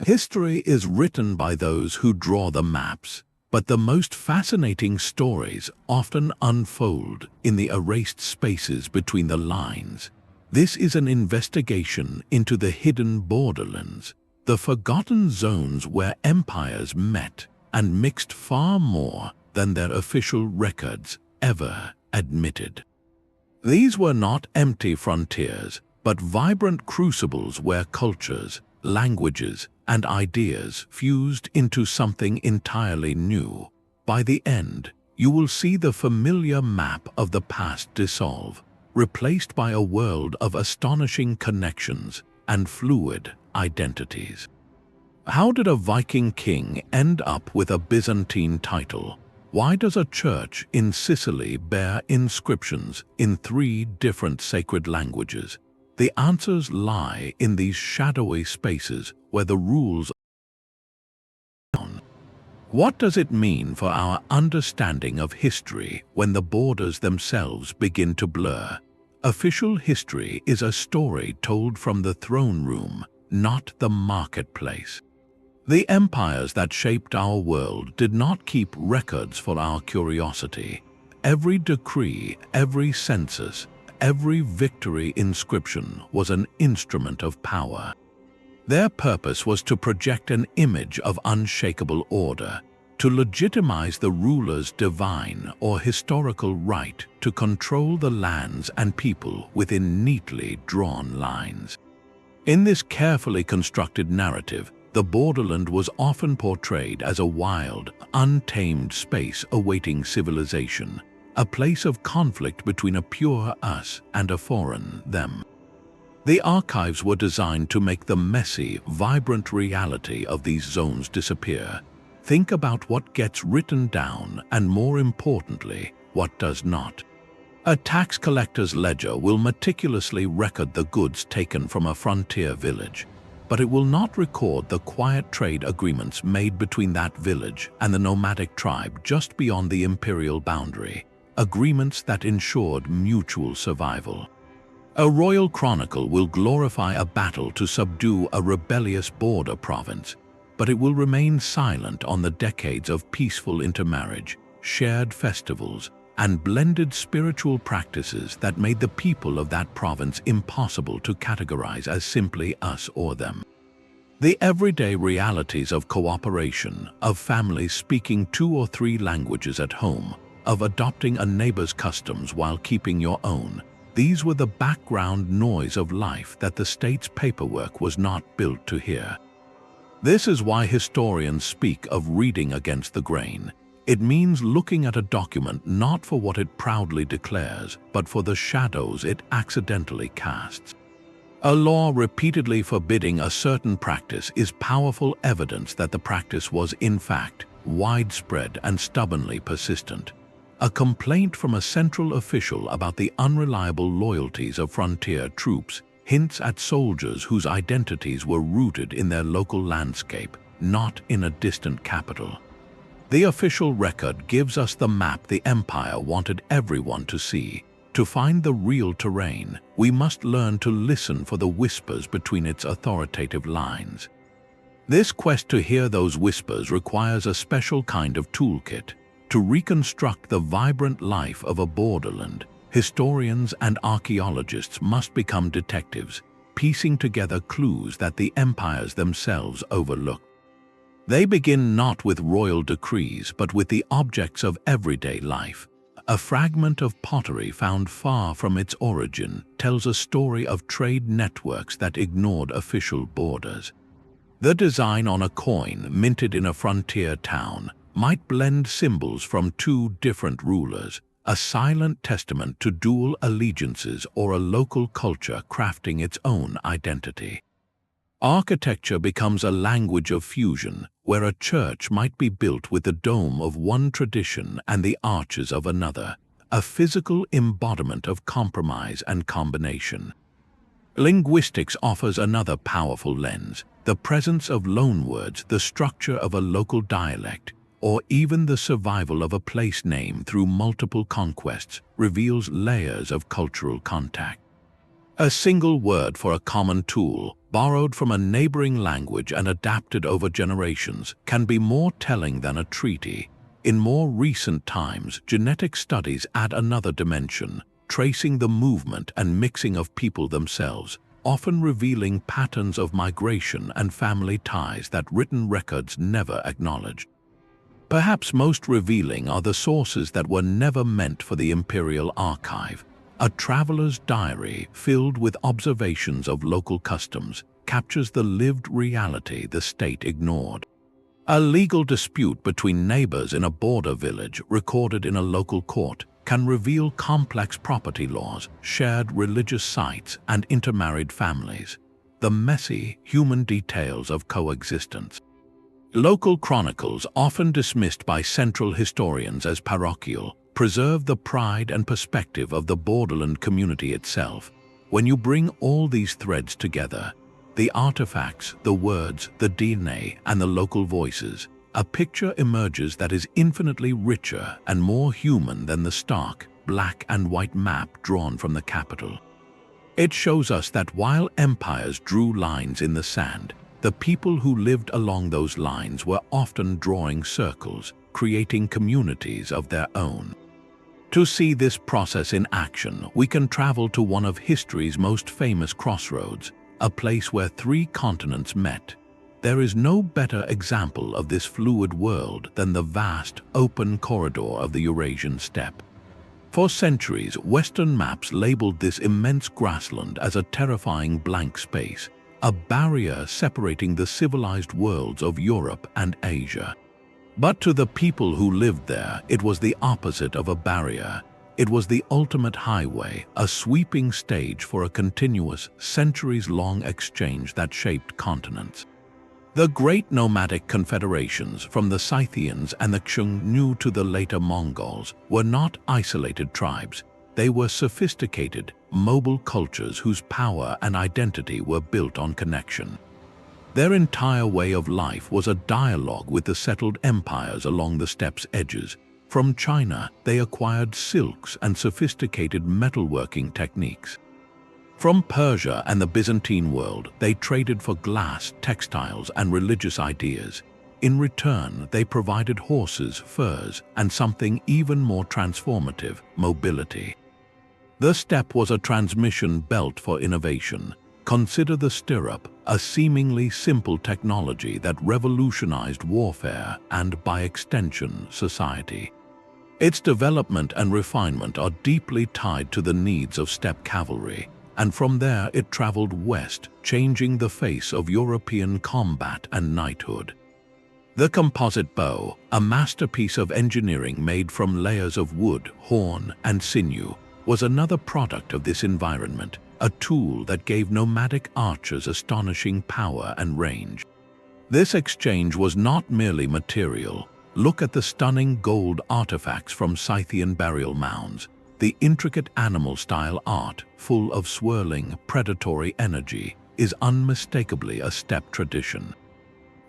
History is written by those who draw the maps, but the most fascinating stories often unfold in the erased spaces between the lines. This is an investigation into the hidden borderlands, the forgotten zones where empires met and mixed far more than their official records ever admitted. These were not empty frontiers, but vibrant crucibles where cultures, languages, and ideas fused into something entirely new. By the end, you will see the familiar map of the past dissolve, replaced by a world of astonishing connections and fluid identities. How did a Viking king end up with a Byzantine title? Why does a church in Sicily bear inscriptions in 3 different sacred languages? The answers lie in these shadowy spaces where the rules are known. What does it mean for our understanding of history when the borders themselves begin to blur? Official history is a story told from the throne room, not the marketplace. The empires that shaped our world did not keep records for our curiosity. Every decree, every census, every victory inscription was an instrument of power. Their purpose was to project an image of unshakable order, to legitimize the ruler's divine or historical right to control the lands and people within neatly drawn lines. In this carefully constructed narrative, the borderland was often portrayed as a wild, untamed space awaiting civilization, a place of conflict between a pure us and a foreign them. The archives were designed to make the messy, vibrant reality of these zones disappear. Think about what gets written down and, more importantly, what does not. A tax collector's ledger will meticulously record the goods taken from a frontier village, but it will not record the quiet trade agreements made between that village and the nomadic tribe just beyond the imperial boundary, agreements that ensured mutual survival. A royal chronicle will glorify a battle to subdue a rebellious border province, but it will remain silent on the decades of peaceful intermarriage, shared festivals, and blended spiritual practices that made the people of that province impossible to categorize as simply us or them. The everyday realities of cooperation, of families speaking 2 or 3 languages at home, of adopting a neighbor's customs while keeping your own, these were the background noise of life that the state's paperwork was not built to hear. This is why historians speak of reading against the grain. It means looking at a document not for what it proudly declares, but for the shadows it accidentally casts. A law repeatedly forbidding a certain practice is powerful evidence that the practice was, in fact, widespread and stubbornly persistent. A complaint from a central official about the unreliable loyalties of frontier troops hints at soldiers whose identities were rooted in their local landscape, not in a distant capital. The official record gives us the map the empire wanted everyone to see. To find the real terrain, we must learn to listen for the whispers between its authoritative lines. This quest to hear those whispers requires a special kind of toolkit. To reconstruct the vibrant life of a borderland, historians and archaeologists must become detectives, piecing together clues that the empires themselves overlooked. They begin not with royal decrees, but with the objects of everyday life. A fragment of pottery found far from its origin tells a story of trade networks that ignored official borders. The design on a coin minted in a frontier town might blend symbols from 2 different rulers, a silent testament to dual allegiances or a local culture crafting its own identity. Architecture becomes a language of fusion, where a church might be built with the dome of one tradition and the arches of another, a physical embodiment of compromise and combination. Linguistics offers another powerful lens. The presence of loanwords, the structure of a local dialect, or even the survival of a place name through multiple conquests reveals layers of cultural contact. A single word for a common tool, borrowed from a neighboring language and adapted over generations, can be more telling than a treaty. In more recent times, genetic studies add another dimension, tracing the movement and mixing of people themselves, often revealing patterns of migration and family ties that written records never acknowledged. Perhaps most revealing are the sources that were never meant for the Imperial archive. A traveler's diary filled with observations of local customs captures the lived reality the state ignored. A legal dispute between neighbors in a border village recorded in a local court can reveal complex property laws, shared religious sites, and intermarried families, the messy human details of coexistence. Local chronicles, often dismissed by central historians as parochial, preserve the pride and perspective of the borderland community itself. When you bring all these threads together, the artifacts, the words, the DNA, and the local voices, a picture emerges that is infinitely richer and more human than the stark, black and white map drawn from the capital. It shows us that while empires drew lines in the sand, the people who lived along those lines were often drawing circles, creating communities of their own. To see this process in action, we can travel to one of history's most famous crossroads, a place where three continents met. There is no better example of this fluid world than the vast, open corridor of the Eurasian steppe. For centuries, Western maps labeled this immense grassland as a terrifying blank space, a barrier separating the civilized worlds of Europe and Asia. But to the people who lived there, it was the opposite of a barrier. It was the ultimate highway, a sweeping stage for a continuous, centuries-long exchange that shaped continents. The great nomadic confederations, from the Scythians and the Xiongnu to the later Mongols, were not isolated tribes. They were sophisticated, mobile cultures whose power and identity were built on connection. Their entire way of life was a dialogue with the settled empires along the steppe's edges. From China, they acquired silks and sophisticated metalworking techniques. From Persia and the Byzantine world, they traded for glass, textiles, and religious ideas. In return, they provided horses, furs, and something even more transformative: mobility. The steppe was a transmission belt for innovation. Consider the stirrup, a seemingly simple technology that revolutionized warfare and, by extension, society. Its development and refinement are deeply tied to the needs of steppe cavalry, and from there it traveled west, changing the face of European combat and knighthood. The composite bow, a masterpiece of engineering made from layers of wood, horn, and sinew, was another product of this environment, a tool that gave nomadic archers astonishing power and range. This exchange was not merely material. Look at the stunning gold artifacts from Scythian burial mounds, the intricate animal-style art, full of swirling, predatory energy, is unmistakably a steppe tradition.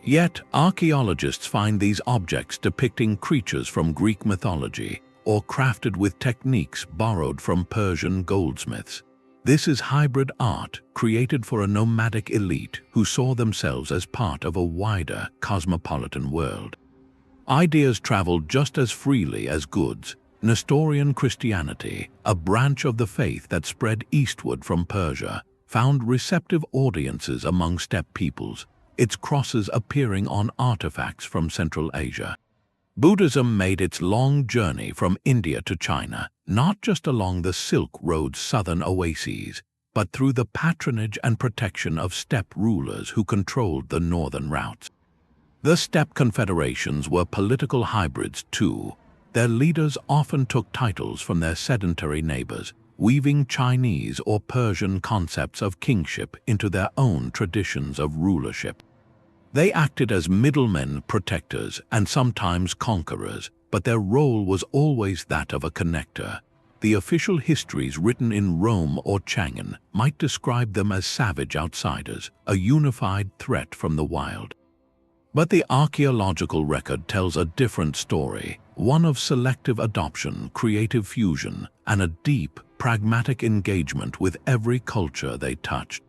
Yet, archaeologists find these objects depicting creatures from Greek mythology or crafted with techniques borrowed from Persian goldsmiths. This is hybrid art created for a nomadic elite who saw themselves as part of a wider, cosmopolitan world. Ideas traveled just as freely as goods. Nestorian Christianity, a branch of the faith that spread eastward from Persia, found receptive audiences among steppe peoples, its crosses appearing on artifacts from Central Asia. Buddhism made its long journey from India to China, not just along the Silk Road's southern oases, but through the patronage and protection of steppe rulers who controlled the northern routes. The steppe confederations were political hybrids too. Their leaders often took titles from their sedentary neighbors, weaving Chinese or Persian concepts of kingship into their own traditions of rulership. They acted as middlemen, protectors, and sometimes conquerors, but their role was always that of a connector. The official histories written in Rome or Chang'an might describe them as savage outsiders, a unified threat from the wild. But the archaeological record tells a different story, one of selective adoption, creative fusion, and a deep, pragmatic engagement with every culture they touched.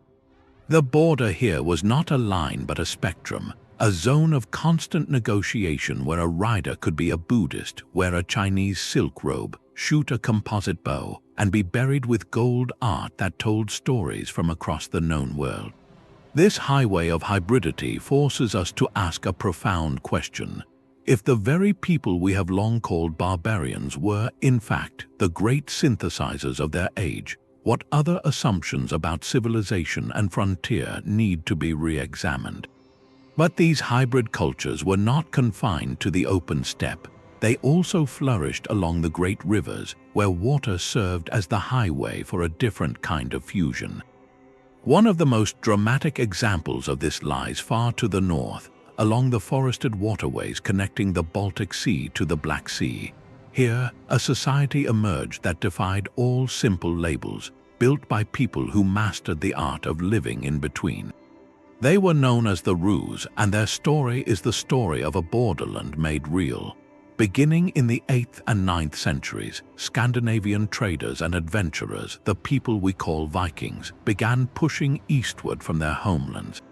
The border here was not a line but a spectrum, a zone of constant negotiation where a rider could be a Buddhist, wear a Chinese silk robe, shoot a composite bow, and be buried with gold art that told stories from across the known world. This highway of hybridity forces us to ask a profound question. If the very people we have long called barbarians were, in fact, the great synthesizers of their age, what other assumptions about civilization and frontier need to be re-examined? But these hybrid cultures were not confined to the open steppe. They also flourished along the great rivers, where water served as the highway for a different kind of fusion. One of the most dramatic examples of this lies far to the north, along the forested waterways connecting the Baltic Sea to the Black Sea. Here, a society emerged that defied all simple labels, built by people who mastered the art of living in between. They were known as the Rus, and their story is the story of a borderland made real. Beginning in the 8th and 9th centuries, Scandinavian traders and adventurers, the people we call Vikings, began pushing eastward from their homelands.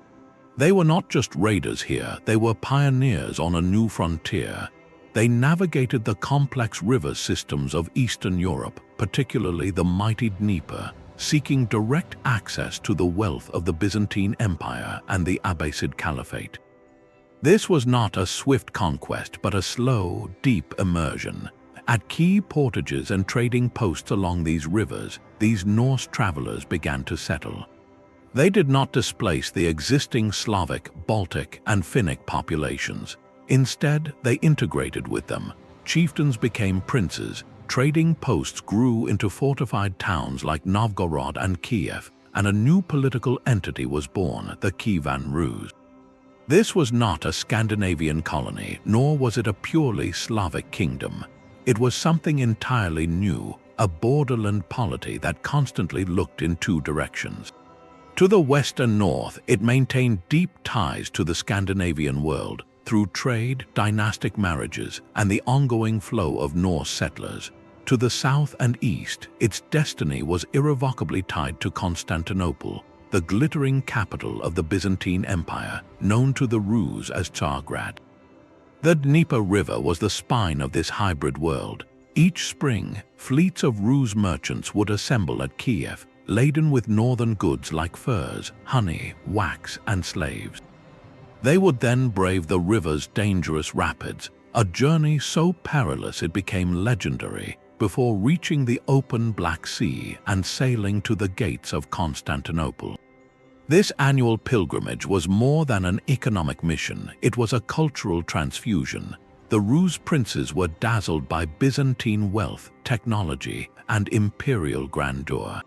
They were not just raiders here, they were pioneers on a new frontier. They navigated the complex river systems of Eastern Europe, particularly the mighty Dnieper, seeking direct access to the wealth of the Byzantine Empire and the Abbasid Caliphate. This was not a swift conquest, but a slow, deep immersion. At key portages and trading posts along these rivers, these Norse travelers began to settle. They did not displace the existing Slavic, Baltic, and Finnic populations. Instead, they integrated with them. Chieftains became princes, trading posts grew into fortified towns like Novgorod and Kiev, and a new political entity was born, the Kyivan Rus. This was not a Scandinavian colony, nor was it a purely Slavic kingdom. It was something entirely new, a borderland polity that constantly looked in two directions. To the west and north, it maintained deep ties to the Scandinavian world through trade, dynastic marriages, and the ongoing flow of Norse settlers. To the south and east, its destiny was irrevocably tied to Constantinople, the glittering capital of the Byzantine Empire, known to the Rus as Tsargrad. The Dnieper River was the spine of this hybrid world. Each spring, fleets of Rus merchants would assemble at Kiev, laden with northern goods like furs, honey, wax, and slaves. They would then brave the river's dangerous rapids, a journey so perilous it became legendary, before reaching the open Black Sea and sailing to the gates of Constantinople. This annual pilgrimage was more than an economic mission, it was a cultural transfusion. The Rus princes were dazzled by Byzantine wealth, technology, and imperial grandeur.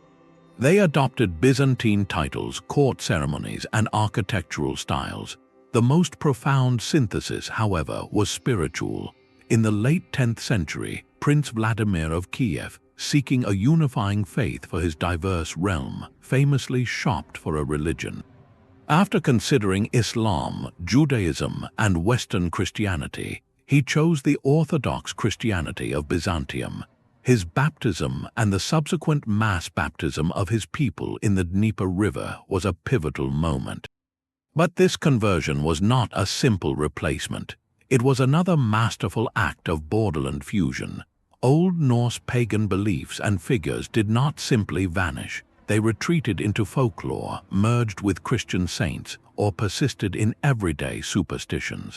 They adopted Byzantine titles, court ceremonies, and architectural styles. The most profound synthesis, however, was spiritual. In the late 10th century, Prince Vladimir of Kiev, seeking a unifying faith for his diverse realm, famously shopped for a religion. After considering Islam, Judaism, and Western Christianity, he chose the Orthodox Christianity of Byzantium. His baptism and the subsequent mass baptism of his people in the Dnieper River was a pivotal moment. But this conversion was not a simple replacement. It was another masterful act of borderland fusion. Old Norse pagan beliefs and figures did not simply vanish. They retreated into folklore, merged with Christian saints, or persisted in everyday superstitions.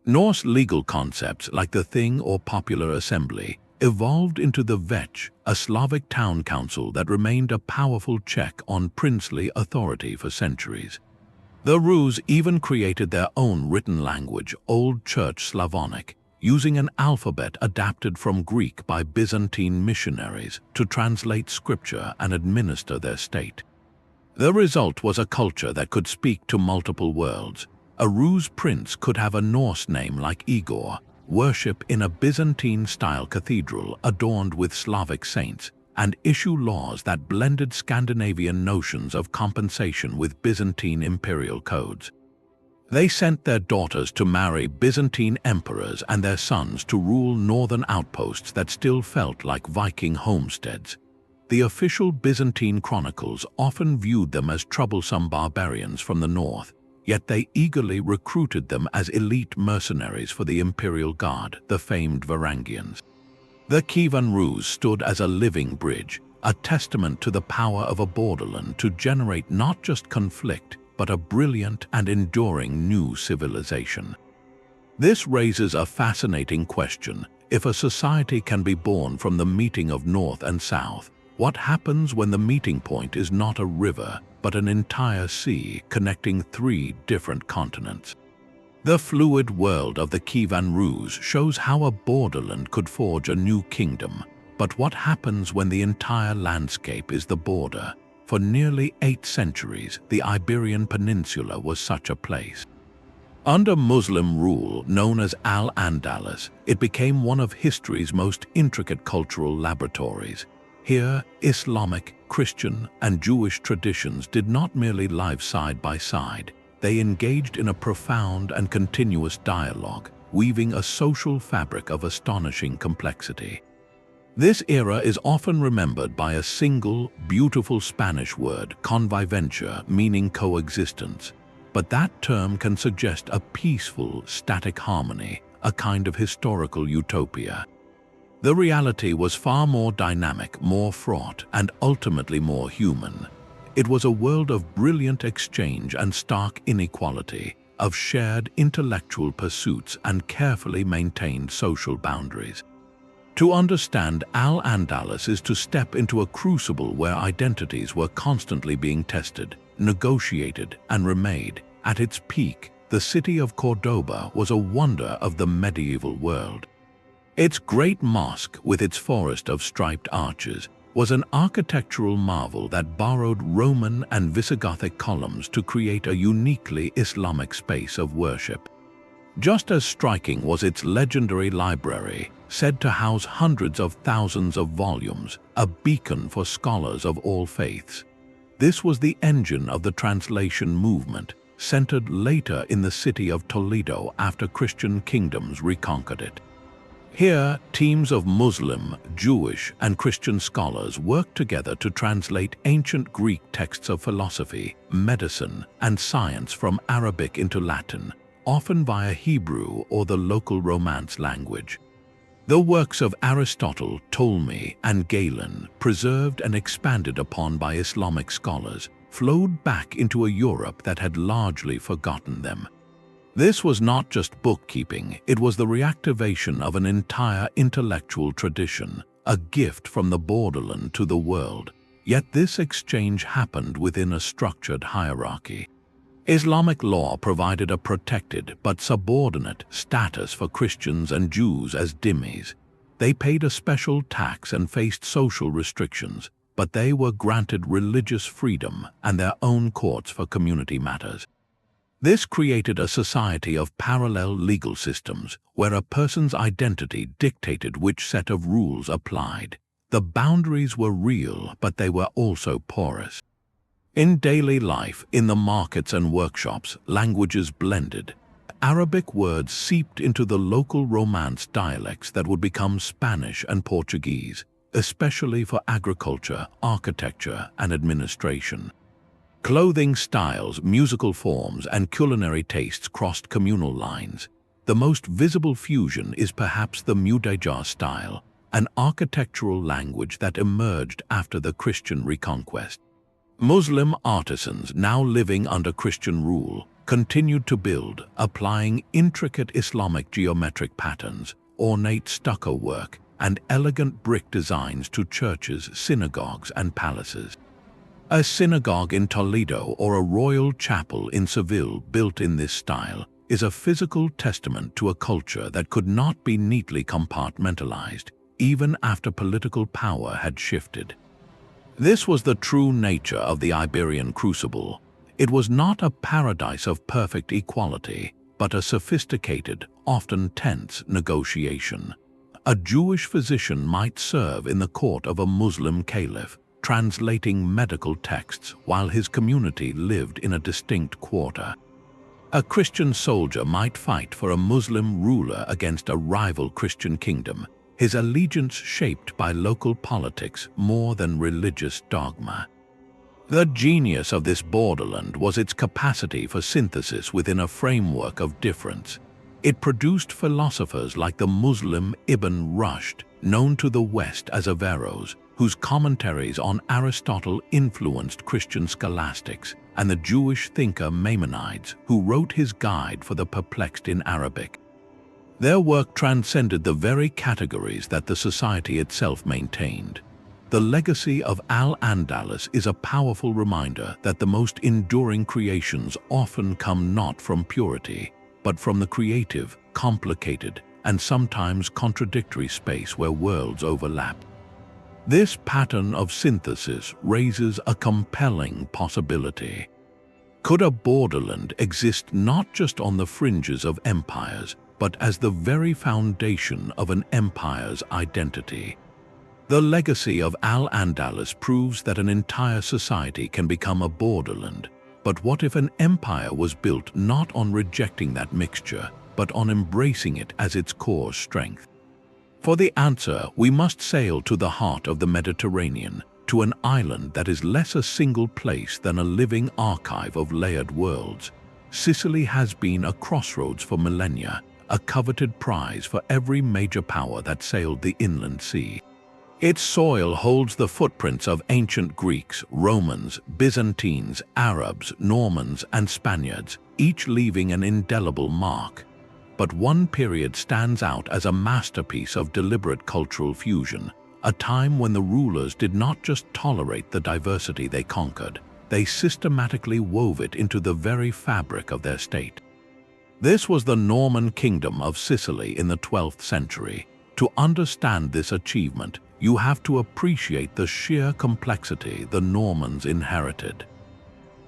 Norse legal concepts like the thing or popular assembly evolved into the Vetch, a Slavic town council that remained a powerful check on princely authority for centuries. The Rus even created their own written language, Old Church Slavonic, using an alphabet adapted from Greek by Byzantine missionaries to translate scripture and administer their state. The result was a culture that could speak to multiple worlds. A Rus prince could have a Norse name like Igor, worship in a Byzantine-style cathedral adorned with Slavic saints, and issue laws that blended Scandinavian notions of compensation with Byzantine imperial codes. They sent their daughters to marry Byzantine emperors and their sons to rule northern outposts that still felt like Viking homesteads. The official Byzantine chronicles often viewed them as troublesome barbarians from the north, yet they eagerly recruited them as elite mercenaries for the Imperial Guard, the famed Varangians. The Kyivan Rus stood as a living bridge, a testament to the power of a borderland to generate not just conflict, but a brilliant and enduring new civilization. This raises a fascinating question. If a society can be born from the meeting of North and South, what happens when the meeting point is not a river, but an entire sea connecting three different continents? The fluid world of the Kyivan Rus shows how a borderland could forge a new kingdom. But what happens when the entire landscape is the border? For nearly 8 centuries, the Iberian Peninsula was such a place. Under Muslim rule, known as al-Andalus, it became one of history's most intricate cultural laboratories. Here, Islamic, Christian, and Jewish traditions did not merely live side by side. They engaged in a profound and continuous dialogue, weaving a social fabric of astonishing complexity. This era is often remembered by a single, beautiful Spanish word, convivencia, meaning coexistence. But that term can suggest a peaceful, static harmony, a kind of historical utopia. The reality was far more dynamic, more fraught, and ultimately more human. It was a world of brilliant exchange and stark inequality, of shared intellectual pursuits and carefully maintained social boundaries. To understand al-Andalus is to step into a crucible where identities were constantly being tested, negotiated, and remade. At its peak, the city of Cordoba was a wonder of the medieval world. Its great mosque, with its forest of striped arches, was an architectural marvel that borrowed Roman and Visigothic columns to create a uniquely Islamic space of worship. Just as striking was its legendary library, said to house hundreds of thousands of volumes, a beacon for scholars of all faiths. This was the engine of the translation movement, centered later in the city of Toledo after Christian kingdoms reconquered it. Here, teams of Muslim, Jewish, and Christian scholars worked together to translate ancient Greek texts of philosophy, medicine, and science from Arabic into Latin, often via Hebrew or the local Romance language. The works of Aristotle, Ptolemy, and Galen, preserved and expanded upon by Islamic scholars, flowed back into a Europe that had largely forgotten them. This was not just bookkeeping, it was the reactivation of an entire intellectual tradition, a gift from the borderland to the world. Yet this exchange happened within a structured hierarchy. Islamic law provided a protected but subordinate status for Christians and Jews as dhimmis. They paid a special tax and faced social restrictions, but they were granted religious freedom and their own courts for community matters. This created a society of parallel legal systems where a person's identity dictated which set of rules applied. The boundaries were real, but they were also porous. In daily life, in the markets and workshops, languages blended. Arabic words seeped into the local Romance dialects that would become Spanish and Portuguese, especially for agriculture, architecture, and administration. Clothing styles, musical forms, and culinary tastes crossed communal lines. The most visible fusion is perhaps the Mudejar style, an architectural language that emerged after the Christian reconquest. Muslim artisans, now living under Christian rule, continued to build, applying intricate Islamic geometric patterns, ornate stucco work, and elegant brick designs to churches, synagogues, and palaces. A synagogue in Toledo or a royal chapel in Seville built in this style is a physical testament to a culture that could not be neatly compartmentalized, even after political power had shifted. This was the true nature of the Iberian crucible. It was not a paradise of perfect equality, but a sophisticated, often tense negotiation. A Jewish physician might serve in the court of a Muslim caliph, translating medical texts while his community lived in a distinct quarter. A Christian soldier might fight for a Muslim ruler against a rival Christian kingdom, his allegiance shaped by local politics more than religious dogma. The genius of this borderland was its capacity for synthesis within a framework of difference. It produced philosophers like the Muslim Ibn Rushd, known to the West as Averroes, whose commentaries on Aristotle influenced Christian scholastics, and the Jewish thinker Maimonides, who wrote his guide for the perplexed in Arabic. Their work transcended the very categories that the society itself maintained. The legacy of al-Andalus is a powerful reminder that the most enduring creations often come not from purity, but from the creative, complicated, and sometimes contradictory space where worlds overlap. This pattern of synthesis raises a compelling possibility. Could a borderland exist not just on the fringes of empires, but as the very foundation of an empire's identity? The legacy of al-Andalus proves that an entire society can become a borderland. But what if an empire was built not on rejecting that mixture, but on embracing it as its core strength? For the answer, we must sail to the heart of the Mediterranean, to an island that is less a single place than a living archive of layered worlds. Sicily has been a crossroads for millennia, a coveted prize for every major power that sailed the inland sea. Its soil holds the footprints of ancient Greeks, Romans, Byzantines, Arabs, Normans, and Spaniards, each leaving an indelible mark. But one period stands out as a masterpiece of deliberate cultural fusion, a time when the rulers did not just tolerate the diversity they conquered, they systematically wove it into the very fabric of their state. This was the Norman Kingdom of Sicily in the 12th century. To understand this achievement, you have to appreciate the sheer complexity the Normans inherited.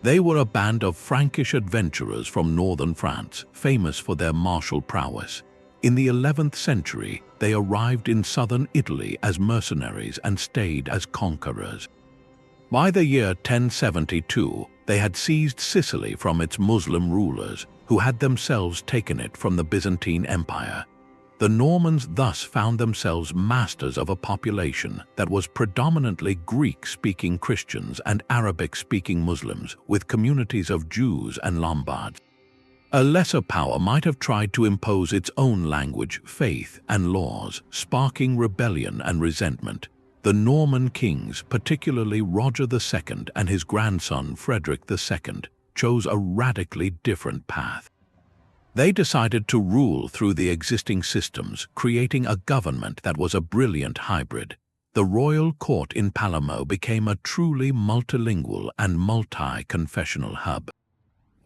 They were a band of Frankish adventurers from northern France, famous for their martial prowess. In the 11th century, they arrived in southern Italy as mercenaries and stayed as conquerors. By the year 1072, they had seized Sicily from its Muslim rulers, who had themselves taken it from the Byzantine Empire. The Normans thus found themselves masters of a population that was predominantly Greek-speaking Christians and Arabic-speaking Muslims, with communities of Jews and Lombards. A lesser power might have tried to impose its own language, faith, and laws, sparking rebellion and resentment. The Norman kings, particularly Roger II and his grandson Frederick II, chose a radically different path. They decided to rule through the existing systems, creating a government that was a brilliant hybrid. The royal court in Palermo became a truly multilingual and multi-confessional hub.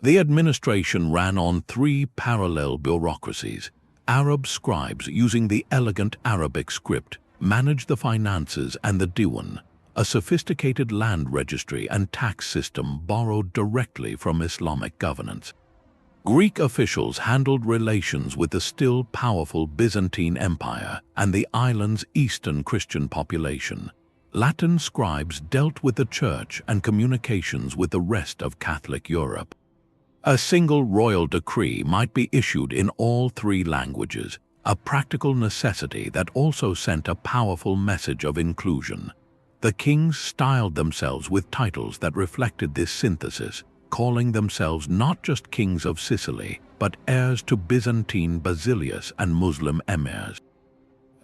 The administration ran on three parallel bureaucracies. Arab scribes using the elegant Arabic script managed the finances and the diwan, a sophisticated land registry and tax system borrowed directly from Islamic governance. Greek officials handled relations with the still powerful Byzantine Empire and the island's eastern Christian population. Latin scribes dealt with the church and communications with the rest of Catholic Europe. A single royal decree might be issued in all three languages, a practical necessity that also sent a powerful message of inclusion. The kings styled themselves with titles that reflected this synthesis, calling themselves not just kings of Sicily, but heirs to Byzantine basileus and Muslim emirs.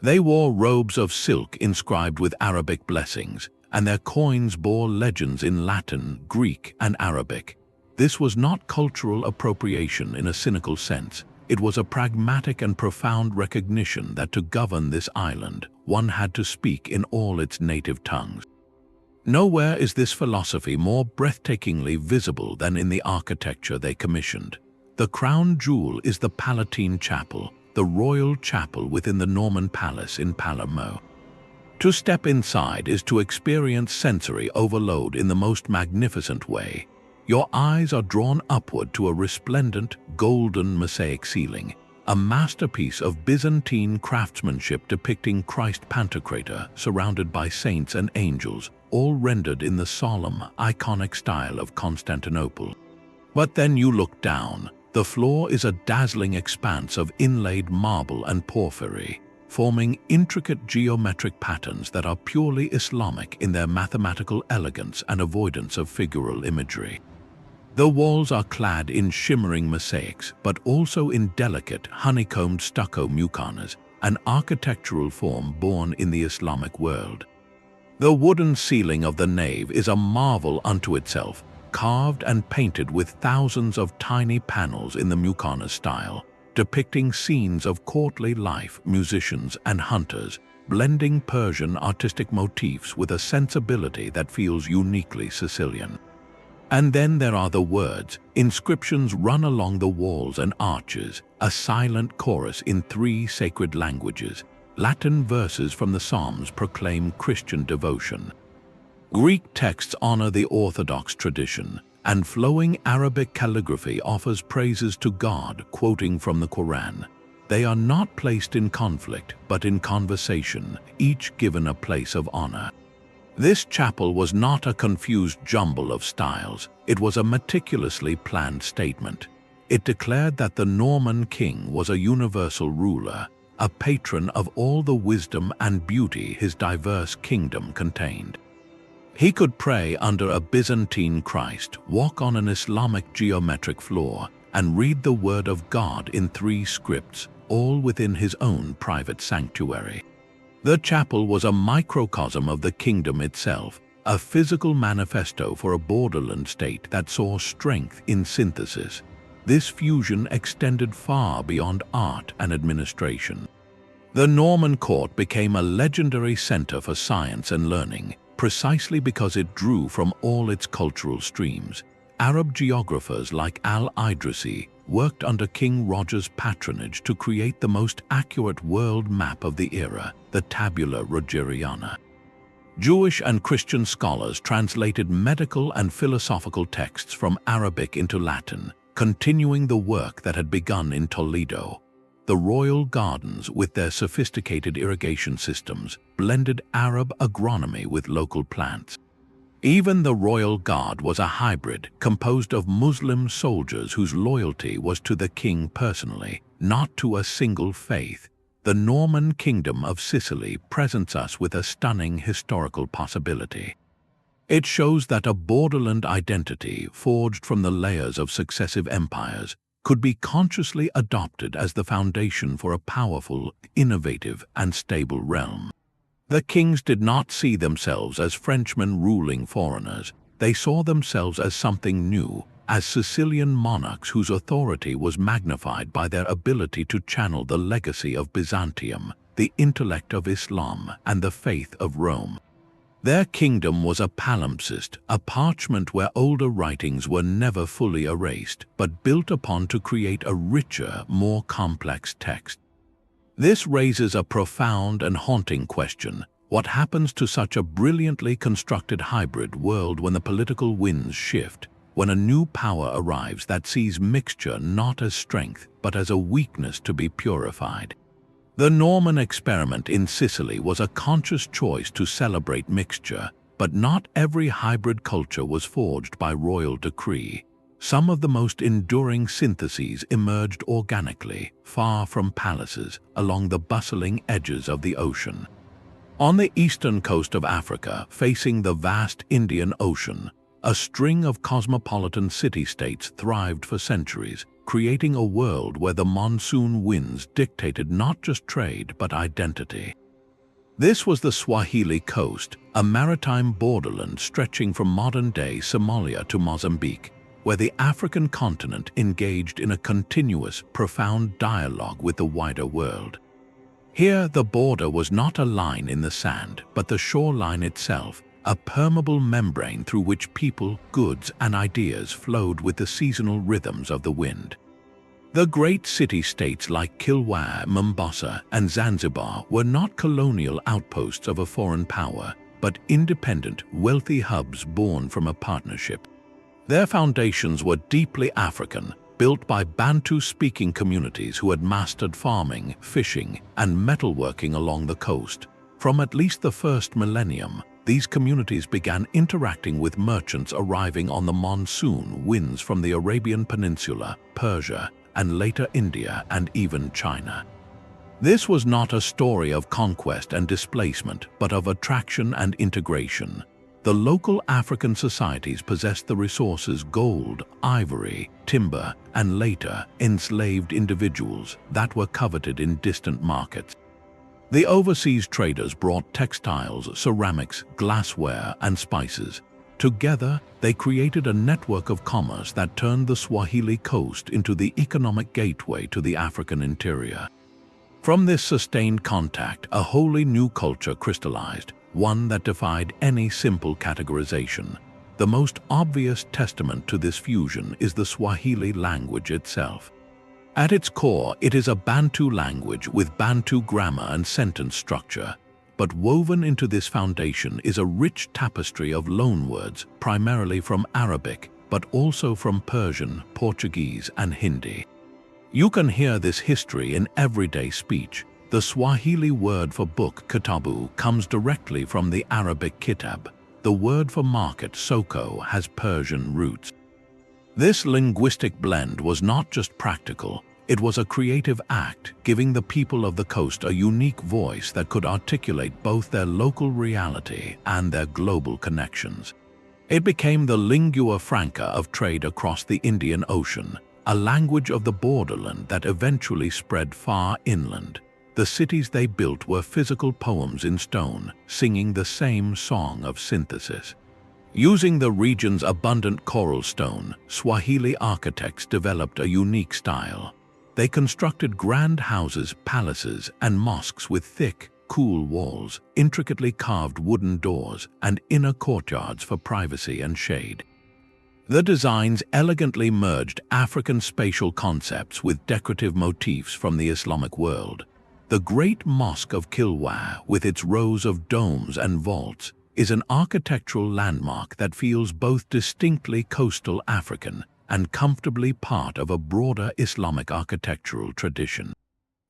They wore robes of silk inscribed with Arabic blessings, and their coins bore legends in Latin, Greek, and Arabic. This was not cultural appropriation in a cynical sense. It was a pragmatic and profound recognition that to govern this island, one had to speak in all its native tongues. Nowhere is this philosophy more breathtakingly visible than in the architecture they commissioned. The crown jewel is the Palatine Chapel, the royal chapel within the Norman Palace in Palermo. To step inside is to experience sensory overload in the most magnificent way. Your eyes are drawn upward to a resplendent, golden mosaic ceiling, a masterpiece of Byzantine craftsmanship depicting Christ Pantocrator surrounded by saints and angels, all rendered in the solemn, iconic style of Constantinople. But then you look down. The floor is a dazzling expanse of inlaid marble and porphyry. forming intricate geometric patterns that are purely Islamic in their mathematical elegance and avoidance of figural imagery. The walls are clad in shimmering mosaics, but also in delicate, honeycombed stucco muqarnas, an architectural form born in the Islamic world. The wooden ceiling of the nave is a marvel unto itself, carved and painted with thousands of tiny panels in the muqarna style, depicting scenes of courtly life, musicians, and hunters, blending Persian artistic motifs with a sensibility that feels uniquely Sicilian. And then there are the words. Inscriptions run along the walls and arches, a silent chorus in 3 sacred languages. Latin verses from the Psalms proclaim Christian devotion. Greek texts honor the Orthodox tradition, and flowing Arabic calligraphy offers praises to God, quoting from the Quran. They are not placed in conflict, but in conversation, each given a place of honor. This chapel was not a confused jumble of styles. It was a meticulously planned statement. It declared that the Norman king was a universal ruler, a patron of all the wisdom and beauty his diverse kingdom contained. He could pray under a Byzantine Christ, walk on an Islamic geometric floor, and read the word of God in 3 scripts, all within his own private sanctuary. The chapel was a microcosm of the kingdom itself, a physical manifesto for a borderland state that saw strength in synthesis. This fusion extended far beyond art and administration. The Norman court became a legendary center for science and learning, precisely because it drew from all its cultural streams. Arab geographers like al-Idrisi worked under King Roger's patronage to create the most accurate world map of the era, the Tabula Rogeriana. Jewish and Christian scholars translated medical and philosophical texts from Arabic into Latin, continuing the work that had begun in Toledo. The royal gardens, with their sophisticated irrigation systems, blended Arab agronomy with local plants. Even the royal guard was a hybrid, composed of Muslim soldiers whose loyalty was to the king personally, not to a single faith. The Norman kingdom of Sicily presents us with a stunning historical possibility. It shows that a borderland identity, forged from the layers of successive empires, could be consciously adopted as the foundation for a powerful, innovative, and stable realm. The kings did not see themselves as Frenchmen ruling foreigners. They saw themselves as something new, as Sicilian monarchs whose authority was magnified by their ability to channel the legacy of Byzantium, the intellect of Islam, and the faith of Rome. Their kingdom was a palimpsest, a parchment where older writings were never fully erased, but built upon to create a richer, more complex text. This raises a profound and haunting question. What happens to such a brilliantly constructed hybrid world when the political winds shift, when a new power arrives that sees mixture not as strength, but as a weakness to be purified? The Norman experiment in Sicily was a conscious choice to celebrate mixture, but not every hybrid culture was forged by royal decree. Some of the most enduring syntheses emerged organically, far from palaces, along the bustling edges of the ocean. On the eastern coast of Africa, facing the vast Indian Ocean, a string of cosmopolitan city-states thrived for centuries, creating a world where the monsoon winds dictated not just trade but identity. This was the Swahili coast, a maritime borderland stretching from modern-day Somalia to Mozambique, where the African continent engaged in a continuous, profound dialogue with the wider world. Here, the border was not a line in the sand, but the shoreline itself, a permeable membrane through which people, goods, and ideas flowed with the seasonal rhythms of the wind. The great city-states like Kilwa, Mombasa, and Zanzibar were not colonial outposts of a foreign power, but independent, wealthy hubs born from a partnership. Their foundations were deeply African, built by Bantu-speaking communities who had mastered farming, fishing, and metalworking along the coast. From at least the first millennium, these communities began interacting with merchants arriving on the monsoon winds from the Arabian Peninsula, Persia, and later India and even China. This was not a story of conquest and displacement, but of attraction and integration. The local African societies possessed the resources gold, ivory, timber, and later enslaved individuals that were coveted in distant markets. The overseas traders brought textiles, ceramics, glassware, and spices. Together, they created a network of commerce that turned the Swahili coast into the economic gateway to the African interior. From this sustained contact, a wholly new culture crystallized, one that defied any simple categorization. The most obvious testament to this fusion is the Swahili language itself. At its core, it is a Bantu language with Bantu grammar and sentence structure. But woven into this foundation is a rich tapestry of loanwords, primarily from Arabic, but also from Persian, Portuguese, and Hindi. You can hear this history in everyday speech. The Swahili word for book, kitabu, comes directly from the Arabic kitab. The word for market, soko, has Persian roots. This linguistic blend was not just practical, it was a creative act, giving the people of the coast a unique voice that could articulate both their local reality and their global connections. It became the lingua franca of trade across the Indian Ocean, a language of the borderland that eventually spread far inland. The cities they built were physical poems in stone, singing the same song of synthesis. Using the region's abundant coral stone, Swahili architects developed a unique style. They constructed grand houses, palaces, and mosques with thick, cool walls, intricately carved wooden doors, and inner courtyards for privacy and shade. The designs elegantly merged African spatial concepts with decorative motifs from the Islamic world. The Great Mosque of Kilwa, with its rows of domes and vaults, is an architectural landmark that feels both distinctly coastal African and comfortably part of a broader Islamic architectural tradition.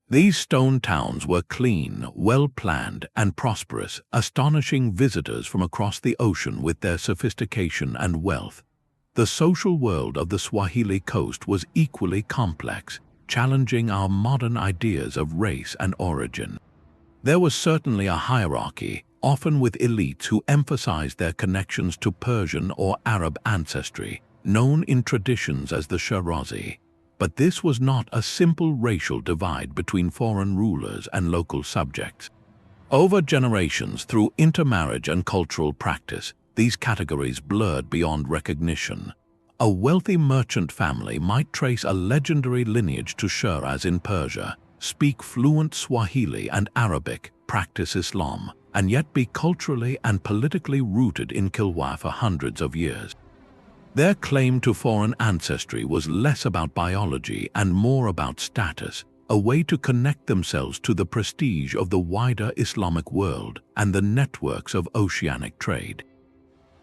These stone towns were clean, well-planned, and prosperous, astonishing visitors from across the ocean with their sophistication and wealth. The social world of the Swahili coast was equally complex, challenging our modern ideas of race and origin. There was certainly a hierarchy, often with elites who emphasized their connections to Persian or Arab ancestry, known in traditions as the Shirazi. But this was not a simple racial divide between foreign rulers and local subjects. Over generations, through intermarriage and cultural practice, these categories blurred beyond recognition. A wealthy merchant family might trace a legendary lineage to Shiraz in Persia, speak fluent Swahili and Arabic, practice Islam, and yet be culturally and politically rooted in Kilwa for hundreds of years. Their claim to foreign ancestry was less about biology and more about status, a way to connect themselves to the prestige of the wider Islamic world and the networks of oceanic trade.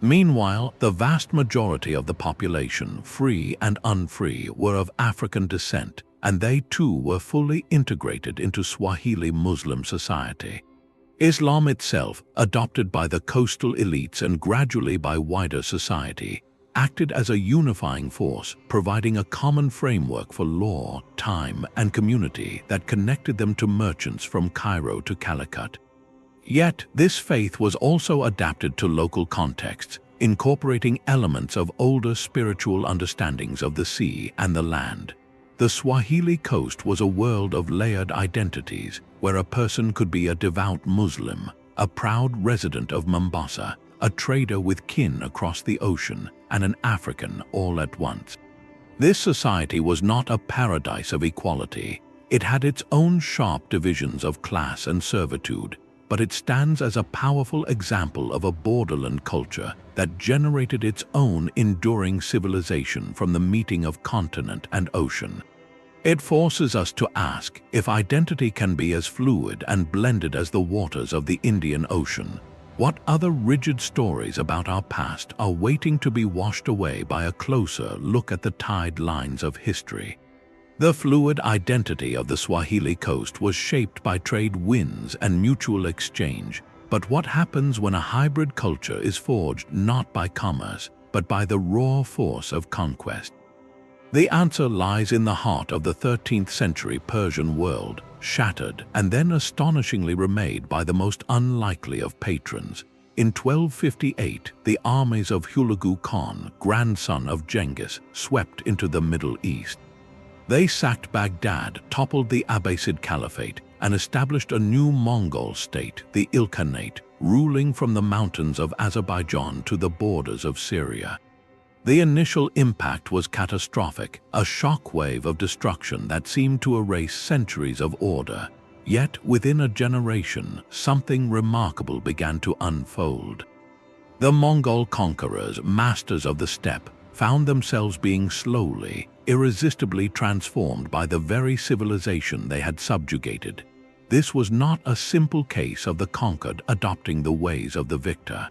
Meanwhile, the vast majority of the population, free and unfree, were of African descent, and they too were fully integrated into Swahili Muslim society. Islam itself, adopted by the coastal elites and gradually by wider society, acted as a unifying force, providing a common framework for law, time, and community that connected them to merchants from Cairo to Calicut. Yet, this faith was also adapted to local contexts, incorporating elements of older spiritual understandings of the sea and the land. The Swahili coast was a world of layered identities, where a person could be a devout Muslim, a proud resident of Mombasa, a trader with kin across the ocean, and an African all at once. This society was not a paradise of equality. It had its own sharp divisions of class and servitude, but it stands as a powerful example of a borderland culture that generated its own enduring civilization from the meeting of continent and ocean. It forces us to ask if identity can be as fluid and blended as the waters of the Indian Ocean. What other rigid stories about our past are waiting to be washed away by a closer look at the tide lines of history? The fluid identity of the Swahili coast was shaped by trade winds and mutual exchange. But what happens when a hybrid culture is forged not by commerce, but by the raw force of conquest? The answer lies in the heart of the 13th century Persian world, shattered and then astonishingly remade by the most unlikely of patrons. In 1258, the armies of Hulagu Khan, grandson of Genghis, swept into the Middle East. They sacked Baghdad, toppled the Abbasid Caliphate, and established a new Mongol state, the Ilkhanate, ruling from the mountains of Azerbaijan to the borders of Syria. The initial impact was catastrophic, a shockwave of destruction that seemed to erase centuries of order. Yet, within a generation, something remarkable began to unfold. The Mongol conquerors, masters of the steppe, found themselves being slowly, irresistibly transformed by the very civilization they had subjugated. This was not a simple case of the conquered adopting the ways of the victor.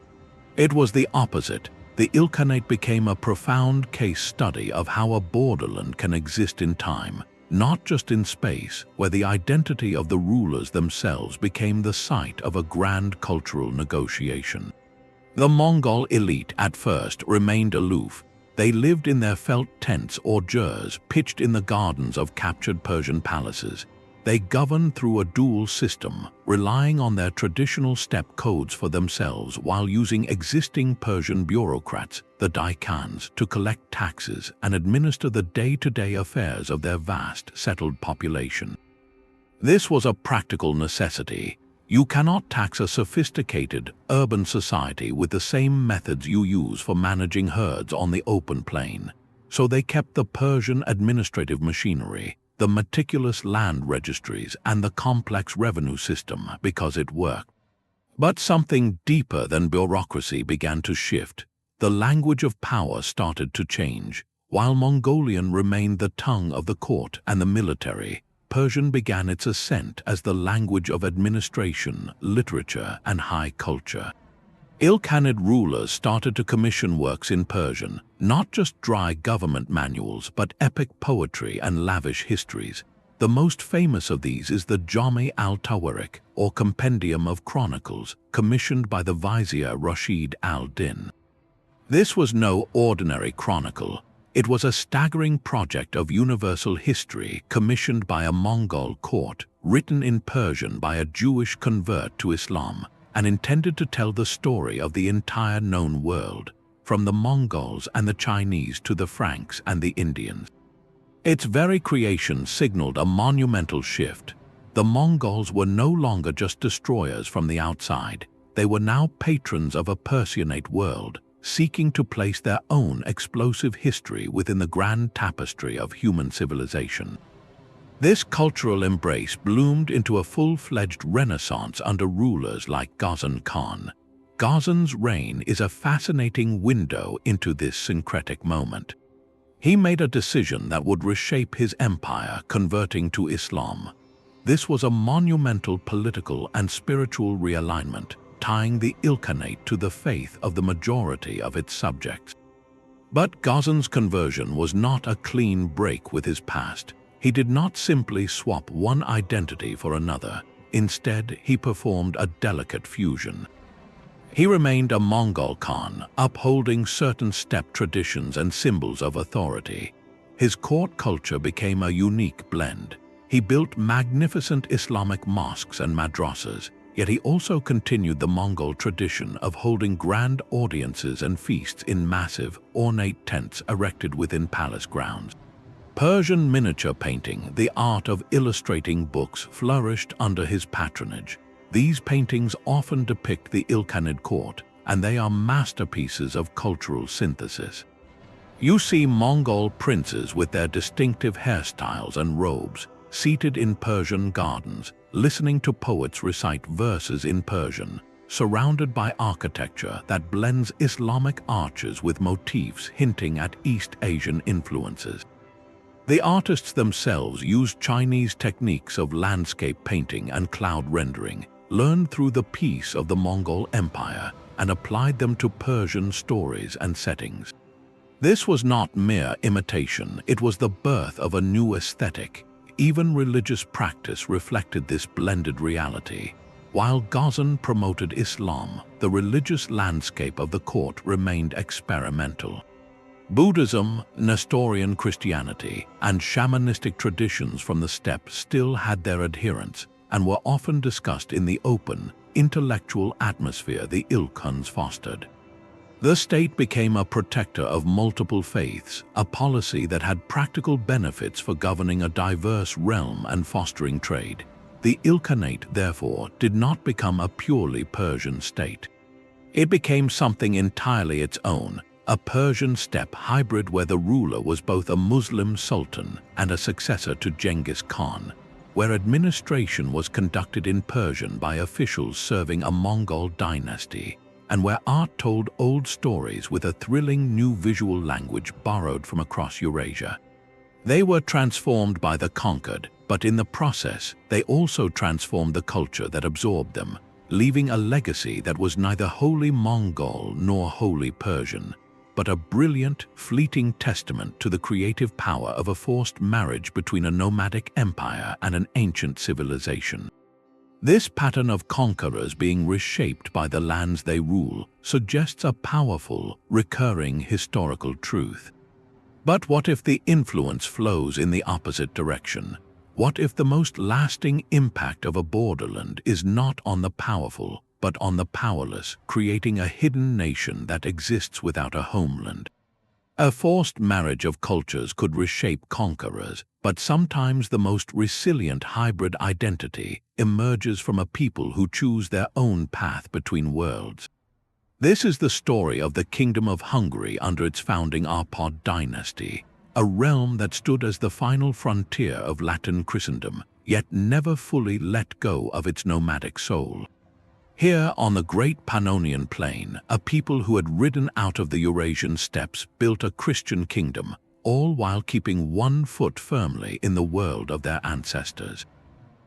It was the opposite. The Ilkhanate became a profound case study of how a borderland can exist in time, not just in space, where the identity of the rulers themselves became the site of a grand cultural negotiation. The Mongol elite at first remained aloof. They lived in their felt tents or jurs pitched in the gardens of captured Persian palaces. They governed through a dual system, relying on their traditional steppe codes for themselves while using existing Persian bureaucrats, the Daikans, to collect taxes and administer the day-to-day affairs of their vast, settled population. This was a practical necessity. You cannot tax a sophisticated, urban society with the same methods you use for managing herds on the open plain. So they kept the Persian administrative machinery, the meticulous land registries, and the complex revenue system because it worked. But something deeper than bureaucracy began to shift. The language of power started to change. While Mongolian remained the tongue of the court and the military, Persian began its ascent as the language of administration, literature, and high culture. Ilkhanate rulers started to commission works in Persian, not just dry government manuals, but epic poetry and lavish histories. The most famous of these is the Jami al-Tawarik, or Compendium of Chronicles, commissioned by the Vizier Rashid al-Din. This was no ordinary chronicle. It was a staggering project of universal history commissioned by a Mongol court, written in Persian by a Jewish convert to Islam, and intended to tell the story of the entire known world, from the Mongols and the Chinese to the Franks and the Indians. Its very creation signaled a monumental shift. The Mongols were no longer just destroyers from the outside. They were now patrons of a Persianate world, seeking to place their own explosive history within the grand tapestry of human civilization. This cultural embrace bloomed into a full-fledged renaissance under rulers like Ghazan Khan. Ghazan's reign is a fascinating window into this syncretic moment. He made a decision that would reshape his empire, converting to Islam. This was a monumental political and spiritual realignment, tying the Ilkhanate to the faith of the majority of its subjects. But Ghazan's conversion was not a clean break with his past. He did not simply swap one identity for another. Instead, he performed a delicate fusion. He remained a Mongol Khan, upholding certain steppe traditions and symbols of authority. His court culture became a unique blend. He built magnificent Islamic mosques and madrasas, yet he also continued the Mongol tradition of holding grand audiences and feasts in massive, ornate tents erected within palace grounds. Persian miniature painting, the art of illustrating books, flourished under his patronage. These paintings often depict the Ilkhanate court, and they are masterpieces of cultural synthesis. You see Mongol princes with their distinctive hairstyles and robes, seated in Persian gardens, listening to poets recite verses in Persian, surrounded by architecture that blends Islamic arches with motifs hinting at East Asian influences. The artists themselves used Chinese techniques of landscape painting and cloud rendering, learned through the peace of the Mongol Empire, and applied them to Persian stories and settings. This was not mere imitation, it was the birth of a new aesthetic. Even religious practice reflected this blended reality. While Ghazan promoted Islam, the religious landscape of the court remained experimental. Buddhism, Nestorian Christianity, and shamanistic traditions from the steppe still had their adherents and were often discussed in the open, intellectual atmosphere the Ilkhans fostered. The state became a protector of multiple faiths, a policy that had practical benefits for governing a diverse realm and fostering trade. The Ilkhanate, therefore, did not become a purely Persian state. It became something entirely its own, a Persian steppe hybrid where the ruler was both a Muslim sultan and a successor to Genghis Khan, where administration was conducted in Persian by officials serving a Mongol dynasty, and where art told old stories with a thrilling new visual language borrowed from across Eurasia. They were transformed by the conquered, but in the process, they also transformed the culture that absorbed them, leaving a legacy that was neither wholly Mongol nor wholly Persian, but a brilliant, fleeting testament to the creative power of a forced marriage between a nomadic empire and an ancient civilization. This pattern of conquerors being reshaped by the lands they rule suggests a powerful, recurring historical truth. But what if the influence flows in the opposite direction? What if the most lasting impact of a borderland is not on the powerful, but on the powerless, creating a hidden nation that exists without a homeland? A forced marriage of cultures could reshape conquerors, but sometimes the most resilient hybrid identity emerges from a people who choose their own path between worlds. This is the story of the Kingdom of Hungary under its founding Arpad dynasty, a realm that stood as the final frontier of Latin Christendom, yet never fully let go of its nomadic soul. Here on the great Pannonian plain, a people who had ridden out of the Eurasian steppes built a Christian kingdom, all while keeping one foot firmly in the world of their ancestors.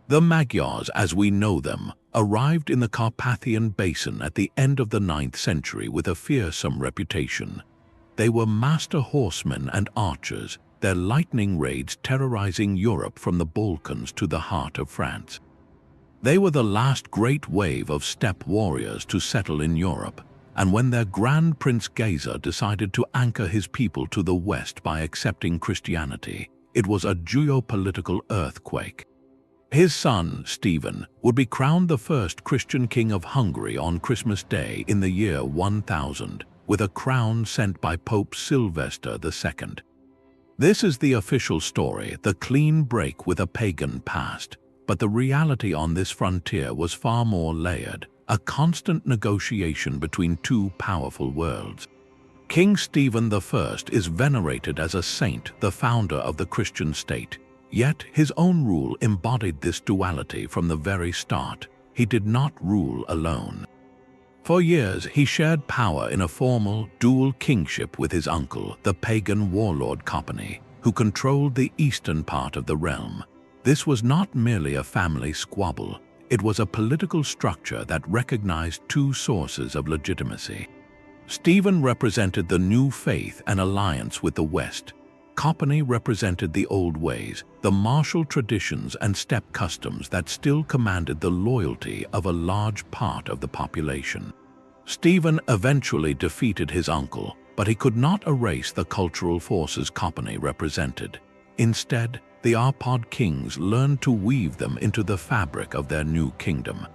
The Magyars, as we know them, arrived in the Carpathian Basin at the end of the 9th century with a fearsome reputation. They were master horsemen and archers, their lightning raids terrorizing Europe from the Balkans to the heart of France. They were the last great wave of steppe warriors to settle in Europe, and when their Grand Prince Geyser decided to anchor his people to the west by accepting Christianity, it was a geopolitical earthquake. His son, Stephen, would be crowned the first Christian king of Hungary on Christmas Day in the year 1000, with a crown sent by Pope Sylvester II. This is the official story, the clean break with a pagan past. But the reality on this frontier was far more layered, a constant negotiation between two powerful worlds. King Stephen I is venerated as a saint, the founder of the Christian state. Yet his own rule embodied this duality from the very start. He did not rule alone. For years, he shared power in a formal, dual kingship with his uncle, the pagan warlord Kopany, who controlled the eastern part of the realm. This was not merely a family squabble, it was a political structure that recognized two sources of legitimacy. Stephen represented the new faith and alliance with the West. Kopany represented the old ways, the martial traditions and steppe customs that still commanded the loyalty of a large part of the population. Stephen eventually defeated his uncle, but he could not erase the cultural forces Kopany represented. Instead, the Arpad kings learned to weave them into the fabric of their new kingdom.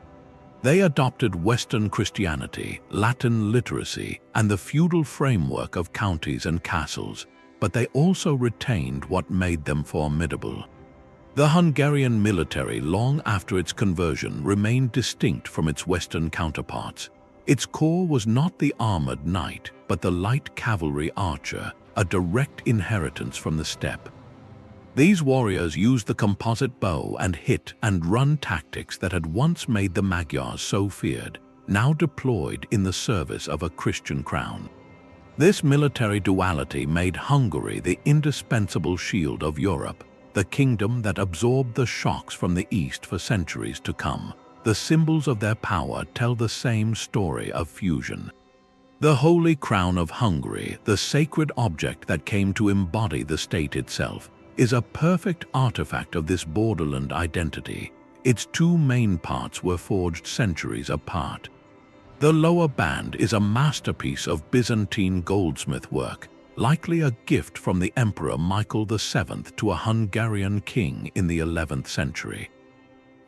They adopted Western Christianity, Latin literacy, and the feudal framework of counties and castles, but they also retained what made them formidable. The Hungarian military, long after its conversion, remained distinct from its Western counterparts. Its core was not the armored knight, but the light cavalry archer, a direct inheritance from the steppe. These warriors used the composite bow and hit-and-run tactics that had once made the Magyars so feared, now deployed in the service of a Christian crown. This military duality made Hungary the indispensable shield of Europe, the kingdom that absorbed the shocks from the East for centuries to come. The symbols of their power tell the same story of fusion. The Holy Crown of Hungary, the sacred object that came to embody the state itself, is a perfect artifact of this borderland identity. Its two main parts were forged centuries apart. The lower band is a masterpiece of Byzantine goldsmith work, likely a gift from the Emperor Michael VII to a Hungarian king in the 11th century.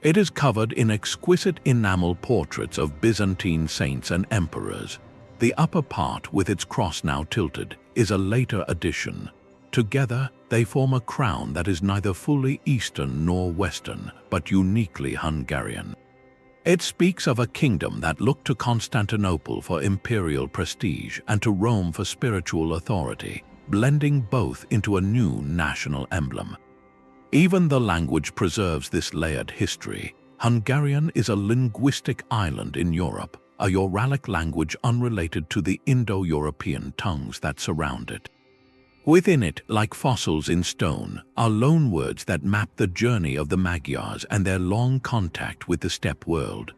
It is covered in exquisite enamel portraits of Byzantine saints and emperors. The upper part, with its cross now tilted, is a later addition. Together, they form a crown that is neither fully Eastern nor Western, but uniquely Hungarian. It speaks of a kingdom that looked to Constantinople for imperial prestige and to Rome for spiritual authority, blending both into a new national emblem. Even the language preserves this layered history. Hungarian is a linguistic island in Europe, a Uralic language unrelated to the Indo-European tongues that surround it. Within it, like fossils in stone, are loanwords that map the journey of the Magyars and their long contact with the steppe world.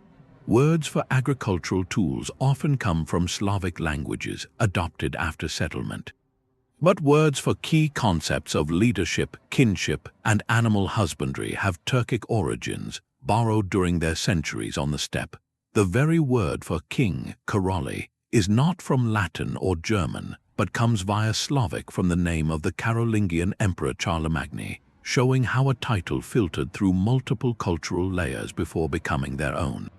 Words for agricultural tools often come from Slavic languages adopted after settlement. But words for key concepts of leadership, kinship, and animal husbandry have Turkic origins, borrowed during their centuries on the steppe. The very word for king, Karoli, is not from Latin or German, but comes via Slavic from the name of the Carolingian Emperor Charlemagne, showing how a title filtered through multiple cultural layers before becoming their own.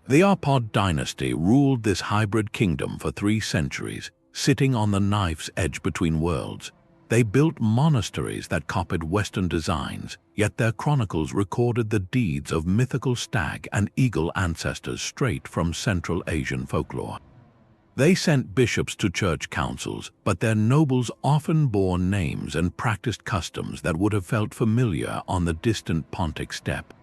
The Arpad dynasty ruled this hybrid kingdom for 3 centuries, sitting on the knife's edge between worlds. They built monasteries that copied Western designs, yet their chronicles recorded the deeds of mythical stag and eagle ancestors straight from Central Asian folklore. They sent bishops to church councils, but their nobles often bore names and practiced customs that would have felt familiar on the distant Pontic steppe.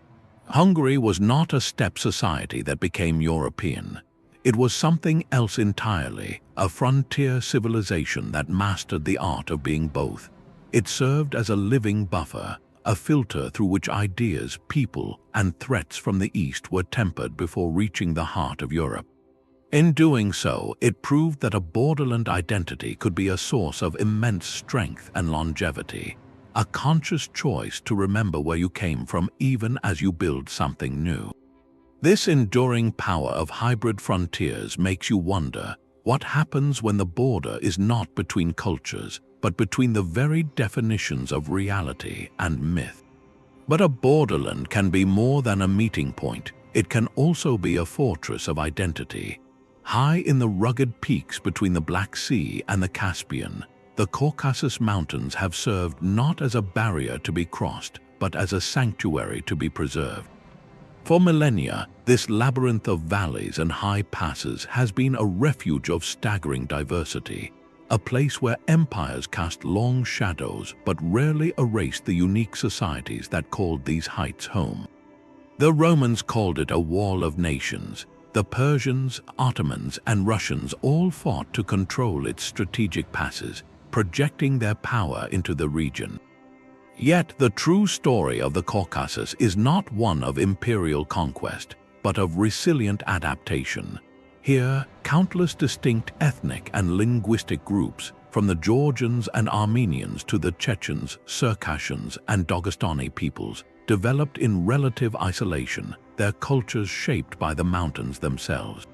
Hungary was not a steppe society that became European. It was something else entirely, a frontier civilization that mastered the art of being both. It served as a living buffer, a filter through which ideas, people, and threats from the East were tempered before reaching the heart of Europe. In doing so, it proved that a borderland identity could be a source of immense strength and longevity, a conscious choice to remember where you came from even as you build something new. This enduring power of hybrid frontiers makes you wonder what happens when the border is not between cultures, but between the very definitions of reality and myth. But a borderland can be more than a meeting point. It can also be a fortress of identity. High in the rugged peaks between the Black Sea and the Caspian, the Caucasus Mountains have served not as a barrier to be crossed, but as a sanctuary to be preserved. For millennia, this labyrinth of valleys and high passes has been a refuge of staggering diversity, a place where empires cast long shadows but rarely erased the unique societies that called these heights home. The Romans called it a wall of nations. The Persians, Ottomans, and Russians all fought to control its strategic passes, projecting their power into the region. Yet the true story of the Caucasus is not one of imperial conquest, but of resilient adaptation. Here, countless distinct ethnic and linguistic groups, from the Georgians and Armenians to the Chechens, Circassians, and Dagestani peoples, developed in relative isolation, their cultures shaped by the mountains themselves.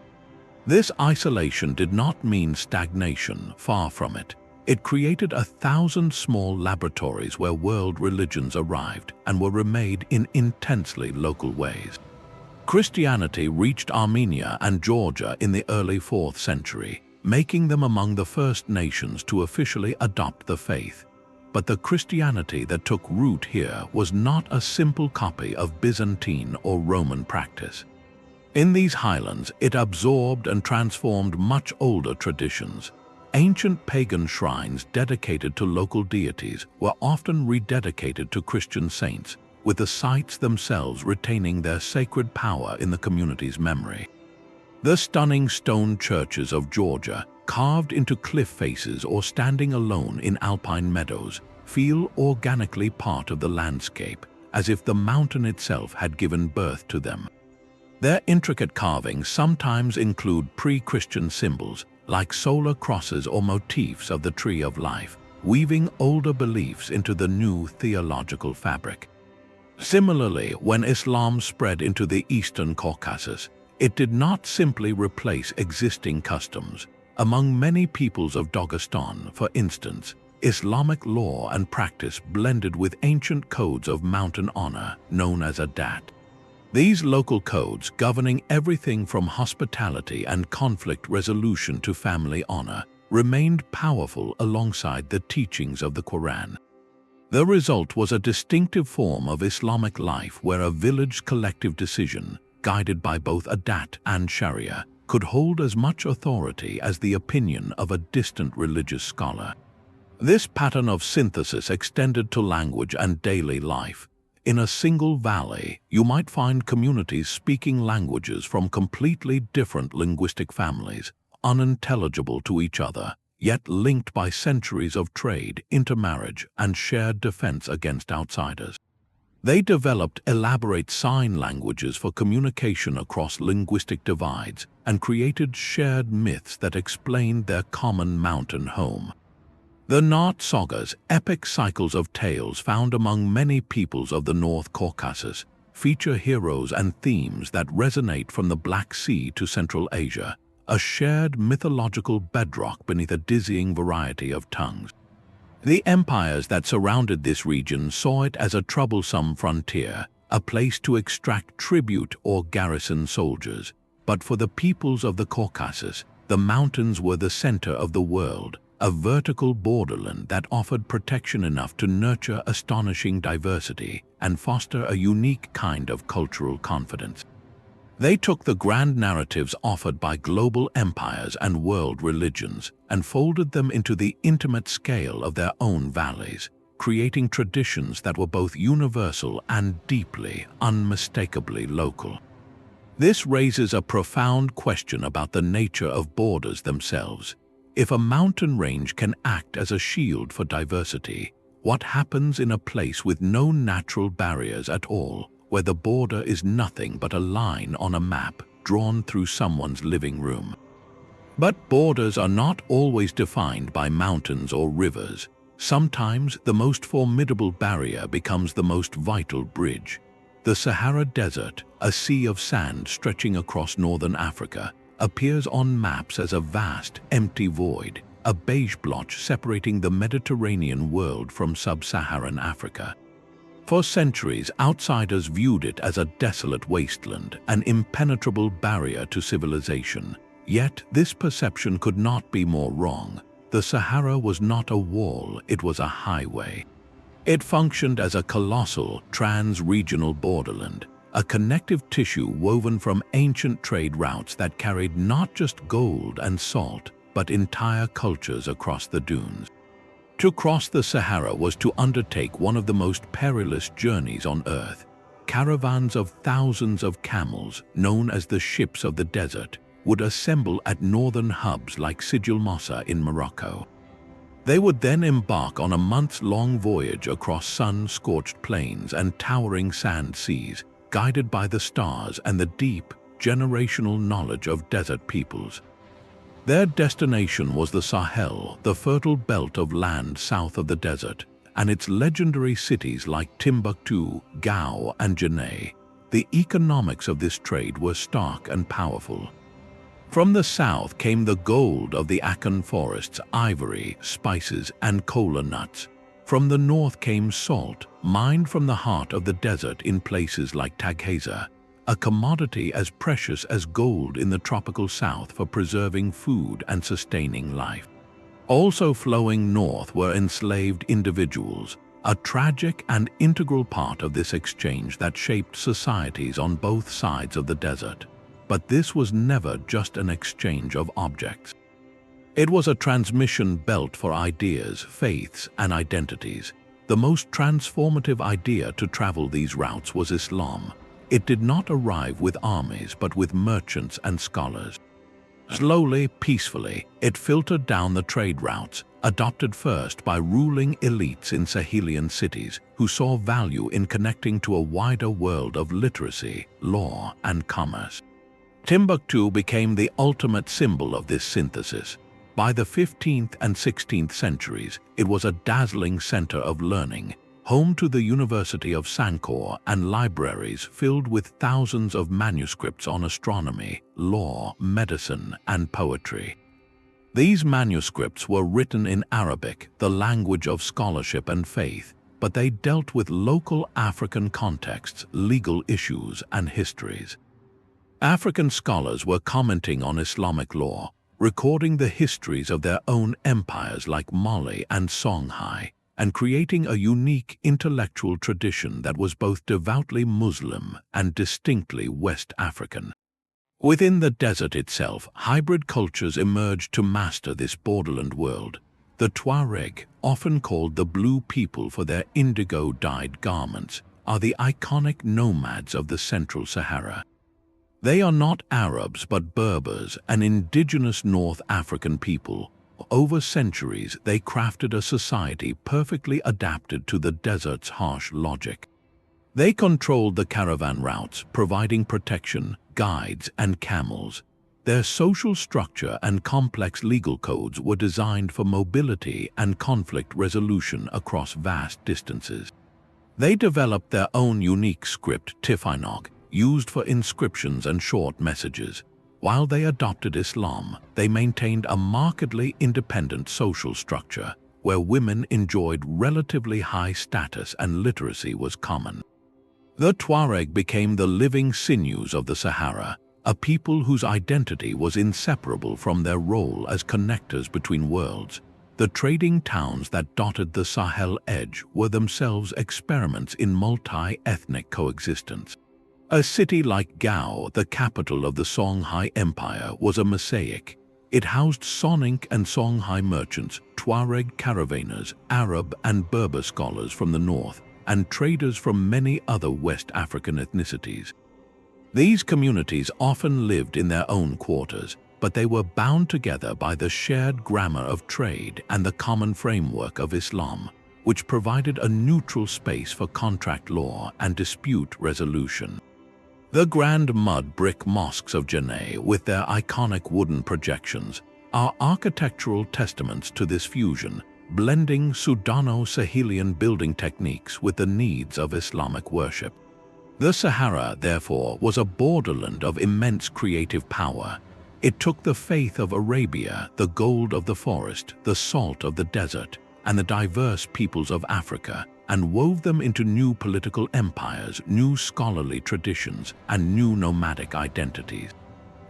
This isolation did not mean stagnation, far from it. It created 1,000 small laboratories where world religions arrived and were remade in intensely local ways. Christianity reached Armenia and Georgia in the early 4th century, making them among the first nations to officially adopt the faith. But the Christianity that took root here was not a simple copy of Byzantine or Roman practice. In these highlands, it absorbed and transformed much older traditions. Ancient pagan shrines dedicated to local deities were often rededicated to Christian saints, with the sites themselves retaining their sacred power in the community's memory. The stunning stone churches of Georgia, carved into cliff faces or standing alone in alpine meadows, feel organically part of the landscape, as if the mountain itself had given birth to them. Their intricate carvings sometimes include pre-Christian symbols, like solar crosses or motifs of the Tree of Life, weaving older beliefs into the new theological fabric. Similarly, when Islam spread into the Eastern Caucasus, it did not simply replace existing customs. Among many peoples of Dagestan, for instance, Islamic law and practice blended with ancient codes of mountain honor known as adat. These local codes, governing everything from hospitality and conflict resolution to family honor, remained powerful alongside the teachings of the Quran. The result was a distinctive form of Islamic life where a village's collective decision, guided by both adat and sharia, could hold as much authority as the opinion of a distant religious scholar. This pattern of synthesis extended to language and daily life. In a single valley, you might find communities speaking languages from completely different linguistic families, unintelligible to each other, yet linked by centuries of trade, intermarriage, and shared defense against outsiders. They developed elaborate sign languages for communication across linguistic divides and created shared myths that explained their common mountain home. The Naht sagas, epic cycles of tales found among many peoples of the North Caucasus, feature heroes and themes that resonate from the Black Sea to Central Asia, a shared mythological bedrock beneath a dizzying variety of tongues. The empires that surrounded this region saw it as a troublesome frontier, a place to extract tribute or garrison soldiers. But for the peoples of the Caucasus, the mountains were the center of the world, a vertical borderland that offered protection enough to nurture astonishing diversity and foster a unique kind of cultural confidence. They took the grand narratives offered by global empires and world religions and folded them into the intimate scale of their own valleys, creating traditions that were both universal and deeply, unmistakably local. This raises a profound question about the nature of borders themselves. If a mountain range can act as a shield for diversity, what happens in a place with no natural barriers at all, where the border is nothing but a line on a map drawn through someone's living room? But borders are not always defined by mountains or rivers. Sometimes the most formidable barrier becomes the most vital bridge. The Sahara Desert, a sea of sand stretching across northern Africa, appears on maps as a vast, empty void, a beige blotch separating the Mediterranean world from sub-Saharan Africa. For centuries, outsiders viewed it as a desolate wasteland, an impenetrable barrier to civilization. Yet, this perception could not be more wrong. The Sahara was not a wall, it was a highway. It functioned as a colossal, trans-regional borderland, a connective tissue woven from ancient trade routes that carried not just gold and salt, but entire cultures across the dunes. To cross the Sahara was to undertake one of the most perilous journeys on Earth. Caravans of thousands of camels, known as the ships of the desert, would assemble at northern hubs like Sijil Mossa in Morocco. They would then embark on a months-long voyage across sun-scorched plains and towering sand seas, guided by the stars and the deep, generational knowledge of desert peoples. Their destination was the Sahel, the fertile belt of land south of the desert, and its legendary cities like Timbuktu, Gao, and Janneh. The economics of this trade were stark and powerful. From the south came the gold of the Akan forests, ivory, spices, and kola nuts. From the north came salt, mined from the heart of the desert in places like Taghaza, a commodity as precious as gold in the tropical south for preserving food and sustaining life. Also flowing north were enslaved individuals, a tragic and integral part of this exchange that shaped societies on both sides of the desert. But this was never just an exchange of objects. It was a transmission belt for ideas, faiths, and identities. The most transformative idea to travel these routes was Islam. It did not arrive with armies but with merchants and scholars. Slowly, peacefully, it filtered down the trade routes, adopted first by ruling elites in Sahelian cities who saw value in connecting to a wider world of literacy, law, and commerce. Timbuktu became the ultimate symbol of this synthesis. By the 15th and 16th centuries, it was a dazzling center of learning, home to the University of Sankore and libraries filled with thousands of manuscripts on astronomy, law, medicine, and poetry. These manuscripts were written in Arabic, the language of scholarship and faith, but they dealt with local African contexts, legal issues, and histories. African scholars were commenting on Islamic law, recording the histories of their own empires like Mali and Songhai, and creating a unique intellectual tradition that was both devoutly Muslim and distinctly West African. Within the desert itself, hybrid cultures emerged to master this borderland world. The Tuareg, often called the Blue People for their indigo-dyed garments, are the iconic nomads of the Central Sahara. They are not Arabs but Berbers, an indigenous North African people. Over centuries, they crafted a society perfectly adapted to the desert's harsh logic. They controlled the caravan routes, providing protection, guides, and camels. Their social structure and complex legal codes were designed for mobility and conflict resolution across vast distances. They developed their own unique script, Tifinagh, used for inscriptions and short messages. While they adopted Islam, they maintained a markedly independent social structure, where women enjoyed relatively high status and literacy was common. The Tuareg became the living sinews of the Sahara, a people whose identity was inseparable from their role as connectors between worlds. The trading towns that dotted the Sahel edge were themselves experiments in multi-ethnic coexistence. A city like Gao, the capital of the Songhai Empire, was a mosaic. It housed Soninke and Songhai merchants, Tuareg caravanners, Arab and Berber scholars from the north, and traders from many other West African ethnicities. These communities often lived in their own quarters, but they were bound together by the shared grammar of trade and the common framework of Islam, which provided a neutral space for contract law and dispute resolution. The grand mud brick mosques of Janneh, with their iconic wooden projections, are architectural testaments to this fusion, blending Sudano-Sahelian building techniques with the needs of Islamic worship. The Sahara, therefore, was a borderland of immense creative power. It took the faith of Arabia, the gold of the forest, the salt of the desert, and the diverse peoples of Africa, and wove them into new political empires, new scholarly traditions, and new nomadic identities.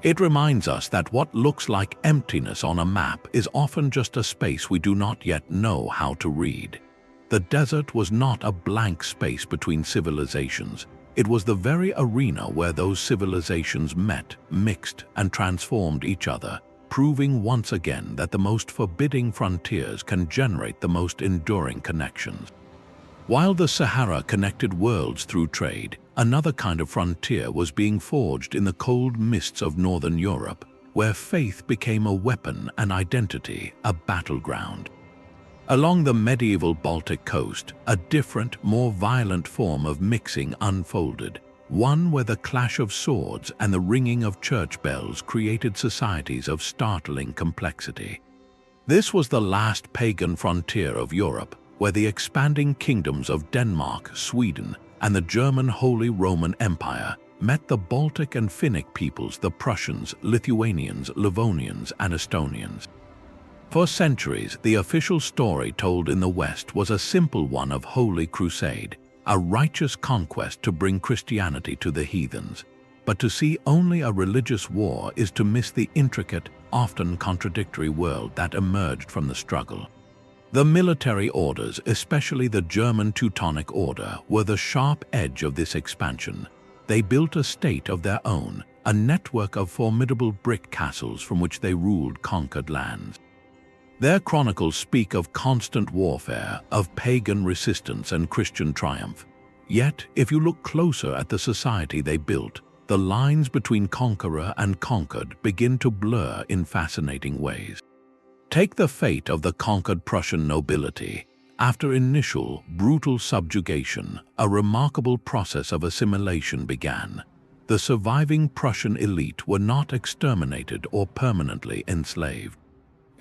It reminds us that what looks like emptiness on a map is often just a space we do not yet know how to read. The desert was not a blank space between civilizations. It was the very arena where those civilizations met, mixed, and transformed each other, proving once again that the most forbidding frontiers can generate the most enduring connections. While the Sahara connected worlds through trade, another kind of frontier was being forged in the cold mists of northern Europe, where faith became a weapon and identity a battleground. Along the medieval Baltic coast, a different, more violent form of mixing unfolded, one where the clash of swords and the ringing of church bells created societies of startling complexity. This was the last pagan frontier of Europe, where the expanding kingdoms of Denmark, Sweden, and the German Holy Roman Empire met the Baltic and Finnic peoples, the Prussians, Lithuanians, Livonians, and Estonians. For centuries, the official story told in the West was a simple one of Holy Crusade, a righteous conquest to bring Christianity to the heathens. But to see only a religious war is to miss the intricate, often contradictory world that emerged from the struggle. The military orders, especially the German Teutonic Order, were the sharp edge of this expansion. They built a state of their own, a network of formidable brick castles from which they ruled conquered lands. Their chronicles speak of constant warfare, of pagan resistance and Christian triumph. Yet, if you look closer at the society they built, the lines between conqueror and conquered begin to blur in fascinating ways. Take the fate of the conquered Prussian nobility. After initial, brutal subjugation, a remarkable process of assimilation began. The surviving Prussian elite were not exterminated or permanently enslaved.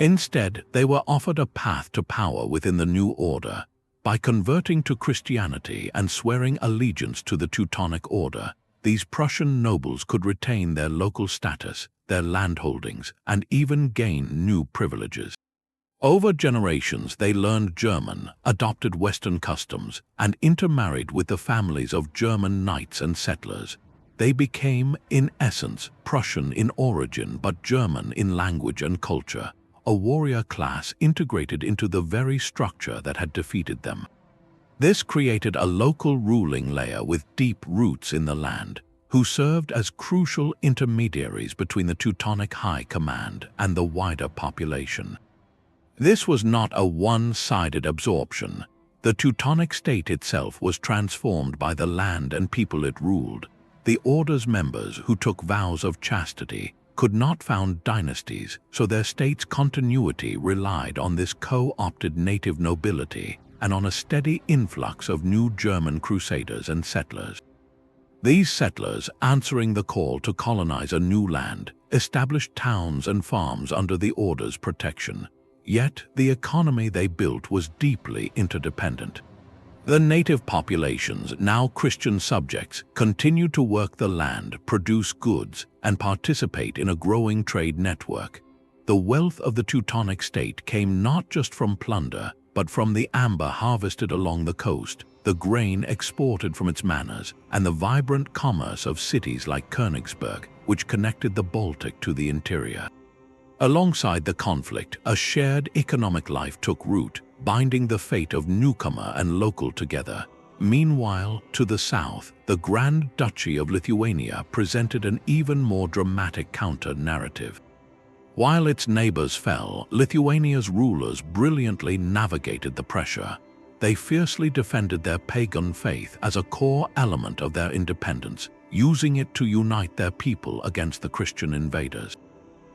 Instead, they were offered a path to power within the new order. By converting to Christianity and swearing allegiance to the Teutonic Order, these Prussian nobles could retain their local status, their landholdings, and even gain new privileges. Over generations, they learned German, adopted Western customs, and intermarried with the families of German knights and settlers. They became, in essence, Prussian in origin but German in language and culture, a warrior class integrated into the very structure that had defeated them. This created a local ruling layer with deep roots in the land, who served as crucial intermediaries between the Teutonic High Command and the wider population. This was not a one-sided absorption. The Teutonic state itself was transformed by the land and people it ruled. The order's members, who took vows of chastity, could not found dynasties, so their state's continuity relied on this co-opted native nobility and on a steady influx of new German crusaders and settlers. These settlers, answering the call to colonize a new land, established towns and farms under the order's protection. Yet, the economy they built was deeply interdependent. The native populations, now Christian subjects, continued to work the land, produce goods, and participate in a growing trade network. The wealth of the Teutonic state came not just from plunder, but from the amber harvested along the coast, the grain exported from its manors, and the vibrant commerce of cities like Königsberg, which connected the Baltic to the interior. Alongside the conflict, a shared economic life took root, binding the fate of newcomer and local together. Meanwhile, to the south, the Grand Duchy of Lithuania presented an even more dramatic counter-narrative. While its neighbors fell, Lithuania's rulers brilliantly navigated the pressure. They fiercely defended their pagan faith as a core element of their independence, using it to unite their people against the Christian invaders.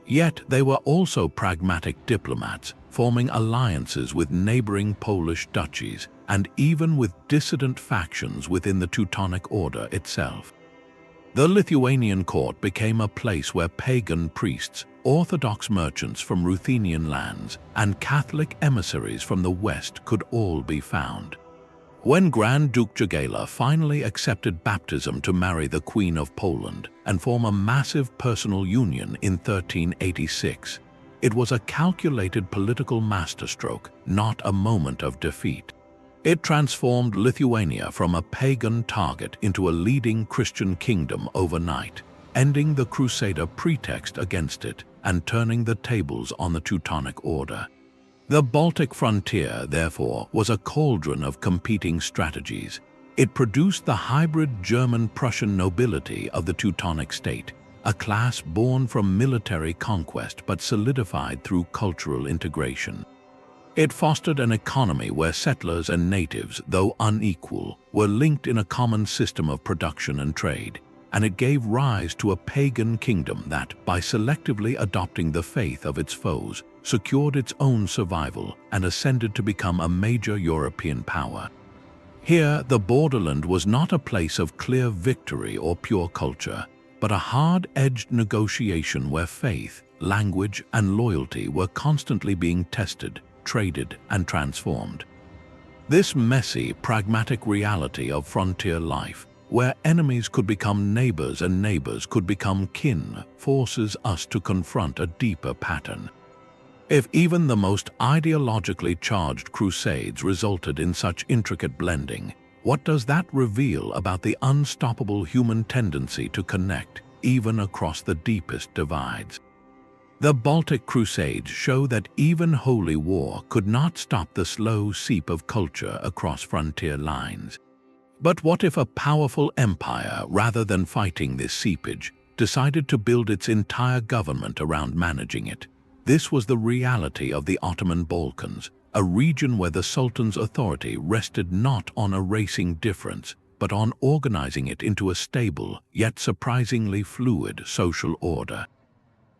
Yet they were also pragmatic diplomats, forming alliances with neighboring Polish duchies and even with dissident factions within the Teutonic Order itself. The Lithuanian court became a place where pagan priests, Orthodox merchants from Ruthenian lands, and Catholic emissaries from the West could all be found. When Grand Duke Jagela finally accepted baptism to marry the Queen of Poland and form a massive personal union in 1386, it was a calculated political masterstroke, not a moment of defeat. It transformed Lithuania from a pagan target into a leading Christian kingdom overnight, ending the Crusader pretext against it and turning the tables on the Teutonic Order. The Baltic frontier, therefore, was a cauldron of competing strategies. It produced the hybrid German-Prussian nobility of the Teutonic state, a class born from military conquest but solidified through cultural integration. It fostered an economy where settlers and natives, though unequal, were linked in a common system of production and trade, and it gave rise to a pagan kingdom that, by selectively adopting the faith of its foes, secured its own survival and ascended to become a major European power. Here, the Borderland was not a place of clear victory or pure culture, but a hard-edged negotiation where faith, language, and loyalty were constantly being tested, traded, and transformed. This messy, pragmatic reality of frontier life, where enemies could become neighbors and neighbors could become kin, forces us to confront a deeper pattern. If even the most ideologically charged crusades resulted in such intricate blending, what does that reveal about the unstoppable human tendency to connect, even across the deepest divides? The Baltic Crusades show that even holy war could not stop the slow seep of culture across frontier lines. But what if a powerful empire, rather than fighting this seepage, decided to build its entire government around managing it? This was the reality of the Ottoman Balkans, a region where the Sultan's authority rested not on erasing difference, but on organizing it into a stable, yet surprisingly fluid social order.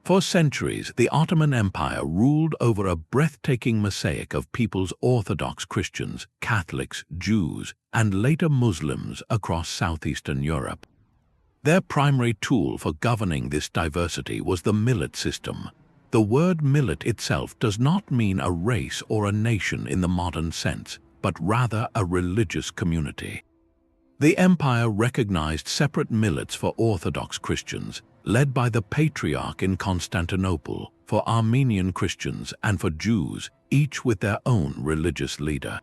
For centuries, the Ottoman Empire ruled over a breathtaking mosaic of peoples: Orthodox Christians, Catholics, Jews, and later Muslims across southeastern Europe. Their primary tool for governing this diversity was the millet system. The word millet itself does not mean a race or a nation in the modern sense, but rather a religious community. The empire recognized separate millets for Orthodox Christians, led by the Patriarch in Constantinople, for Armenian Christians and for Jews, each with their own religious leader.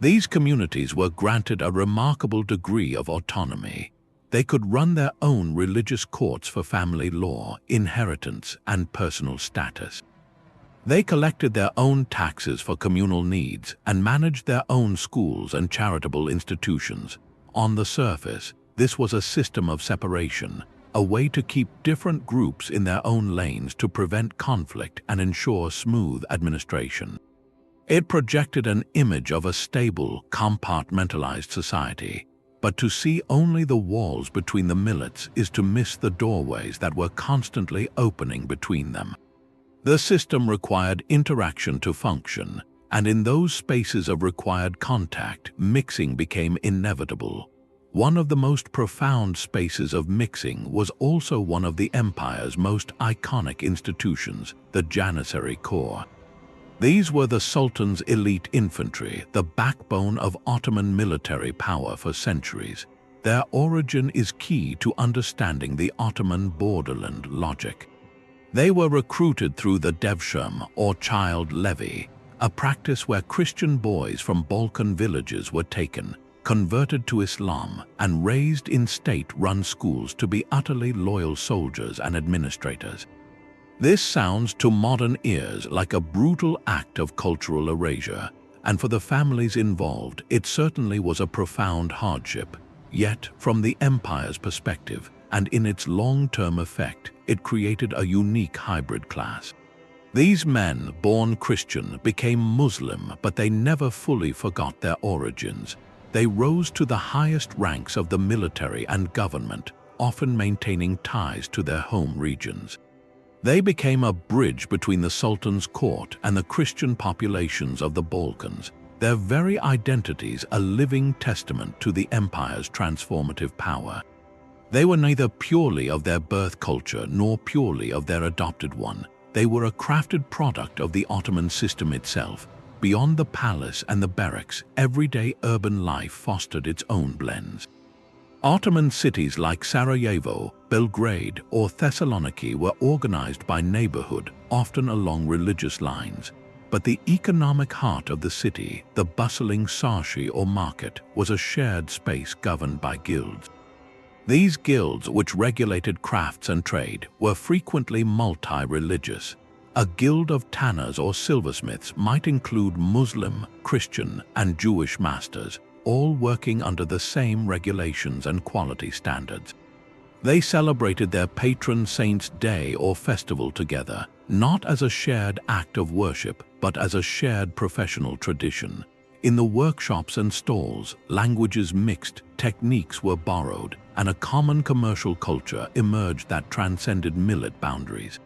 These communities were granted a remarkable degree of autonomy. They could run their own religious courts for family law, inheritance, and personal status. They collected their own taxes for communal needs and managed their own schools and charitable institutions. On the surface, this was a system of separation, a way to keep different groups in their own lanes to prevent conflict and ensure smooth administration. It projected an image of a stable, compartmentalized society, but to see only the walls between the millets is to miss the doorways that were constantly opening between them. The system required interaction to function, and in those spaces of required contact, mixing became inevitable. One of the most profound spaces of mixing was also one of the empire's most iconic institutions, the Janissary Corps. These were the Sultan's elite infantry, the backbone of Ottoman military power for centuries. Their origin is key to understanding the Ottoman borderland logic. They were recruited through the devshirme, or child levy, a practice where Christian boys from Balkan villages were taken, converted to Islam, and raised in state-run schools to be utterly loyal soldiers and administrators. This sounds to modern ears like a brutal act of cultural erasure, and for the families involved, it certainly was a profound hardship. Yet, from the empire's perspective, and in its long-term effect, it created a unique hybrid class. These men, born Christian, became Muslim, but they never fully forgot their origins. They rose to the highest ranks of the military and government, often maintaining ties to their home regions. They became a bridge between the Sultan's court and the Christian populations of the Balkans, their very identities a living testament to the empire's transformative power. They were neither purely of their birth culture nor purely of their adopted one. They were a crafted product of the Ottoman system itself. Beyond the palace and the barracks, everyday urban life fostered its own blends. Ottoman cities like Sarajevo, Belgrade, or Thessaloniki were organized by neighborhood, often along religious lines. But the economic heart of the city, the bustling sarshi or market, was a shared space governed by guilds. These guilds, which regulated crafts and trade, were frequently multi-religious. A guild of tanners or silversmiths might include Muslim, Christian, and Jewish masters, all working under the same regulations and quality standards. They celebrated their patron saint's day or festival together, not as a shared act of worship, but as a shared professional tradition. In the workshops and stalls, languages mixed, techniques were borrowed, and a common commercial culture emerged that transcended millet boundaries.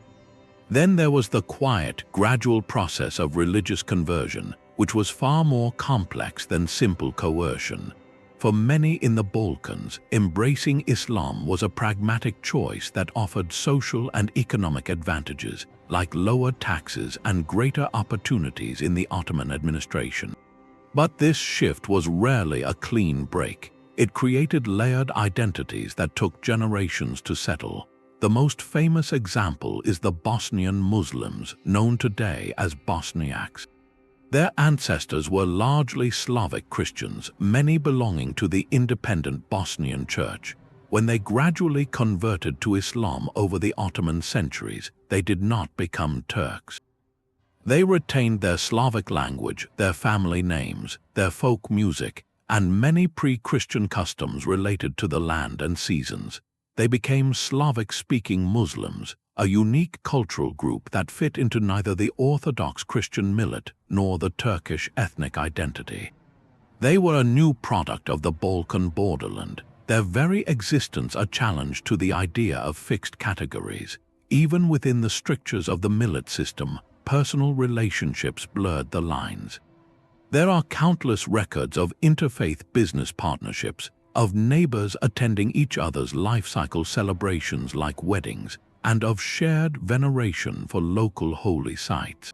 Then there was the quiet, gradual process of religious conversion, which was far more complex than simple coercion. For many in the Balkans, embracing Islam was a pragmatic choice that offered social and economic advantages, like lower taxes and greater opportunities in the Ottoman administration. But this shift was rarely a clean break. It created layered identities that took generations to settle. The most famous example is the Bosnian Muslims, known today as Bosniaks. Their ancestors were largely Slavic Christians, many belonging to the independent Bosnian Church. When they gradually converted to Islam over the Ottoman centuries, they did not become Turks. They retained their Slavic language, their family names, their folk music, and many pre-Christian customs related to the land and seasons. They became Slavic-speaking Muslims, a unique cultural group that fit into neither the Orthodox Christian millet nor the Turkish ethnic identity. They were a new product of the Balkan borderland, their very existence a challenge to the idea of fixed categories. Even within the strictures of the millet system, personal relationships blurred the lines. There are countless records of interfaith business partnerships, of neighbors attending each other's life cycle celebrations like weddings, and of shared veneration for local holy sites.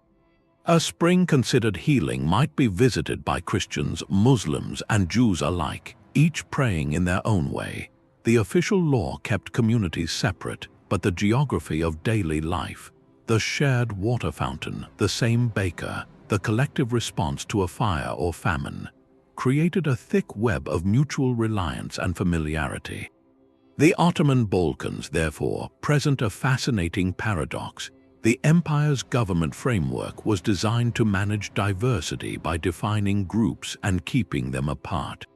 A spring considered healing might be visited by Christians, Muslims, and Jews alike, each praying in their own way. The official law kept communities separate, but the geography of daily life, the shared water fountain, the same baker, the collective response to a fire or famine, created a thick web of mutual reliance and familiarity. The Ottoman Balkans, therefore, present a fascinating paradox. The empire's government framework was designed to manage diversity by defining groups and keeping them apart.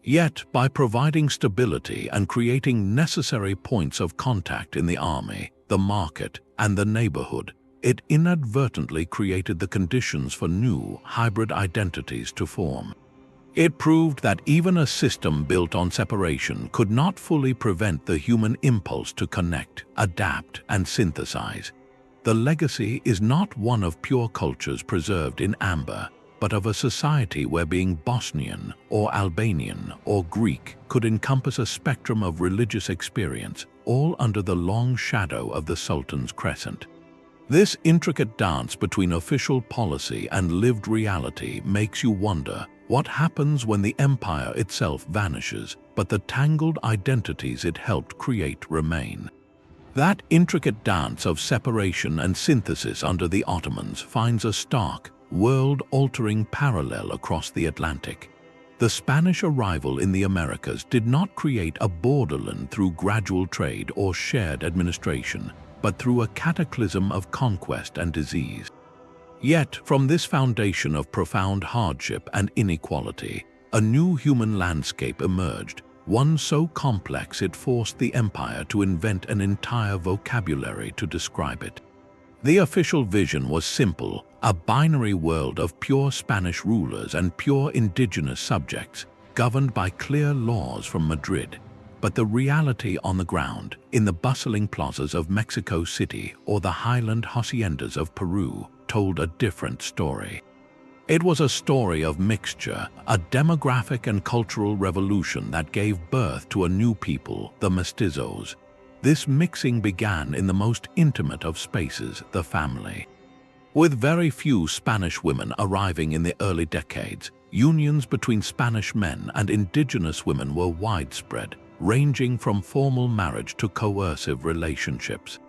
Yet, by providing stability and creating necessary points of contact in the army, the market, and the neighborhood, it inadvertently created the conditions for new, hybrid identities to form. It proved that even a system built on separation could not fully prevent the human impulse to connect, adapt, and synthesize. The legacy is not one of pure cultures preserved in amber, but of a society where being Bosnian or Albanian or Greek could encompass a spectrum of religious experience, all under the long shadow of the Sultan's crescent. This intricate dance between official policy and lived reality makes you wonder what happens when the empire itself vanishes, but the tangled identities it helped create remain. That intricate dance of separation and synthesis under the Ottomans finds a stark, world-altering parallel across the Atlantic. The Spanish arrival in the Americas did not create a borderland through gradual trade or shared administration, but through a cataclysm of conquest and disease. Yet, from this foundation of profound hardship and inequality, a new human landscape emerged, one so complex it forced the empire to invent an entire vocabulary to describe it. The official vision was simple, a binary world of pure Spanish rulers and pure indigenous subjects, governed by clear laws from Madrid. But the reality on the ground, in the bustling plazas of Mexico City or the highland haciendas of Peru, told a different story. It was a story of mixture, a demographic and cultural revolution that gave birth to a new people, the mestizos. This mixing began in the most intimate of spaces, the family. With very few Spanish women arriving in the early decades, unions between Spanish men and indigenous women were widespread, ranging from formal marriage to coercive relationships.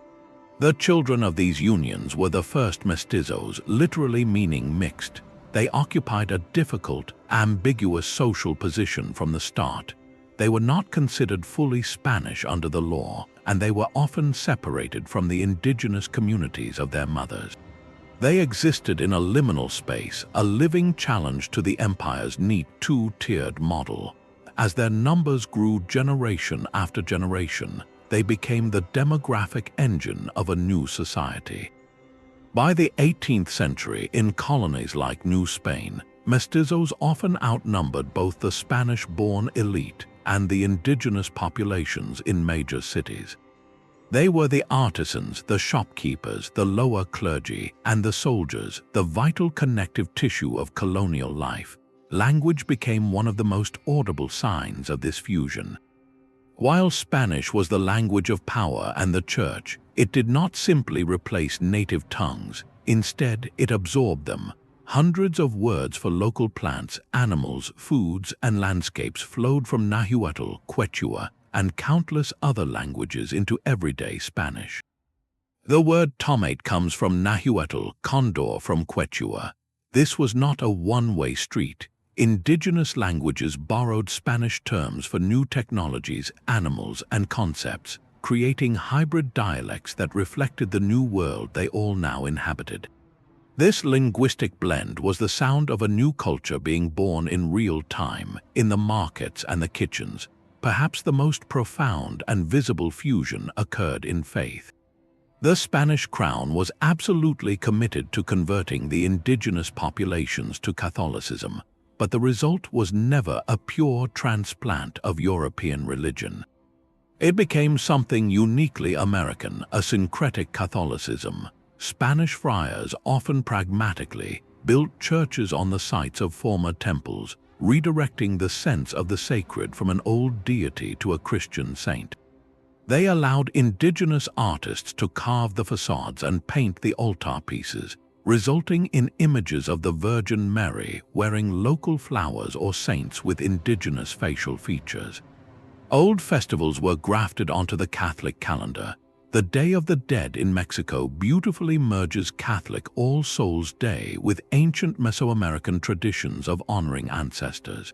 The children of these unions were the first mestizos, literally meaning mixed. They occupied a difficult, ambiguous social position from the start. They were not considered fully Spanish under the law, and they were often separated from the indigenous communities of their mothers. They existed in a liminal space, a living challenge to the empire's neat two-tiered model. As their numbers grew generation after generation, they became the demographic engine of a new society. By the 18th century, in colonies like New Spain, mestizos often outnumbered both the Spanish-born elite and the indigenous populations in major cities. They were the artisans, the shopkeepers, the lower clergy, and the soldiers, the vital connective tissue of colonial life. Language became one of the most audible signs of this fusion. While Spanish was the language of power and the church, it did not simply replace native tongues. Instead, it absorbed them. Hundreds of words for local plants, animals, foods, and landscapes flowed from Nahuatl, Quechua, and countless other languages into everyday Spanish. The word tomate comes from Nahuatl, condor from Quechua. This was not a one-way street. Indigenous languages borrowed Spanish terms for new technologies, animals, and concepts, creating hybrid dialects that reflected the new world they all now inhabited. This linguistic blend was the sound of a new culture being born in real time, in the markets and the kitchens. Perhaps the most profound and visible fusion occurred in faith. The Spanish crown was absolutely committed to converting the indigenous populations to Catholicism, but the result was never a pure transplant of European religion. It became something uniquely American, a syncretic Catholicism. Spanish friars, often pragmatically, built churches on the sites of former temples, redirecting the sense of the sacred from an old deity to a Christian saint. They allowed indigenous artists to carve the facades and paint the altar pieces, resulting in images of the Virgin Mary wearing local flowers or saints with indigenous facial features. Old festivals were grafted onto the Catholic calendar. The Day of the Dead in Mexico beautifully merges Catholic All Souls' Day with ancient Mesoamerican traditions of honoring ancestors.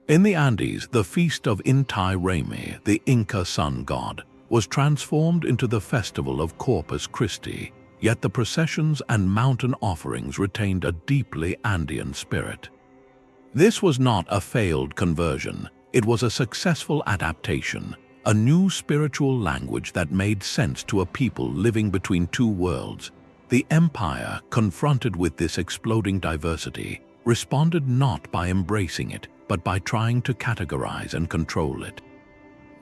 In the Andes, the feast of Inti Raymi, the Inca sun god, was transformed into the festival of Corpus Christi, yet the processions and mountain offerings retained a deeply Andean spirit. This was not a failed conversion, it was a successful adaptation, a new spiritual language that made sense to a people living between two worlds. The empire, confronted with this exploding diversity, responded not by embracing it, but by trying to categorize and control it.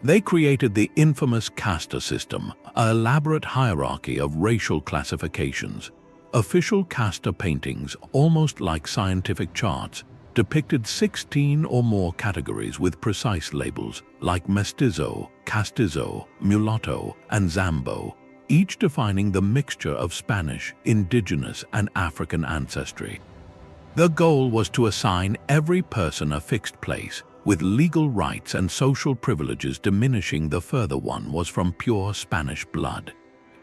They created the infamous casta system, an elaborate hierarchy of racial classifications. Official casta paintings, almost like scientific charts, depicted 16 or more categories with precise labels like mestizo, castizo, mulatto, and zambo, each defining the mixture of Spanish, indigenous, and African ancestry. The goal was to assign every person a fixed place, with legal rights and social privileges diminishing the further one was from pure Spanish blood.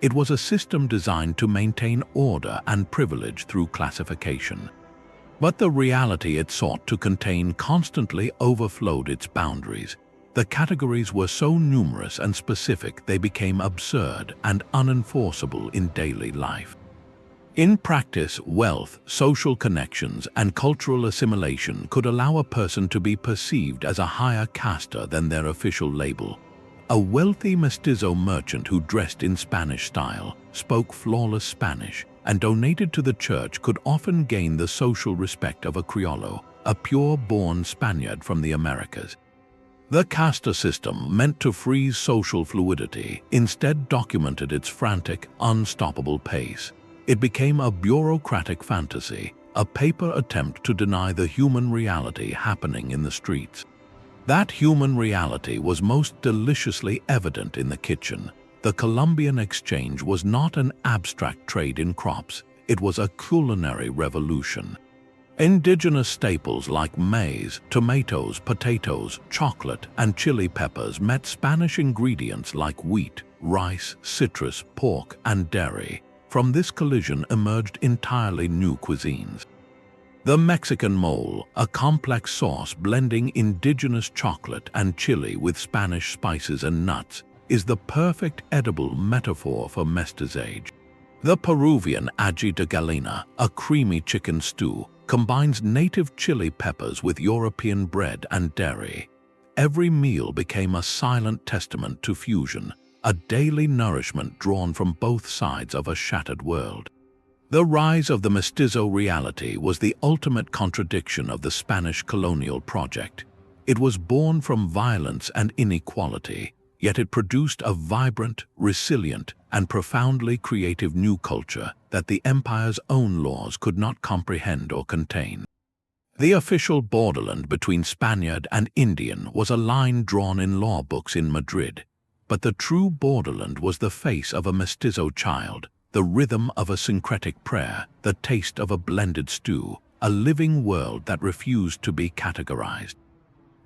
It was a system designed to maintain order and privilege through classification. But the reality it sought to contain constantly overflowed its boundaries. The categories were so numerous and specific they became absurd and unenforceable in daily life. In practice, wealth, social connections, and cultural assimilation could allow a person to be perceived as a higher casta than their official label. A wealthy mestizo merchant who dressed in Spanish style, spoke flawless Spanish, and donated to the church could often gain the social respect of a criollo, a pure-born Spaniard from the Americas. The casta system, meant to freeze social fluidity, instead documented its frantic, unstoppable pace. It became a bureaucratic fantasy, a paper attempt to deny the human reality happening in the streets. That human reality was most deliciously evident in the kitchen. The Colombian exchange was not an abstract trade in crops, it was a culinary revolution. Indigenous staples like maize, tomatoes, potatoes, chocolate, and chili peppers met Spanish ingredients like wheat, rice, citrus, pork, and dairy. From this collision emerged entirely new cuisines. The Mexican mole, a complex sauce blending indigenous chocolate and chili with Spanish spices and nuts, is the perfect edible metaphor for mestizage. The Peruvian ají de gallina, a creamy chicken stew, combines native chili peppers with European bread and dairy. Every meal became a silent testament to fusion, a daily nourishment drawn from both sides of a shattered world. The rise of the mestizo reality was the ultimate contradiction of the Spanish colonial project. It was born from violence and inequality, yet it produced a vibrant, resilient, and profoundly creative new culture that the empire's own laws could not comprehend or contain. The official borderland between Spaniard and Indian was a line drawn in law books in Madrid. But the true borderland was the face of a mestizo child, the rhythm of a syncretic prayer, the taste of a blended stew, a living world that refused to be categorized.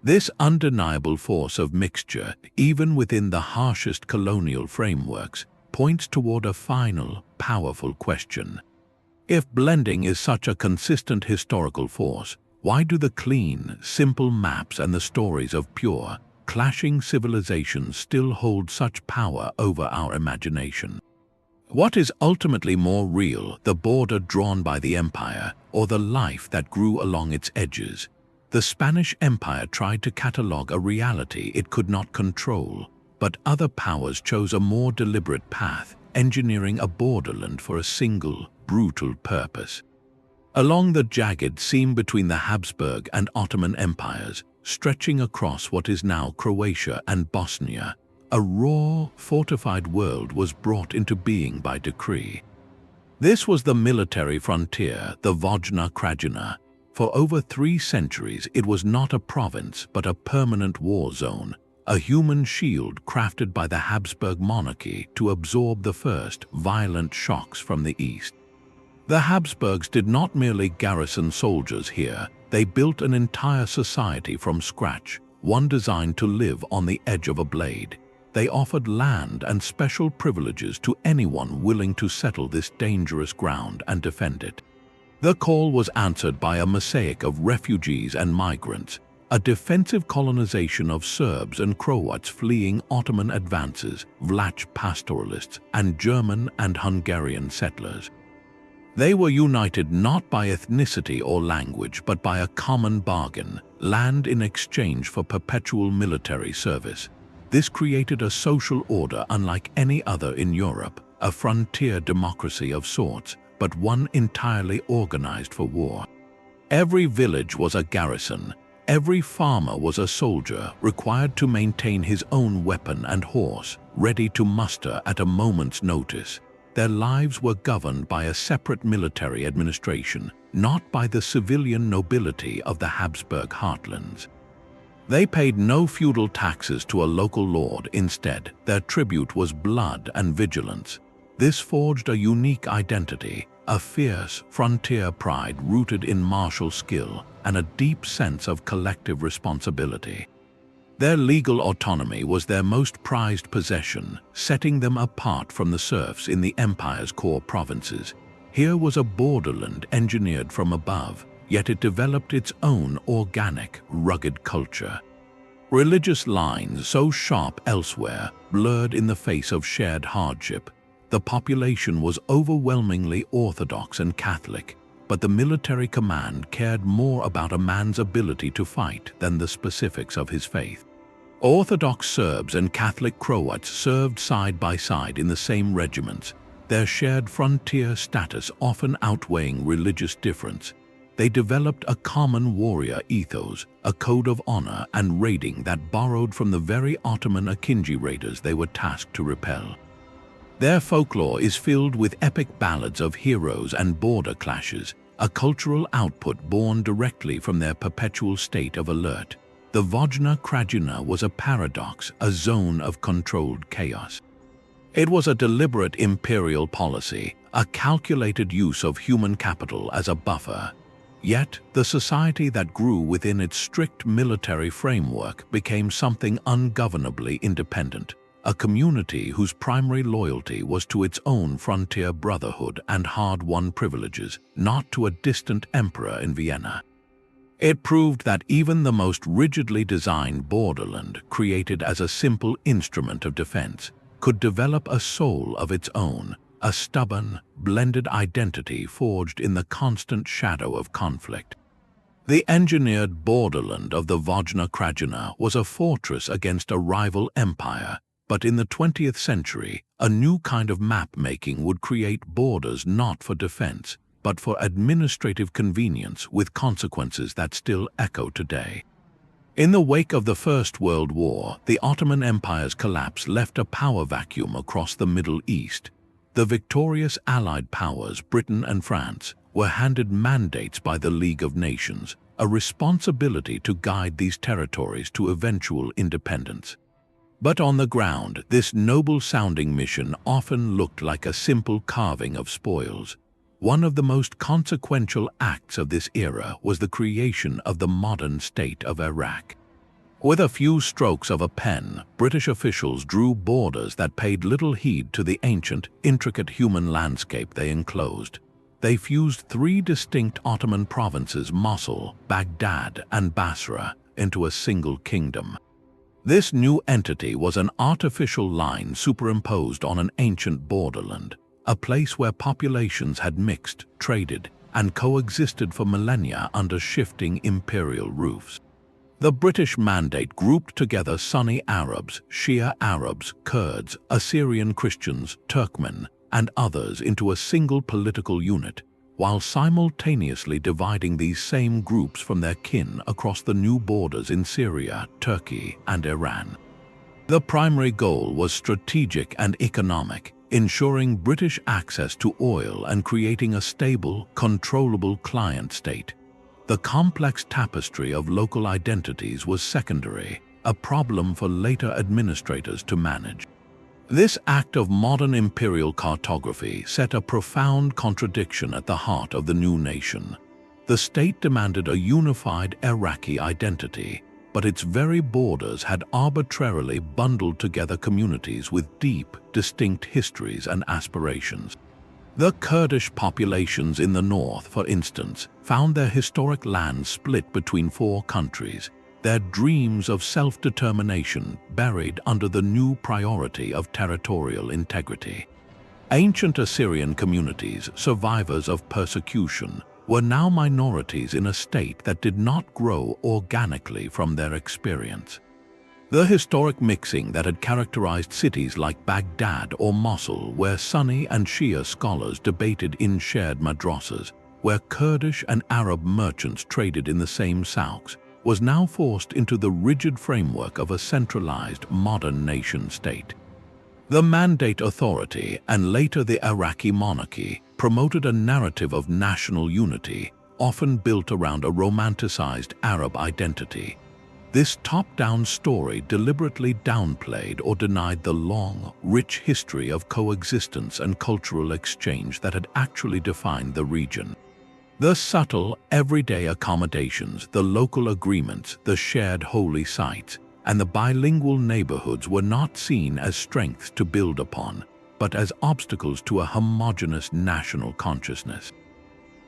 This undeniable force of mixture, even within the harshest colonial frameworks, points toward a final, powerful question. If blending is such a consistent historical force, why do the clean, simple maps and the stories of pure, clashing civilizations still hold such power over our imagination? What is ultimately more real, the border drawn by the empire, or the life that grew along its edges? The Spanish Empire tried to catalog a reality it could not control, but other powers chose a more deliberate path, engineering a borderland for a single, brutal purpose. Along the jagged seam between the Habsburg and Ottoman empires, stretching across what is now Croatia and Bosnia, a raw, fortified world was brought into being by decree. This was the military frontier, the Vojna Krajina. For over 3 centuries, it was not a province but a permanent war zone, a human shield crafted by the Habsburg monarchy to absorb the first violent shocks from the east. The Habsburgs did not merely garrison soldiers here, they built an entire society from scratch, one designed to live on the edge of a blade. They offered land and special privileges to anyone willing to settle this dangerous ground and defend it. The call was answered by a mosaic of refugees and migrants, a defensive colonization of Serbs and Croats fleeing Ottoman advances, Vlach pastoralists, and German and Hungarian settlers. They were united not by ethnicity or language, but by a common bargain: land in exchange for perpetual military service. This created a social order unlike any other in Europe, a frontier democracy of sorts, but one entirely organized for war. Every village was a garrison. Every farmer was a soldier, required to maintain his own weapon and horse, ready to muster at a moment's notice. Their lives were governed by a separate military administration, not by the civilian nobility of the Habsburg heartlands. They paid no feudal taxes to a local lord. Instead, their tribute was blood and vigilance. This forged a unique identity, a fierce frontier pride rooted in martial skill and a deep sense of collective responsibility. Their legal autonomy was their most prized possession, setting them apart from the serfs in the empire's core provinces. Here was a borderland engineered from above, yet it developed its own organic, rugged culture. Religious lines so sharp elsewhere blurred in the face of shared hardship. The population was overwhelmingly Orthodox and Catholic, but the military command cared more about a man's ability to fight than the specifics of his faith. Orthodox Serbs and Catholic Croats served side by side in the same regiments, their shared frontier status often outweighing religious difference. They developed a common warrior ethos, a code of honor and raiding that borrowed from the very Ottoman Akinji raiders they were tasked to repel. Their folklore is filled with epic ballads of heroes and border clashes, a cultural output born directly from their perpetual state of alert. The Vojna Krajina was a paradox, a zone of controlled chaos. It was a deliberate imperial policy, a calculated use of human capital as a buffer. Yet, the society that grew within its strict military framework became something ungovernably independent. A community whose primary loyalty was to its own frontier brotherhood and hard-won privileges, not to a distant emperor in Vienna. It proved that even the most rigidly designed borderland, created as a simple instrument of defense, could develop a soul of its own, a stubborn, blended identity forged in the constant shadow of conflict. The engineered borderland of the Vojna Krajina was a fortress against a rival empire. But in the 20th century, a new kind of map-making would create borders not for defense, but for administrative convenience, with consequences that still echo today. In the wake of the First World War, the Ottoman Empire's collapse left a power vacuum across the Middle East. The victorious Allied powers, Britain and France, were handed mandates by the League of Nations, a responsibility to guide these territories to eventual independence. But on the ground, this noble-sounding mission often looked like a simple carving of spoils. One of the most consequential acts of this era was the creation of the modern state of Iraq. With a few strokes of a pen, British officials drew borders that paid little heed to the ancient, intricate human landscape they enclosed. They fused three distinct Ottoman provinces, Mosul, Baghdad, and Basra, into a single kingdom. This new entity was an artificial line superimposed on an ancient borderland, a place where populations had mixed, traded, and coexisted for millennia under shifting imperial roofs. The British mandate grouped together Sunni Arabs, Shia Arabs, Kurds, Assyrian Christians, Turkmen, and others into a single political unit, while simultaneously dividing these same groups from their kin across the new borders in Syria, Turkey, and Iran. The primary goal was strategic and economic, ensuring British access to oil and creating a stable, controllable client state. The complex tapestry of local identities was secondary, a problem for later administrators to manage. This act of modern imperial cartography set a profound contradiction at the heart of the new nation. The state demanded a unified Iraqi identity, but its very borders had arbitrarily bundled together communities with deep, distinct histories and aspirations. The Kurdish populations in the north, for instance, found their historic land split between four countries, their dreams of self-determination buried under the new priority of territorial integrity. Ancient Assyrian communities, survivors of persecution, were now minorities in a state that did not grow organically from their experience. The historic mixing that had characterized cities like Baghdad or Mosul, where Sunni and Shia scholars debated in shared madrasas, where Kurdish and Arab merchants traded in the same souks, was now forced into the rigid framework of a centralized modern nation-state. The Mandate Authority, and later the Iraqi monarchy, promoted a narrative of national unity, often built around a romanticized Arab identity. This top-down story deliberately downplayed or denied the long, rich history of coexistence and cultural exchange that had actually defined the region. The subtle, everyday accommodations, the local agreements, the shared holy sites, and the bilingual neighborhoods were not seen as strengths to build upon, but as obstacles to a homogeneous national consciousness.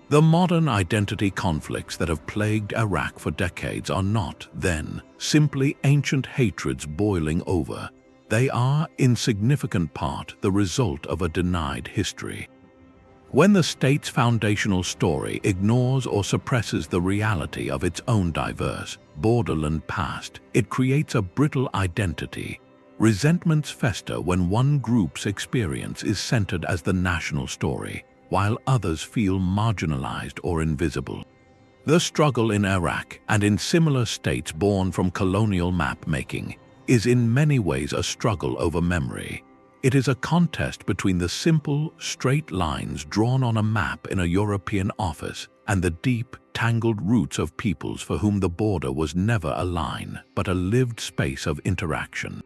The modern identity conflicts that have plagued Iraq for decades are not, then, simply ancient hatreds boiling over. They are, in significant part, the result of a denied history. When the state's foundational story ignores or suppresses the reality of its own diverse, borderland past, it creates a brittle identity. Resentments fester when one group's experience is centered as the national story, while others feel marginalized or invisible. The struggle in Iraq, and in similar states born from colonial map-making, is in many ways a struggle over memory. It is a contest between the simple, straight lines drawn on a map in a European office and the deep, tangled roots of peoples for whom the border was never a line, but a lived space of interaction.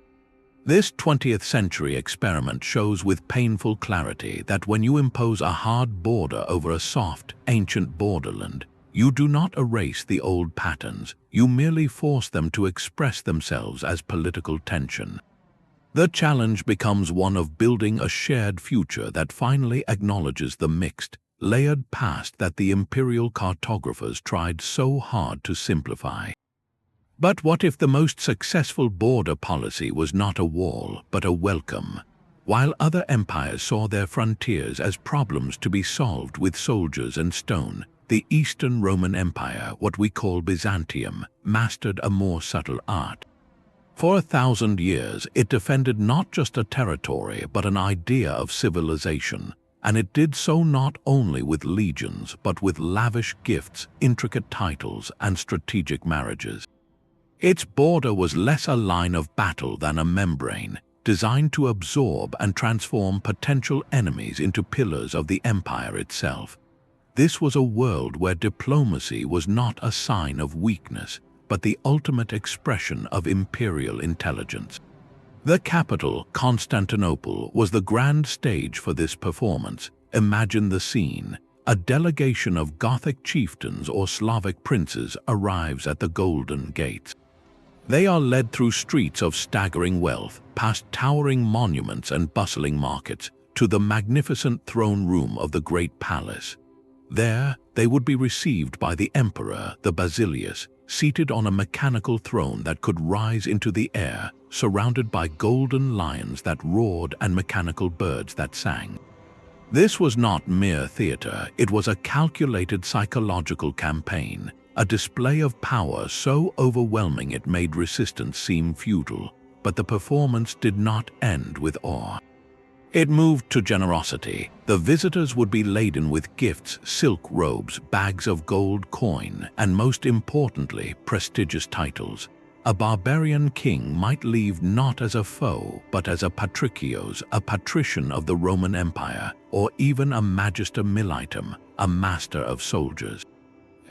This 20th century experiment shows with painful clarity that when you impose a hard border over a soft, ancient borderland, you do not erase the old patterns, you merely force them to express themselves as political tension. The challenge becomes one of building a shared future that finally acknowledges the mixed, layered past that the imperial cartographers tried so hard to simplify. But what if the most successful border policy was not a wall, but a welcome? While other empires saw their frontiers as problems to be solved with soldiers and stone, the Eastern Roman Empire, what we call Byzantium, mastered a more subtle art. For 1,000 years, it defended not just a territory, but an idea of civilization, and it did so not only with legions, but with lavish gifts, intricate titles, and strategic marriages. Its border was less a line of battle than a membrane, designed to absorb and transform potential enemies into pillars of the empire itself. This was a world where diplomacy was not a sign of weakness, but the ultimate expression of imperial intelligence. The capital, Constantinople, was the grand stage for this performance. Imagine the scene. A delegation of Gothic chieftains or Slavic princes arrives at the Golden Gates. They are led through streets of staggering wealth, past towering monuments and bustling markets, to the magnificent throne room of the great palace. There, they would be received by the emperor, the Basileus, seated on a mechanical throne that could rise into the air, surrounded by golden lions that roared and mechanical birds that sang. This was not mere theater, it was a calculated psychological campaign, a display of power so overwhelming it made resistance seem futile, but the performance did not end with awe. It moved to generosity. The visitors would be laden with gifts, silk robes, bags of gold coin, and most importantly, prestigious titles. A barbarian king might leave not as a foe, but as a patricios, a patrician of the Roman Empire, or even a magister militum, a master of soldiers.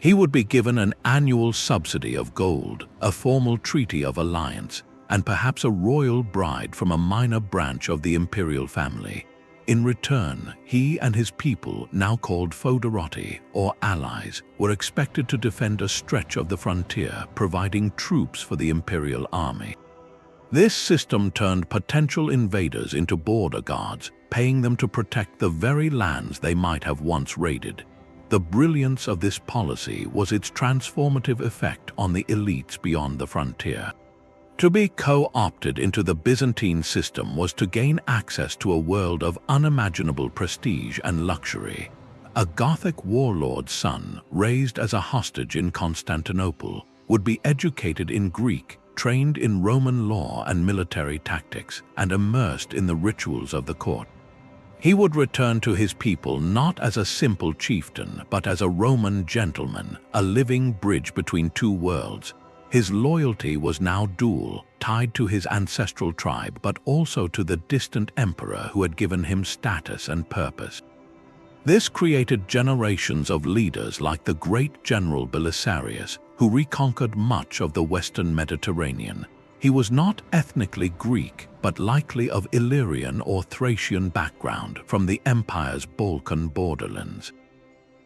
He would be given an annual subsidy of gold, a formal treaty of alliance, and perhaps a royal bride from a minor branch of the imperial family. In return, he and his people, now called foederati, or allies, were expected to defend a stretch of the frontier, providing troops for the imperial army. This system turned potential invaders into border guards, paying them to protect the very lands they might have once raided. The brilliance of this policy was its transformative effect on the elites beyond the frontier. To be co-opted into the Byzantine system was to gain access to a world of unimaginable prestige and luxury. A Gothic warlord's son, raised as a hostage in Constantinople, would be educated in Greek, trained in Roman law and military tactics, and immersed in the rituals of the court. He would return to his people not as a simple chieftain, but as a Roman gentleman, a living bridge between two worlds. His loyalty was now dual, tied to his ancestral tribe, but also to the distant emperor who had given him status and purpose. This created generations of leaders like the great general Belisarius, who reconquered much of the western Mediterranean. He was not ethnically Greek, but likely of Illyrian or Thracian background from the empire's Balkan borderlands.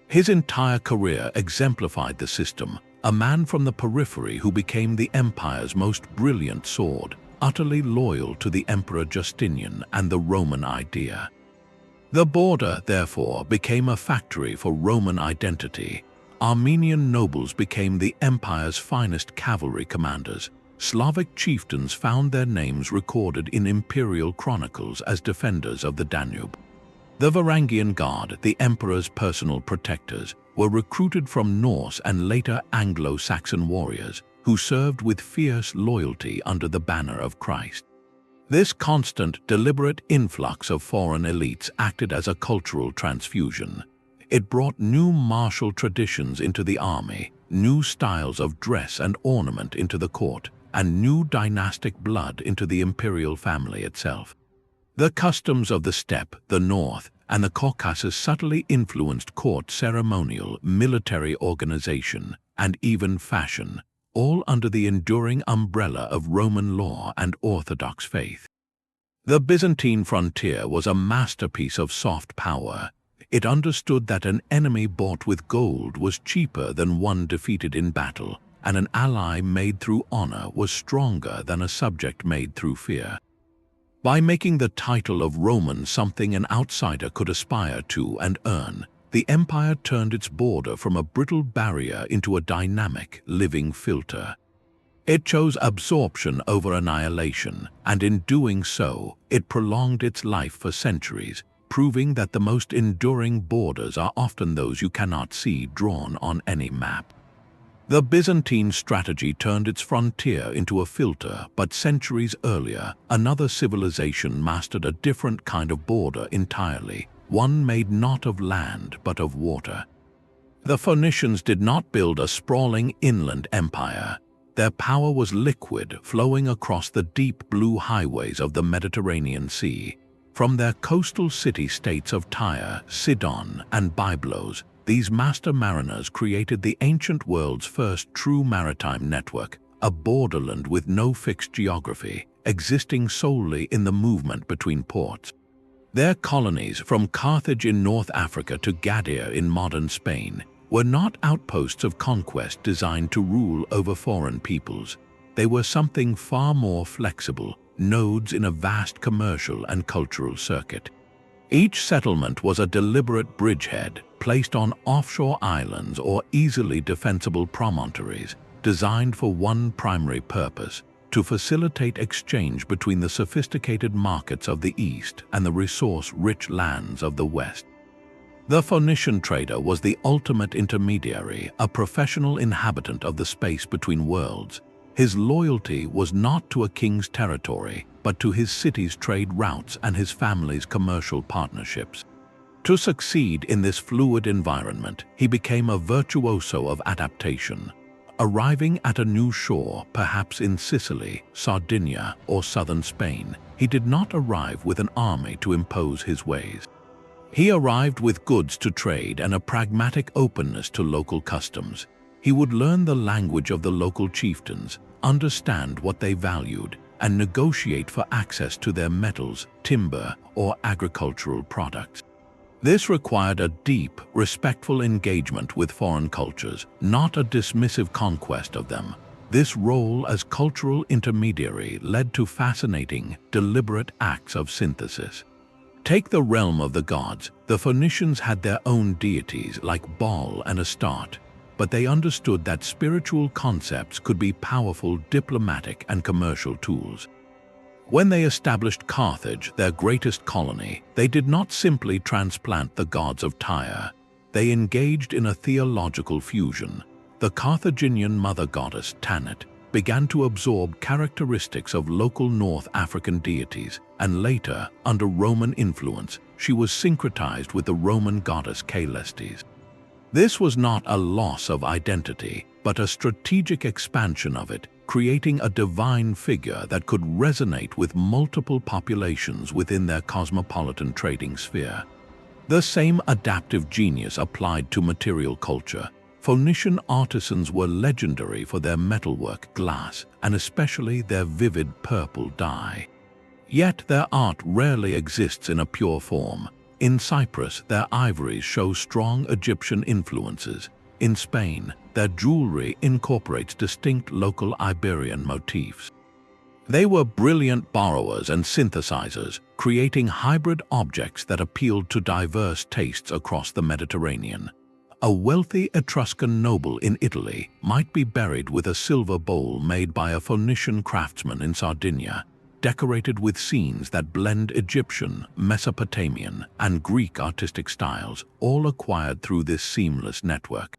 His entire career exemplified the system, a man from the periphery who became the empire's most brilliant sword, utterly loyal to the Emperor Justinian and the Roman idea. The border, therefore, became a factory for Roman identity. Armenian nobles became the empire's finest cavalry commanders. Slavic chieftains found their names recorded in imperial chronicles as defenders of the Danube. The Varangian Guard, the emperor's personal protectors, were recruited from Norse and later Anglo-Saxon warriors who served with fierce loyalty under the banner of Christ. This constant, deliberate influx of foreign elites acted as a cultural transfusion. It brought new martial traditions into the army, new styles of dress and ornament into the court, and new dynastic blood into the imperial family itself. The customs of the steppe, the north, and the Caucasus subtly influenced court ceremonial, military organization, and even fashion, all under the enduring umbrella of Roman law and Orthodox faith. The Byzantine frontier was a masterpiece of soft power. It understood that an enemy bought with gold was cheaper than one defeated in battle, and an ally made through honor was stronger than a subject made through fear. By making the title of Roman something an outsider could aspire to and earn, the empire turned its border from a brittle barrier into a dynamic, living filter. It chose absorption over annihilation, and in doing so, it prolonged its life for centuries, proving that the most enduring borders are often those you cannot see drawn on any map. The Byzantine strategy turned its frontier into a filter, but centuries earlier, another civilization mastered a different kind of border entirely, one made not of land but of water. The Phoenicians did not build a sprawling inland empire. Their power was liquid, flowing across the deep blue highways of the Mediterranean Sea. From their coastal city-states of Tyre, Sidon, and Byblos, these master mariners created the ancient world's first true maritime network, a borderland with no fixed geography, existing solely in the movement between ports. Their colonies, from Carthage in North Africa to Gadir in modern Spain, were not outposts of conquest designed to rule over foreign peoples. They were something far more flexible, nodes in a vast commercial and cultural circuit. Each settlement was a deliberate bridgehead, placed on offshore islands or easily defensible promontories, designed for one primary purpose: to facilitate exchange between the sophisticated markets of the East and the resource-rich lands of the West. The Phoenician trader was the ultimate intermediary, a professional inhabitant of the space between worlds. His loyalty was not to a king's territory, but to his city's trade routes and his family's commercial partnerships. To succeed in this fluid environment, he became a virtuoso of adaptation. Arriving at a new shore, perhaps in Sicily, Sardinia, or southern Spain, he did not arrive with an army to impose his ways. He arrived with goods to trade and a pragmatic openness to local customs. He would learn the language of the local chieftains, understand what they valued, and negotiate for access to their metals, timber, or agricultural products. This required a deep, respectful engagement with foreign cultures, not a dismissive conquest of them. This role as cultural intermediary led to fascinating, deliberate acts of synthesis. Take the realm of the gods. The Phoenicians had their own deities like Baal and Astarte, but they understood that spiritual concepts could be powerful diplomatic and commercial tools. When they established Carthage, their greatest colony, they did not simply transplant the gods of Tyre. They engaged in a theological fusion. The Carthaginian mother goddess, Tanit, began to absorb characteristics of local North African deities, and later, under Roman influence, she was syncretized with the Roman goddess Caelestes. This was not a loss of identity, but a strategic expansion of it, creating a divine figure that could resonate with multiple populations within their cosmopolitan trading sphere. The same adaptive genius applied to material culture. Phoenician artisans were legendary for their metalwork, glass, and especially their vivid purple dye. Yet their art rarely exists in a pure form. In Cyprus, their ivories show strong Egyptian influences. In Spain, their jewelry incorporates distinct local Iberian motifs. They were brilliant borrowers and synthesizers, creating hybrid objects that appealed to diverse tastes across the Mediterranean. A wealthy Etruscan noble in Italy might be buried with a silver bowl made by a Phoenician craftsman in Sardinia, decorated with scenes that blend Egyptian, Mesopotamian, and Greek artistic styles, all acquired through this seamless network.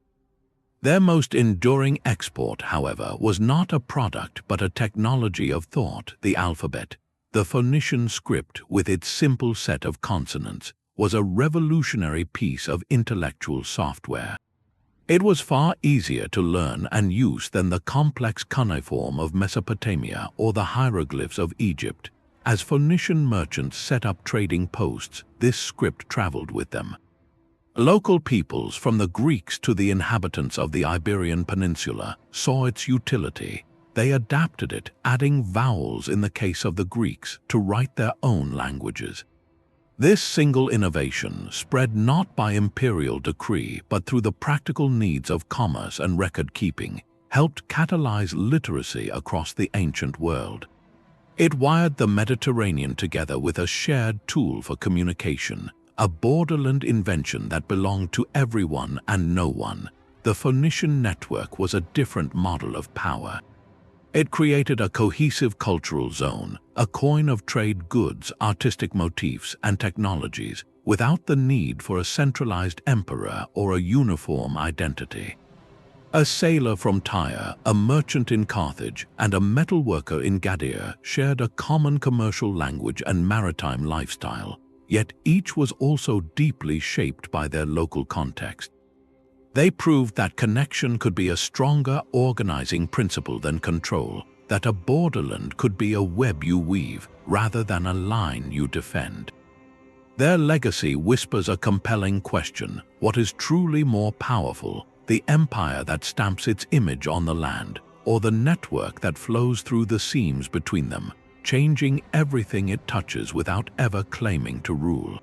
Their most enduring export, however, was not a product but a technology of thought, the alphabet. The Phoenician script, with its simple set of consonants, was a revolutionary piece of intellectual software. It was far easier to learn and use than the complex cuneiform of Mesopotamia or the hieroglyphs of Egypt. As Phoenician merchants set up trading posts, this script traveled with them. Local peoples, from the Greeks to the inhabitants of the Iberian Peninsula, saw its utility. They adapted it, adding vowels in the case of the Greeks to write their own languages. This single innovation, spread not by imperial decree but through the practical needs of commerce and record-keeping, helped catalyze literacy across the ancient world. It wired the Mediterranean together with a shared tool for communication, a borderland invention that belonged to everyone and no one. The Phoenician network was a different model of power. It created a cohesive cultural zone, a coin of trade goods, artistic motifs, and technologies, without the need for a centralized emperor or a uniform identity. A sailor from Tyre, a merchant in Carthage, and a metalworker in Gadara shared a common commercial language and maritime lifestyle, yet each was also deeply shaped by their local context. They proved that connection could be a stronger organizing principle than control, that a borderland could be a web you weave rather than a line you defend. Their legacy whispers a compelling question: what is truly more powerful, the empire that stamps its image on the land, or the network that flows through the seams between them, changing everything it touches without ever claiming to rule?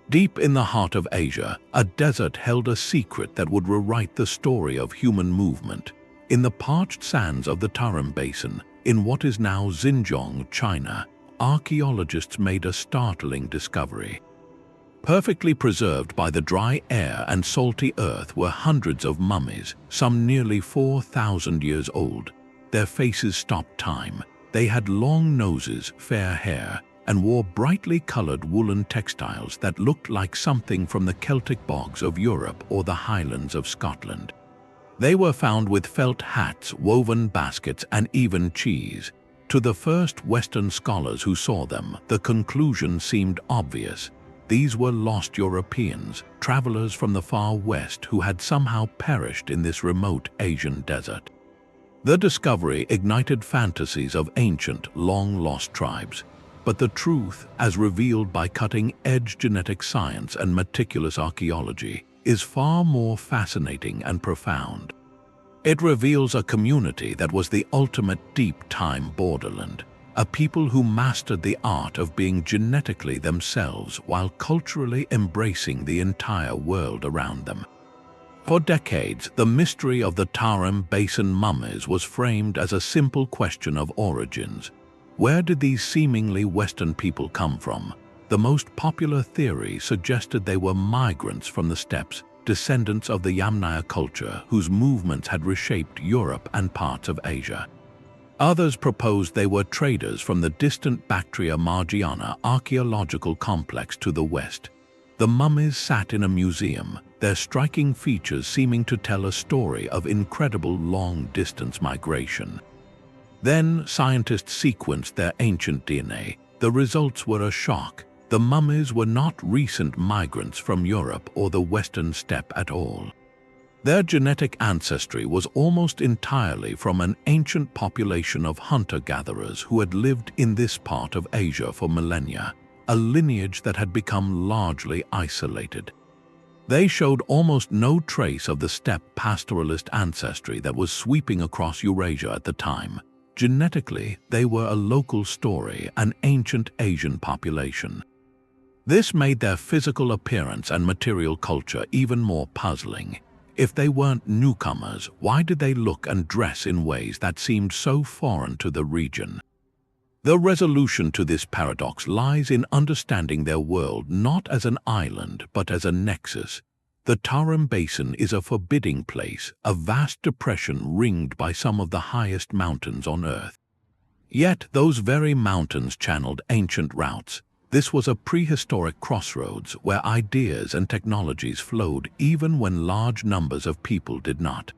Deep in the heart of Asia, a desert held a secret that would rewrite the story of human movement. In the parched sands of the Tarim Basin, in what is now Xinjiang, China, archaeologists made a startling discovery. Perfectly preserved by the dry air and salty earth were hundreds of mummies, some nearly 4,000 years old. Their faces stopped time. They had long noses, fair hair, and wore brightly colored woolen textiles that looked like something from the Celtic bogs of Europe or the highlands of Scotland. They were found with felt hats, woven baskets, and even cheese. To the first Western scholars who saw them, the conclusion seemed obvious. These were lost Europeans, travelers from the far west who had somehow perished in this remote Asian desert. The discovery ignited fantasies of ancient, long-lost tribes. But the truth, as revealed by cutting-edge genetic science and meticulous archaeology, is far more fascinating and profound. It reveals a community that was the ultimate deep-time borderland. a people who mastered the art of being genetically themselves while culturally embracing the entire world around them. For decades, the mystery of the Tarim Basin mummies was framed as a simple question of origins. Where did these seemingly Western people come from? The most popular theory suggested they were migrants from the steppes, descendants of the Yamnaya culture whose movements had reshaped Europe and parts of Asia. Others proposed they were traders from the distant Bactria Margiana archaeological complex to the west. The mummies sat in a museum, their striking features seeming to tell a story of incredible long-distance migration. Then scientists sequenced their ancient DNA. The results were a shock. The mummies were not recent migrants from Europe or the Western steppe at all. Their genetic ancestry was almost entirely from an ancient population of hunter-gatherers who had lived in this part of Asia for millennia, a lineage that had become largely isolated. They showed almost no trace of the steppe pastoralist ancestry that was sweeping across Eurasia at the time. Genetically, they were a local story, an ancient Asian population. This made their physical appearance and material culture even more puzzling. If they weren't newcomers, why did they look and dress in ways that seemed so foreign to the region? The resolution to this paradox lies in understanding their world not as an island but as a nexus. The Tarim Basin is a forbidding place, a vast depression ringed by some of the highest mountains on Earth. Yet those very mountains channeled ancient routes. This was a prehistoric crossroads where ideas and technologies flowed even when large numbers of people did not.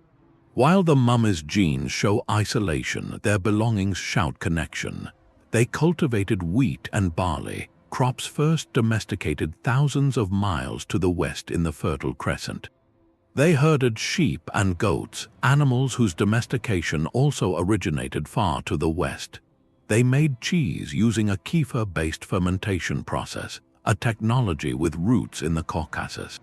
While the mummies' genes show isolation, their belongings shout connection. They cultivated wheat and barley, crops first domesticated thousands of miles to the west in the Fertile Crescent. They herded sheep and goats, animals whose domestication also originated far to the west. They made cheese using a kefir-based fermentation process, a technology with roots in the Caucasus.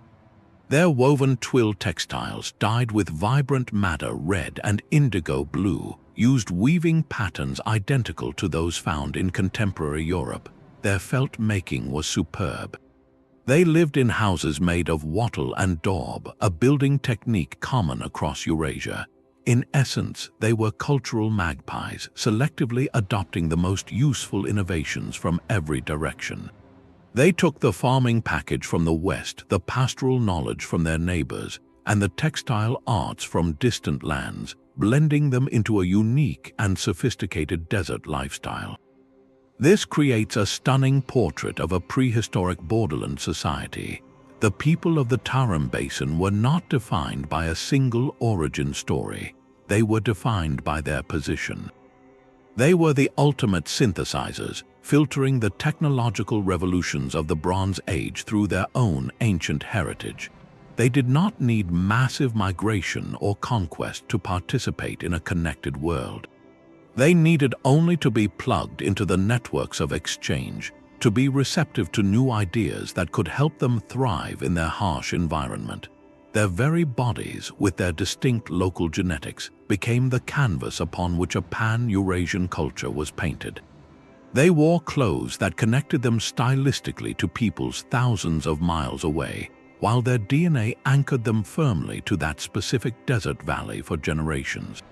Their woven twill textiles, dyed with vibrant madder red and indigo blue, used weaving patterns identical to those found in contemporary Europe. Their felt making was superb. They lived in houses made of wattle and daub, a building technique common across Eurasia. In essence, they were cultural magpies, selectively adopting the most useful innovations from every direction. They took the farming package from the West, the pastoral knowledge from their neighbors, and the textile arts from distant lands, blending them into a unique and sophisticated desert lifestyle. This creates a stunning portrait of a prehistoric borderland society. The people of the Tarim Basin were not defined by a single origin story. They were defined by their position. They were the ultimate synthesizers, filtering the technological revolutions of the Bronze Age through their own ancient heritage. They did not need massive migration or conquest to participate in a connected world. They needed only to be plugged into the networks of exchange, to be receptive to new ideas that could help them thrive in their harsh environment. Their very bodies, with their distinct local genetics, became the canvas upon which a pan-Eurasian culture was painted. They wore clothes that connected them stylistically to peoples thousands of miles away, while their DNA anchored them firmly to that specific desert valley for generations.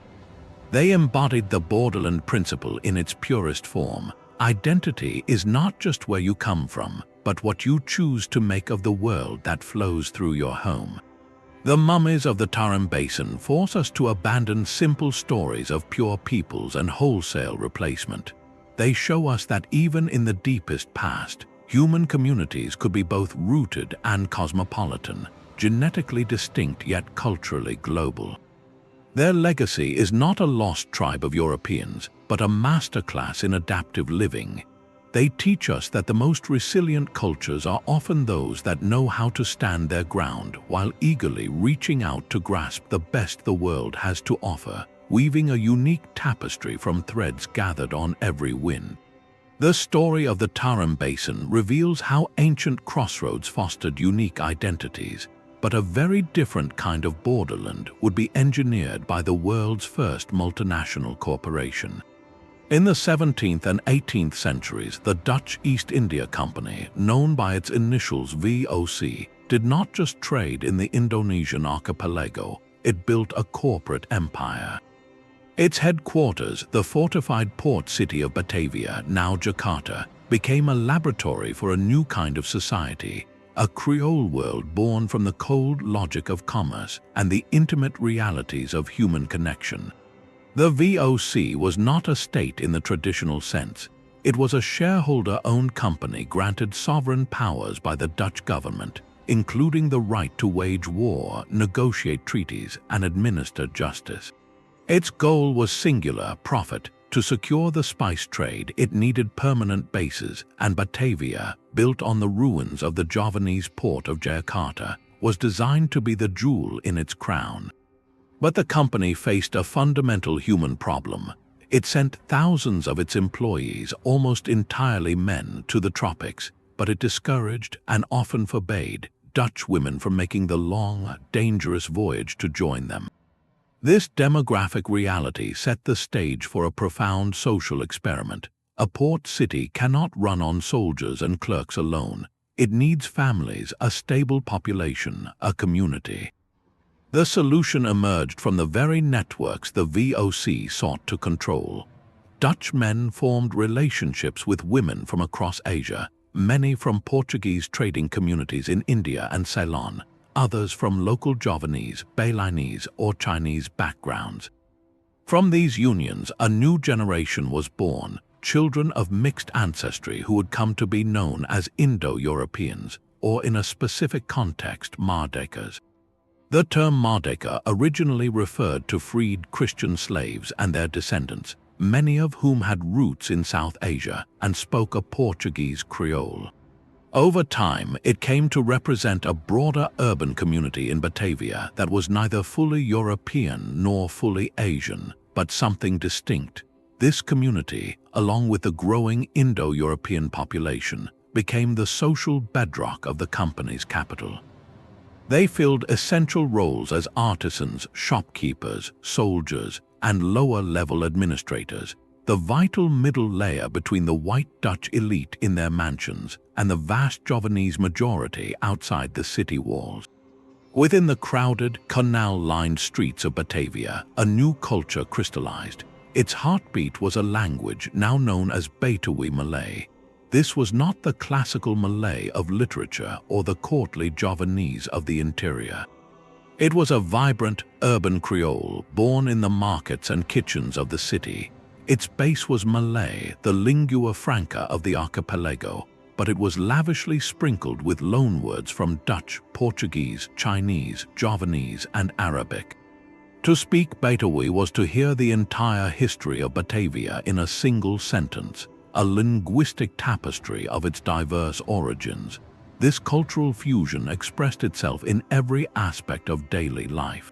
They embodied the Borderland principle in its purest form. Identity is not just where you come from, but what you choose to make of the world that flows through your home. The mummies of the Tarim Basin force us to abandon simple stories of pure peoples and wholesale replacement. They show us that even in the deepest past, human communities could be both rooted and cosmopolitan, genetically distinct yet culturally global. Their legacy is not a lost tribe of Europeans, but a masterclass in adaptive living. They teach us that the most resilient cultures are often those that know how to stand their ground while eagerly reaching out to grasp the best the world has to offer, weaving a unique tapestry from threads gathered on every wind. The story of the Tarim Basin reveals how ancient crossroads fostered unique identities, but a very different kind of borderland would be engineered by the world's first multinational corporation. In the 17th and 18th centuries, the Dutch East India Company, known by its initials VOC, did not just trade in the Indonesian archipelago, it built a corporate empire. Its headquarters, the fortified port city of Batavia, now Jakarta, became a laboratory for a new kind of society, a Creole world born from the cold logic of commerce and the intimate realities of human connection. The VOC was not a state in the traditional sense. It was a shareholder-owned company granted sovereign powers by the Dutch government, including the right to wage war, negotiate treaties, and administer justice. Its goal was singular: profit. To secure the spice trade, it needed permanent bases, and Batavia, built on the ruins of the Javanese port of Jakarta, was designed to be the jewel in its crown. But the company faced a fundamental human problem. It sent thousands of its employees, almost entirely men, to the tropics, but it discouraged and often forbade Dutch women from making the long, dangerous voyage to join them. This demographic reality set the stage for a profound social experiment. A port city cannot run on soldiers and clerks alone. It needs families, a stable population, a community. The solution emerged from the very networks the VOC sought to control. Dutch men formed relationships with women from across Asia, many from Portuguese trading communities in India and Ceylon, others from local Javanese, Balinese, or Chinese backgrounds. From these unions, a new generation was born, children of mixed ancestry who would come to be known as Indo-Europeans, or in a specific context, Mardekas. The term Mardeka originally referred to freed Christian slaves and their descendants, many of whom had roots in South Asia and spoke a Portuguese Creole. Over time, it came to represent a broader urban community in Batavia that was neither fully European nor fully Asian, but something distinct. This community, along with the growing Indo-European population, became the social bedrock of the company's capital. They filled essential roles as artisans, shopkeepers, soldiers, and lower-level administrators, the vital middle layer between the white Dutch elite in their mansions and the vast Javanese majority outside the city walls. Within the crowded, canal-lined streets of Batavia, a new culture crystallized. Its heartbeat was a language now known as Betawi Malay. This was not the classical Malay of literature or the courtly Javanese of the interior. It was a vibrant, urban Creole born in the markets and kitchens of the city. Its base was Malay, the lingua franca of the archipelago, but it was lavishly sprinkled with loanwords from Dutch, Portuguese, Chinese, Javanese, and Arabic. To speak Betawi was to hear the entire history of Batavia in a single sentence, a linguistic tapestry of its diverse origins. This cultural fusion expressed itself in every aspect of daily life.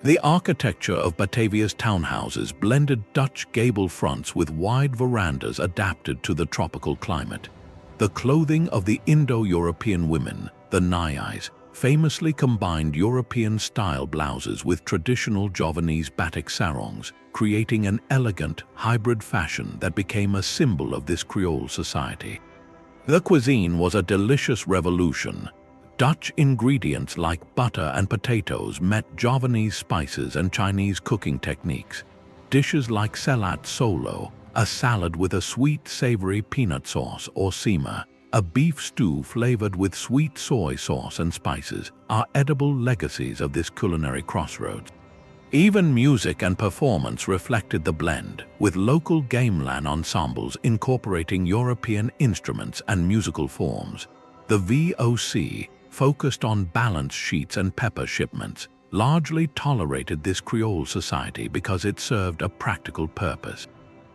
The architecture of Batavia's townhouses blended Dutch gable fronts with wide verandas adapted to the tropical climate. The clothing of the Indo-European women, the Nyais, famously combined European-style blouses with traditional Javanese batik sarongs, creating an elegant, hybrid fashion that became a symbol of this Creole society. The cuisine was a delicious revolution. Dutch ingredients like butter and potatoes met Javanese spices and Chinese cooking techniques. Dishes like selat solo, a salad with a sweet, savory peanut sauce, or sima, a beef stew flavored with sweet soy sauce and spices, are edible legacies of this culinary crossroads. Even music and performance reflected the blend, with local gamelan ensembles incorporating European instruments and musical forms. The VOC, focused on balance sheets and pepper shipments, largely tolerated this Creole society because it served a practical purpose.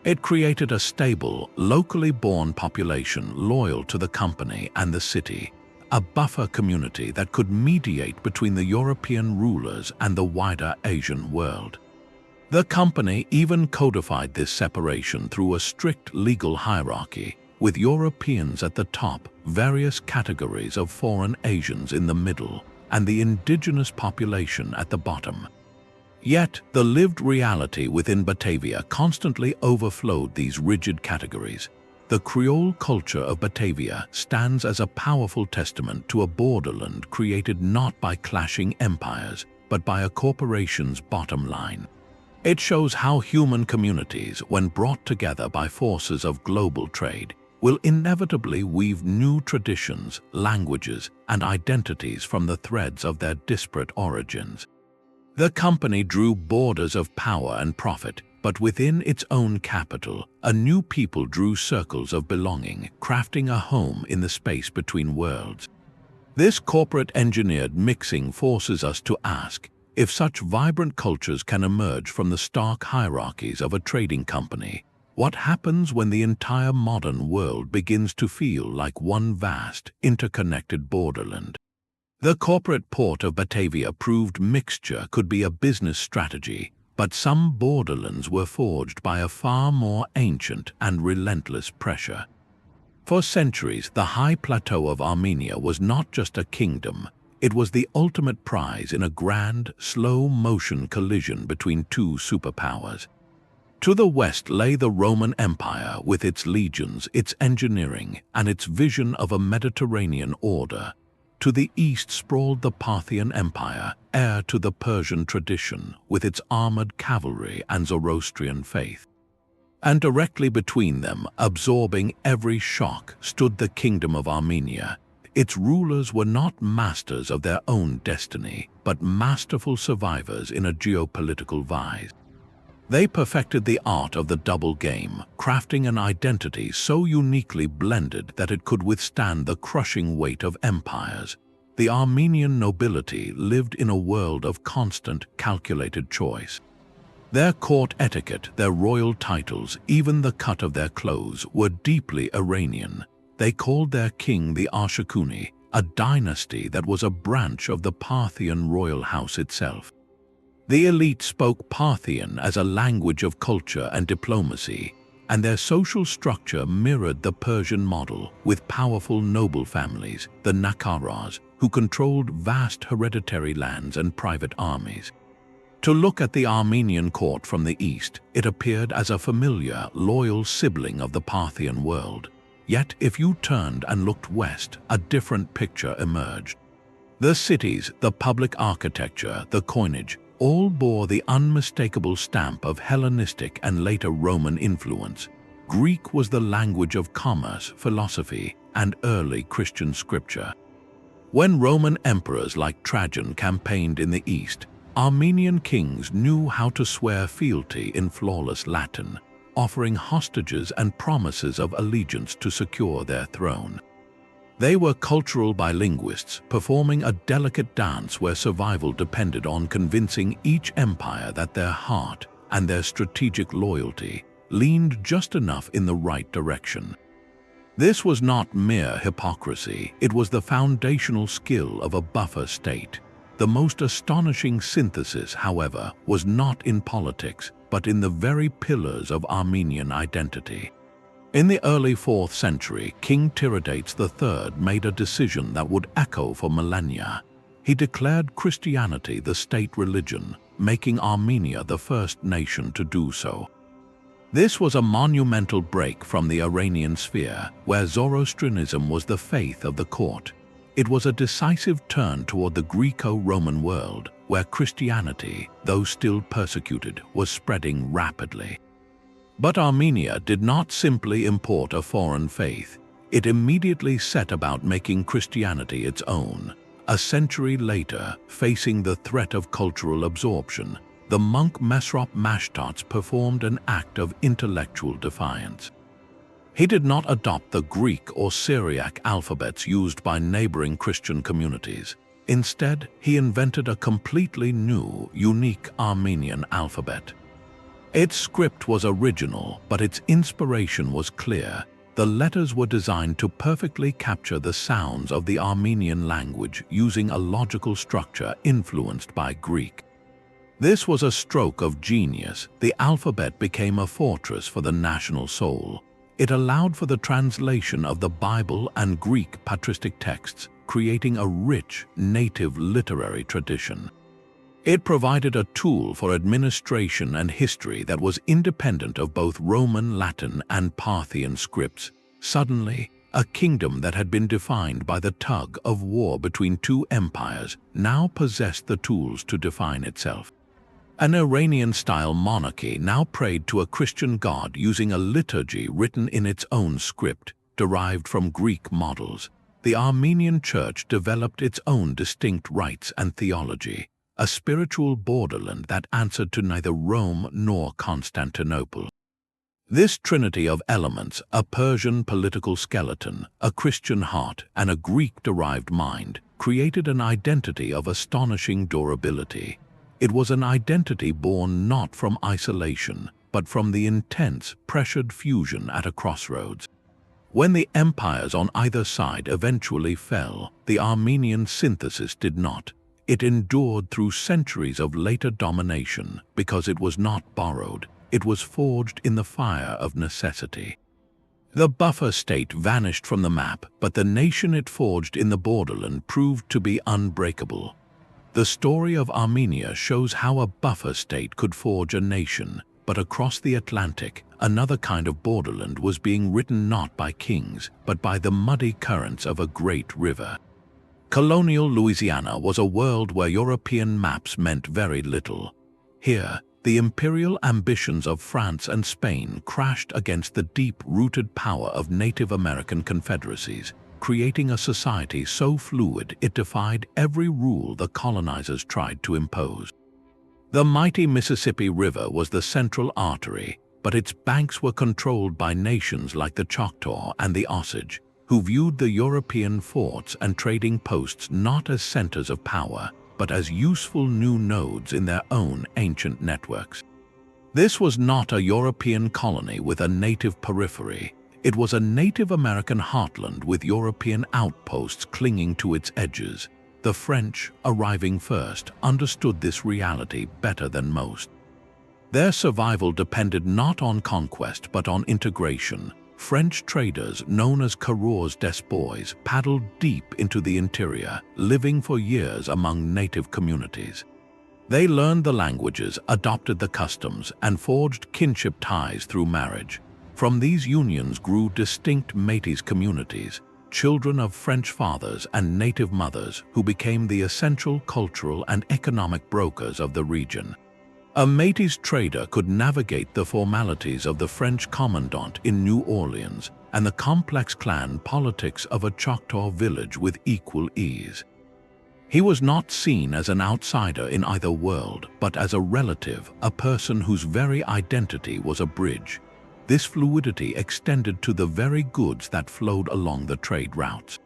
It created a stable, locally born population loyal to the company and the city, a buffer community that could mediate between the European rulers and the wider Asian world. The company even codified this separation through a strict legal hierarchy, with Europeans at the top, various categories of foreign Asians in the middle, and the indigenous population at the bottom. Yet, the lived reality within Batavia constantly overflowed these rigid categories. The Creole culture of Batavia stands as a powerful testament to a borderland created not by clashing empires, but by a corporation's bottom line. It shows how human communities, when brought together by forces of global trade, will inevitably weave new traditions, languages, and identities from the threads of their disparate origins. The company drew borders of power and profit, but within its own capital, a new people drew circles of belonging, crafting a home in the space between worlds. This corporate-engineered mixing forces us to ask, if such vibrant cultures can emerge from the stark hierarchies of a trading company, what happens when the entire modern world begins to feel like one vast, interconnected borderland? The corporate port of Batavia proved mixture could be a business strategy, but some borderlands were forged by a far more ancient and relentless pressure. For centuries, the high plateau of Armenia was not just a kingdom, it was the ultimate prize in a grand, slow-motion collision between two superpowers. To the west lay the Roman Empire with its legions, its engineering, and its vision of a Mediterranean order. To the east sprawled the Parthian Empire, heir to the Persian tradition, with its armored cavalry and Zoroastrian faith. And directly between them, absorbing every shock, stood the Kingdom of Armenia. Its rulers were not masters of their own destiny, but masterful survivors in a geopolitical vise. They perfected the art of the double game, crafting an identity so uniquely blended that it could withstand the crushing weight of empires. The Armenian nobility lived in a world of constant, calculated choice. Their court etiquette, their royal titles, even the cut of their clothes, were deeply Iranian. They called their king the Arshakuni, a dynasty that was a branch of the Parthian royal house itself. The elite spoke Parthian as a language of culture and diplomacy, and their social structure mirrored the Persian model, with powerful noble families, the Nakaras, who controlled vast hereditary lands and private armies. To look at the Armenian court from the east, it appeared as a familiar, loyal sibling of the Parthian world. Yet if you turned and looked west, a different picture emerged. The cities, the public architecture, the coinage, all bore the unmistakable stamp of Hellenistic and later Roman influence. Greek was the language of commerce, philosophy, and early Christian scripture. When Roman emperors like Trajan campaigned in the east, Armenian kings knew how to swear fealty in flawless Latin, offering hostages and promises of allegiance to secure their throne. They were cultural bilinguists, performing a delicate dance where survival depended on convincing each empire that their heart and their strategic loyalty leaned just enough in the right direction. This was not mere hypocrisy, it was the foundational skill of a buffer state. The most astonishing synthesis, however, was not in politics, but in the very pillars of Armenian identity. In the early 4th century, King Tiridates III made a decision that would echo for millennia. He declared Christianity the state religion, making Armenia the first nation to do so. This was a monumental break from the Iranian sphere, where Zoroastrianism was the faith of the court. It was a decisive turn toward the Greco-Roman world, where Christianity, though still persecuted, was spreading rapidly. But Armenia did not simply import a foreign faith. It immediately set about making Christianity its own. A century later, facing the threat of cultural absorption, the monk Mesrop Mashtots performed an act of intellectual defiance. He did not adopt the Greek or Syriac alphabets used by neighboring Christian communities. Instead, he invented a completely new, unique Armenian alphabet. Its script was original, but its inspiration was clear. The letters were designed to perfectly capture the sounds of the Armenian language using a logical structure influenced by Greek. This was a stroke of genius. The alphabet became a fortress for the national soul. It allowed for the translation of the Bible and Greek patristic texts, creating a rich, native literary tradition. It provided a tool for administration and history that was independent of both Roman Latin and Parthian scripts. Suddenly, a kingdom that had been defined by the tug of war between two empires now possessed the tools to define itself. An Iranian-style monarchy now prayed to a Christian god using a liturgy written in its own script, derived from Greek models. The Armenian Church developed its own distinct rites and theology, a spiritual borderland that answered to neither Rome nor Constantinople. This trinity of elements, a Persian political skeleton, a Christian heart, and a Greek-derived mind, created an identity of astonishing durability. It was an identity born not from isolation, but from the intense, pressured fusion at a crossroads. When the empires on either side eventually fell, the Armenian synthesis did not. It endured through centuries of later domination because it was not borrowed. It was forged in the fire of necessity. The buffer state vanished from the map, but the nation it forged in the borderland proved to be unbreakable. The story of Armenia shows how a buffer state could forge a nation, but across the Atlantic, another kind of borderland was being written not by kings, but by the muddy currents of a great river. Colonial Louisiana was a world where European maps meant very little. Here, the imperial ambitions of France and Spain crashed against the deep-rooted power of Native American confederacies, creating a society so fluid it defied every rule the colonizers tried to impose. The mighty Mississippi River was the central artery, but its banks were controlled by nations like the Choctaw and the Osage, who viewed the European forts and trading posts not as centers of power, but as useful new nodes in their own ancient networks. This was not a European colony with a native periphery. It was a Native American heartland with European outposts clinging to its edges. The French, arriving first, understood this reality better than most. Their survival depended not on conquest but on integration. French traders, known as coureurs d'espoirs, paddled deep into the interior, living for years among native communities. They learned the languages, adopted the customs, and forged kinship ties through marriage. From these unions grew distinct métis communities, children of French fathers and native mothers who became the essential cultural and economic brokers of the region. A métis trader could navigate the formalities of the French commandant in New Orleans and the complex clan politics of a Choctaw village with equal ease. He was not seen as an outsider in either world, but as a relative, a person whose very identity was a bridge. This fluidity extended to the very goods that flowed along the trade routes.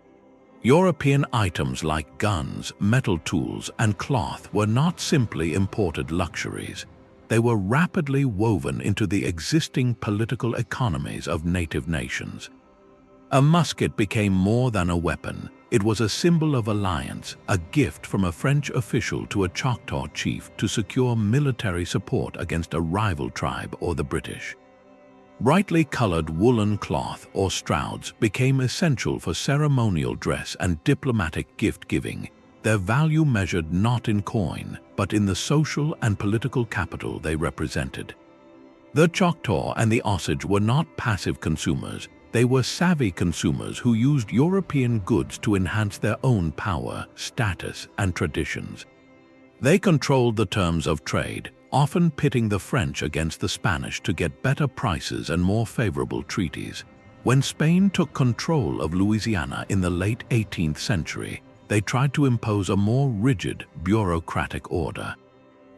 European items like guns, metal tools, and cloth were not simply imported luxuries. They were rapidly woven into the existing political economies of native nations. A musket became more than a weapon. It was a symbol of alliance, a gift from a French official to a Choctaw chief to secure military support against a rival tribe or the British. Brightly colored woolen cloth or strouds became essential for ceremonial dress and diplomatic gift-giving, their value measured not in coin, but in the social and political capital they represented. The Choctaw and the Osage were not passive consumers. They were savvy consumers who used European goods to enhance their own power, status, and traditions. They controlled the terms of trade, often pitting the French against the Spanish to get better prices and more favorable treaties. When Spain took control of Louisiana in the late 18th century, they tried to impose a more rigid, bureaucratic order.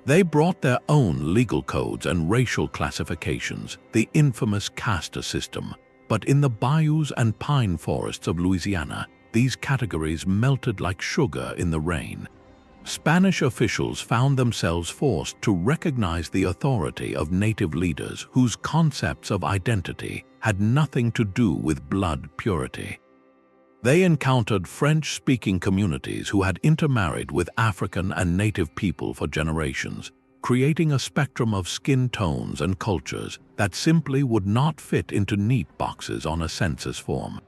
They brought their own legal codes and racial classifications, the infamous caste system. But in the bayous and pine forests of Louisiana, these categories melted like sugar in the rain. Spanish officials found themselves forced to recognize the authority of native leaders whose concepts of identity had nothing to do with blood purity. They encountered French-speaking communities who had intermarried with African and native people for generations, creating a spectrum of skin tones and cultures that simply would not fit into neat boxes on a census form.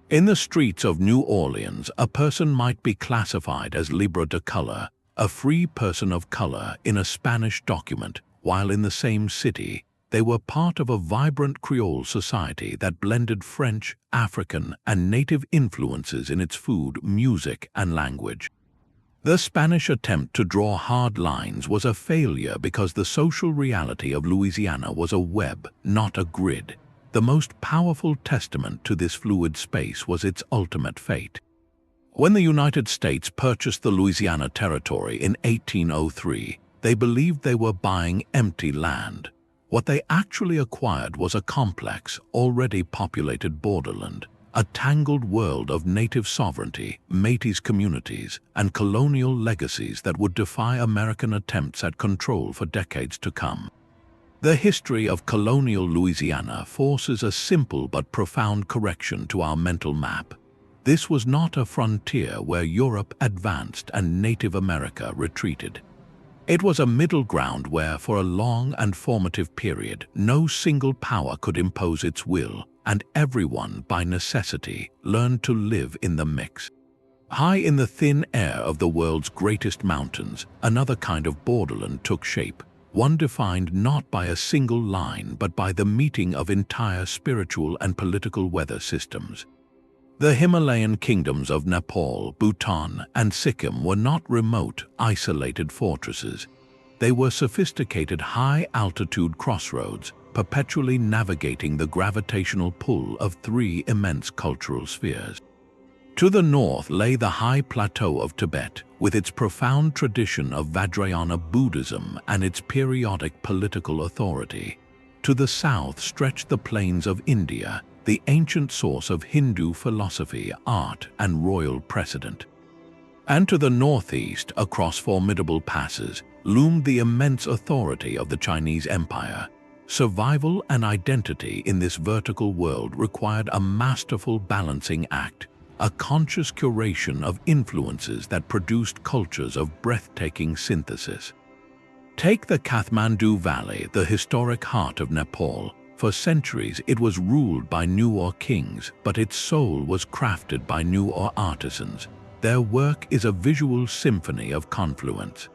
In the streets of New Orleans, a person might be classified as libre de color, a free person of color in a Spanish document, while in the same city, they were part of a vibrant Creole society that blended French, African, and native influences in its food, music, and language. The Spanish attempt to draw hard lines was a failure because the social reality of Louisiana was a web, not a grid. The most powerful testament to this fluid space was its ultimate fate. When the United States purchased the Louisiana Territory in 1803, they believed they were buying empty land. What they actually acquired was a complex, already populated borderland, a tangled world of native sovereignty, Métis communities, and colonial legacies that would defy American attempts at control for decades to come. The history of colonial Louisiana forces a simple but profound correction to our mental map. This was not a frontier where Europe advanced and Native America retreated. It was a middle ground where, for a long and formative period, no single power could impose its will, and everyone, by necessity, learned to live in the mix. High in the thin air of the world's greatest mountains, another kind of borderland took shape, one defined not by a single line but by the meeting of entire spiritual and political weather systems. The Himalayan kingdoms of Nepal, Bhutan, and Sikkim were not remote, isolated fortresses. They were sophisticated high-altitude crossroads, perpetually navigating the gravitational pull of three immense cultural spheres. To the north lay the high plateau of Tibet, with its profound tradition of Vajrayana Buddhism and its periodic political authority. To the south stretched the plains of India, the ancient source of Hindu philosophy, art, and royal precedent. And to the northeast, across formidable passes, loomed the immense authority of the Chinese Empire. Survival and identity in this vertical world required a masterful balancing act, a conscious curation of influences that produced cultures of breathtaking synthesis. Take the Kathmandu Valley, the historic heart of Nepal. For centuries it was ruled by Nuer kings, but its soul was crafted by Nuer artisans. Their work is a visual symphony of confluence.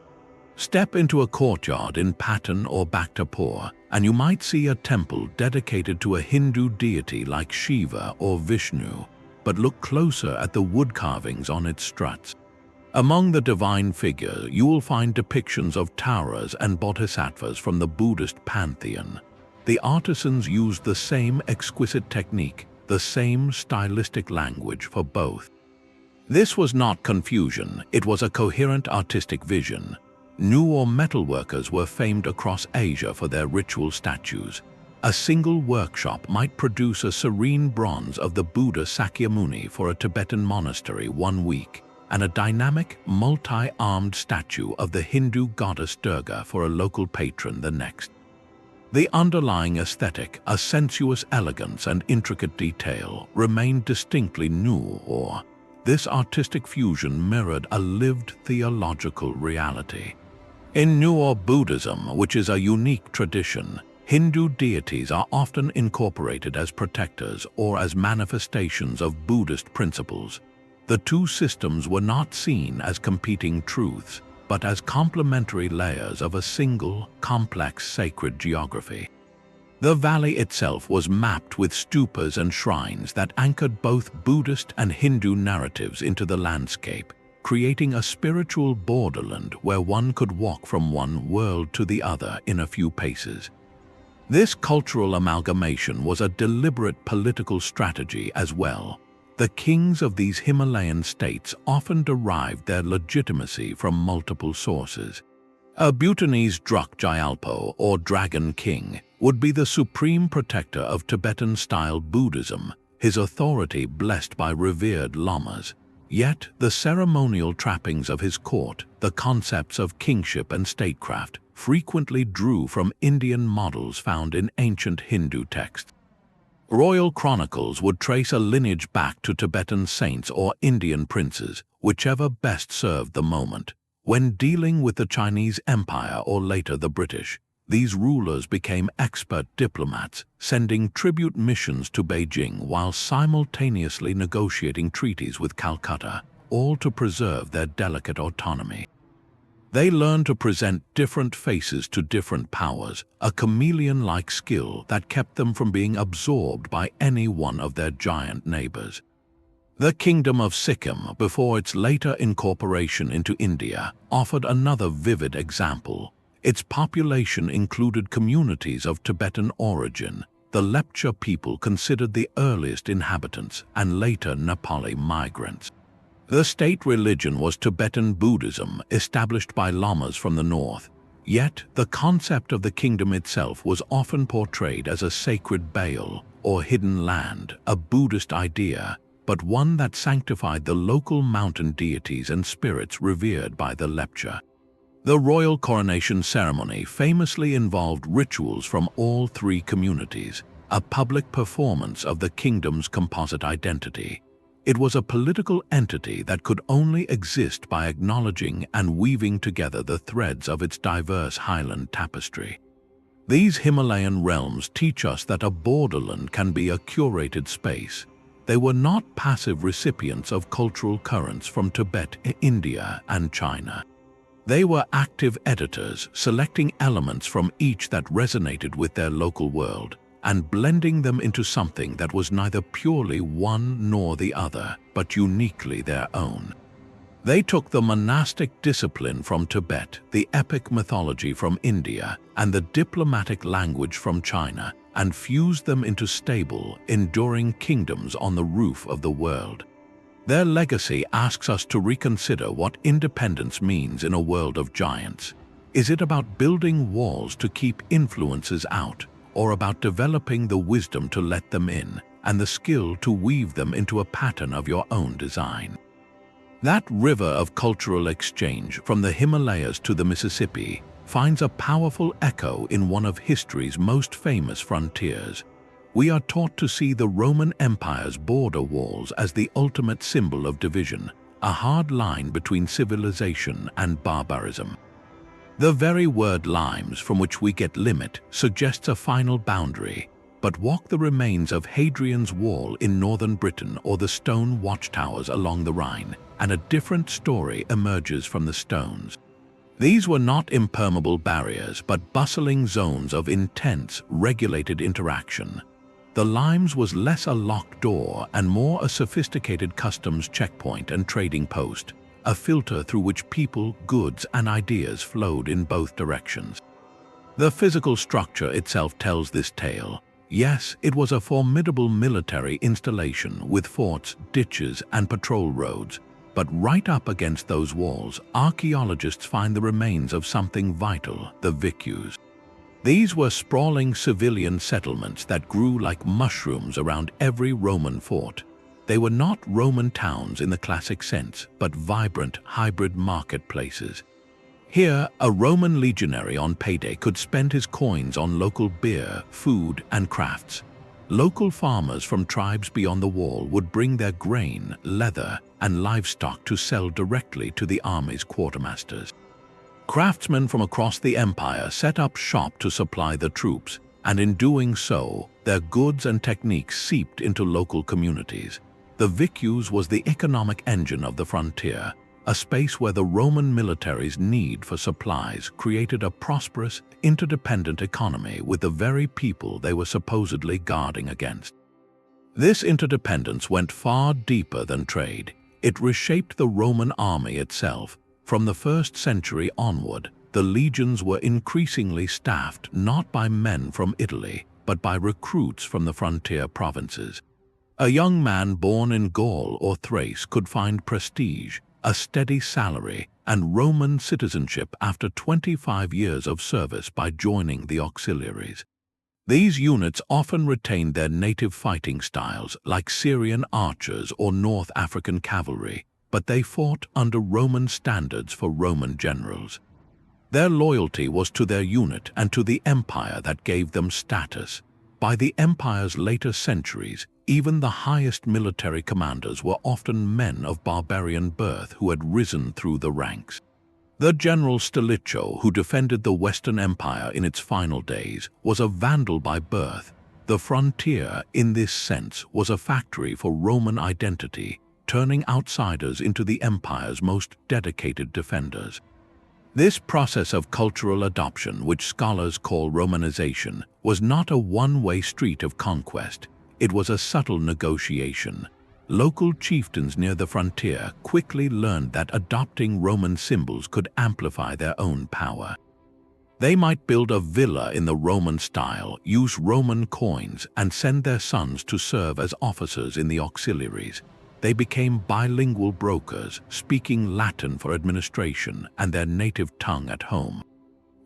Step into a courtyard in Patan or Bhaktapur, and you might see a temple dedicated to a Hindu deity like Shiva or Vishnu, but look closer at the wood carvings on its struts. Among the divine figures, you will find depictions of Tauras and Bodhisattvas from the Buddhist pantheon. The artisans used the same exquisite technique, the same stylistic language for both. This was not confusion, it was a coherent artistic vision. Nuer metalworkers were famed across Asia for their ritual statues. A single workshop might produce a serene bronze of the Buddha Sakyamuni for a Tibetan monastery 1 week, and a dynamic, multi-armed statue of the Hindu goddess Durga for a local patron the next. The underlying aesthetic, a sensuous elegance and intricate detail, remained distinctly Nuer. This artistic fusion mirrored a lived theological reality. In Nuer Buddhism, which is a unique tradition, Hindu deities are often incorporated as protectors or as manifestations of Buddhist principles. The two systems were not seen as competing truths, but as complementary layers of a single, complex sacred geography. The valley itself was mapped with stupas and shrines that anchored both Buddhist and Hindu narratives into the landscape, creating a spiritual borderland where one could walk from one world to the other in a few paces. This cultural amalgamation was a deliberate political strategy as well. The kings of these Himalayan states often derived their legitimacy from multiple sources. A Bhutanese Druk Gyalpo, or Dragon King, would be the supreme protector of Tibetan-style Buddhism, his authority blessed by revered lamas. Yet, the ceremonial trappings of his court, the concepts of kingship and statecraft, frequently drew from Indian models found in ancient Hindu texts. Royal chronicles would trace a lineage back to Tibetan saints or Indian princes, whichever best served the moment. When dealing with the Chinese Empire or later the British, these rulers became expert diplomats, sending tribute missions to Beijing while simultaneously negotiating treaties with Calcutta, all to preserve their delicate autonomy. They learned to present different faces to different powers, a chameleon-like skill that kept them from being absorbed by any one of their giant neighbors. The Kingdom of Sikkim, before its later incorporation into India, offered another vivid example. Its population included communities of Tibetan origin, the Lepcha people considered the earliest inhabitants, and later Nepali migrants. The state religion was Tibetan Buddhism, established by lamas from the north. Yet, the concept of the kingdom itself was often portrayed as a sacred Baal, or hidden land, a Buddhist idea, but one that sanctified the local mountain deities and spirits revered by the Lepcha. The royal coronation ceremony famously involved rituals from all three communities, a public performance of the kingdom's composite identity. It was a political entity that could only exist by acknowledging and weaving together the threads of its diverse highland tapestry. These Himalayan realms teach us that a borderland can be a curated space. They were not passive recipients of cultural currents from Tibet, India, and China. They were active editors, selecting elements from each that resonated with their local world, and blending them into something that was neither purely one nor the other, but uniquely their own. They took the monastic discipline from Tibet, the epic mythology from India, and the diplomatic language from China, and fused them into stable, enduring kingdoms on the roof of the world. Their legacy asks us to reconsider what independence means in a world of giants. Is it about building walls to keep influences out, or about developing the wisdom to let them in, and the skill to weave them into a pattern of your own design? That river of cultural exchange from the Himalayas to the Mississippi finds a powerful echo in one of history's most famous frontiers. We are taught to see the Roman Empire's border walls as the ultimate symbol of division, a hard line between civilization and barbarism. The very word limes, from which we get limit, suggests a final boundary, but walk the remains of Hadrian's Wall in northern Britain or the stone watchtowers along the Rhine, and a different story emerges from the stones. These were not impermeable barriers, but bustling zones of intense, regulated interaction. The limes was less a locked door and more a sophisticated customs checkpoint and trading post, a filter through which people, goods, and ideas flowed in both directions. The physical structure itself tells this tale. Yes, it was a formidable military installation with forts, ditches, and patrol roads, but right up against those walls, archaeologists find the remains of something vital, the vicus. These were sprawling civilian settlements that grew like mushrooms around every Roman fort. They were not Roman towns in the classic sense, but vibrant, hybrid marketplaces. Here, a Roman legionary on payday could spend his coins on local beer, food, and crafts. Local farmers from tribes beyond the wall would bring their grain, leather, and livestock to sell directly to the army's quartermasters. Craftsmen from across the empire set up shop to supply the troops, and in doing so, their goods and techniques seeped into local communities. The vicus was the economic engine of the frontier, a space where the Roman military's need for supplies created a prosperous, interdependent economy with the very people they were supposedly guarding against. This interdependence went far deeper than trade. It reshaped the Roman army itself. From the 1st century onward, the legions were increasingly staffed not by men from Italy, but by recruits from the frontier provinces. A young man born in Gaul or Thrace could find prestige, a steady salary, and Roman citizenship after 25 years of service by joining the auxiliaries. These units often retained their native fighting styles, like Syrian archers or North African cavalry, but they fought under Roman standards for Roman generals. Their loyalty was to their unit and to the empire that gave them status. By the empire's later centuries, even the highest military commanders were often men of barbarian birth who had risen through the ranks. The general Stilicho, who defended the Western Empire in its final days, was a Vandal by birth. The frontier, in this sense, was a factory for Roman identity, turning outsiders into the empire's most dedicated defenders. This process of cultural adoption, which scholars call Romanization, was not a one-way street of conquest. It was a subtle negotiation. Local chieftains near the frontier quickly learned that adopting Roman symbols could amplify their own power. They might build a villa in the Roman style, use Roman coins, and send their sons to serve as officers in the auxiliaries. They became bilingual brokers, speaking Latin for administration and their native tongue at home.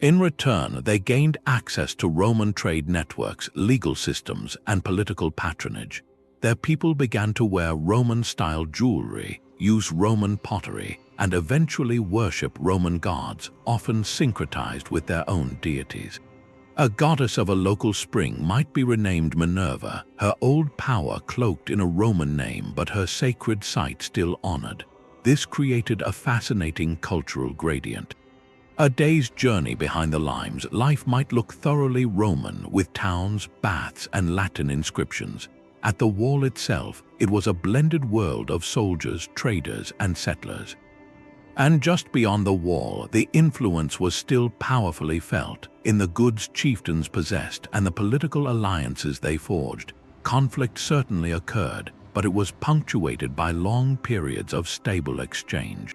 In return, they gained access to Roman trade networks, legal systems, and political patronage. Their people began to wear Roman-style jewelry, use Roman pottery, and eventually worship Roman gods, often syncretized with their own deities. A goddess of a local spring might be renamed Minerva, her old power cloaked in a Roman name but her sacred site still honored. This created a fascinating cultural gradient. A day's journey behind the limes, life might look thoroughly Roman with towns, baths, and Latin inscriptions. At the wall itself, it was a blended world of soldiers, traders, and settlers. And just beyond the wall, the influence was still powerfully felt in the goods chieftains possessed and the political alliances they forged. Conflict certainly occurred, but it was punctuated by long periods of stable exchange.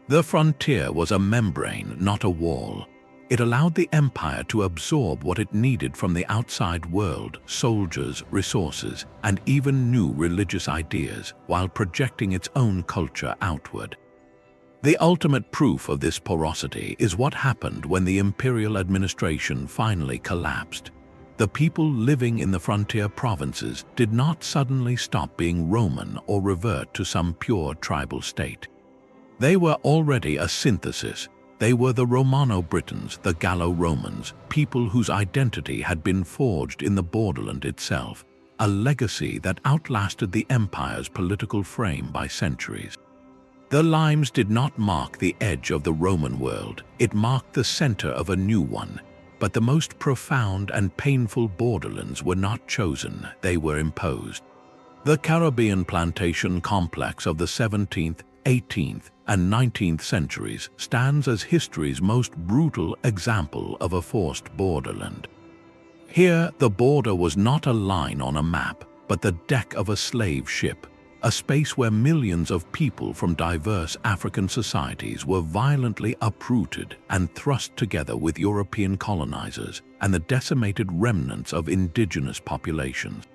The frontier was a membrane, not a wall. It allowed the empire to absorb what it needed from the outside world, soldiers, resources, and even new religious ideas, while projecting its own culture outward. The ultimate proof of this porosity is what happened when the imperial administration finally collapsed. The people living in the frontier provinces did not suddenly stop being Roman or revert to some pure tribal state. They were already a synthesis. They were the Romano-Britons, the Gallo-Romans, people whose identity had been forged in the borderland itself, a legacy that outlasted the empire's political frame by centuries. The limes did not mark the edge of the Roman world, it marked the center of a new one. But the most profound and painful borderlands were not chosen, they were imposed. The Caribbean plantation complex of the 17th, 18th, and 19th centuries stands as history's most brutal example of a forced borderland. Here, the border was not a line on a map, but the deck of a slave ship, a space where millions of people from diverse African societies were violently uprooted and thrust together with European colonizers and the decimated remnants of indigenous populations.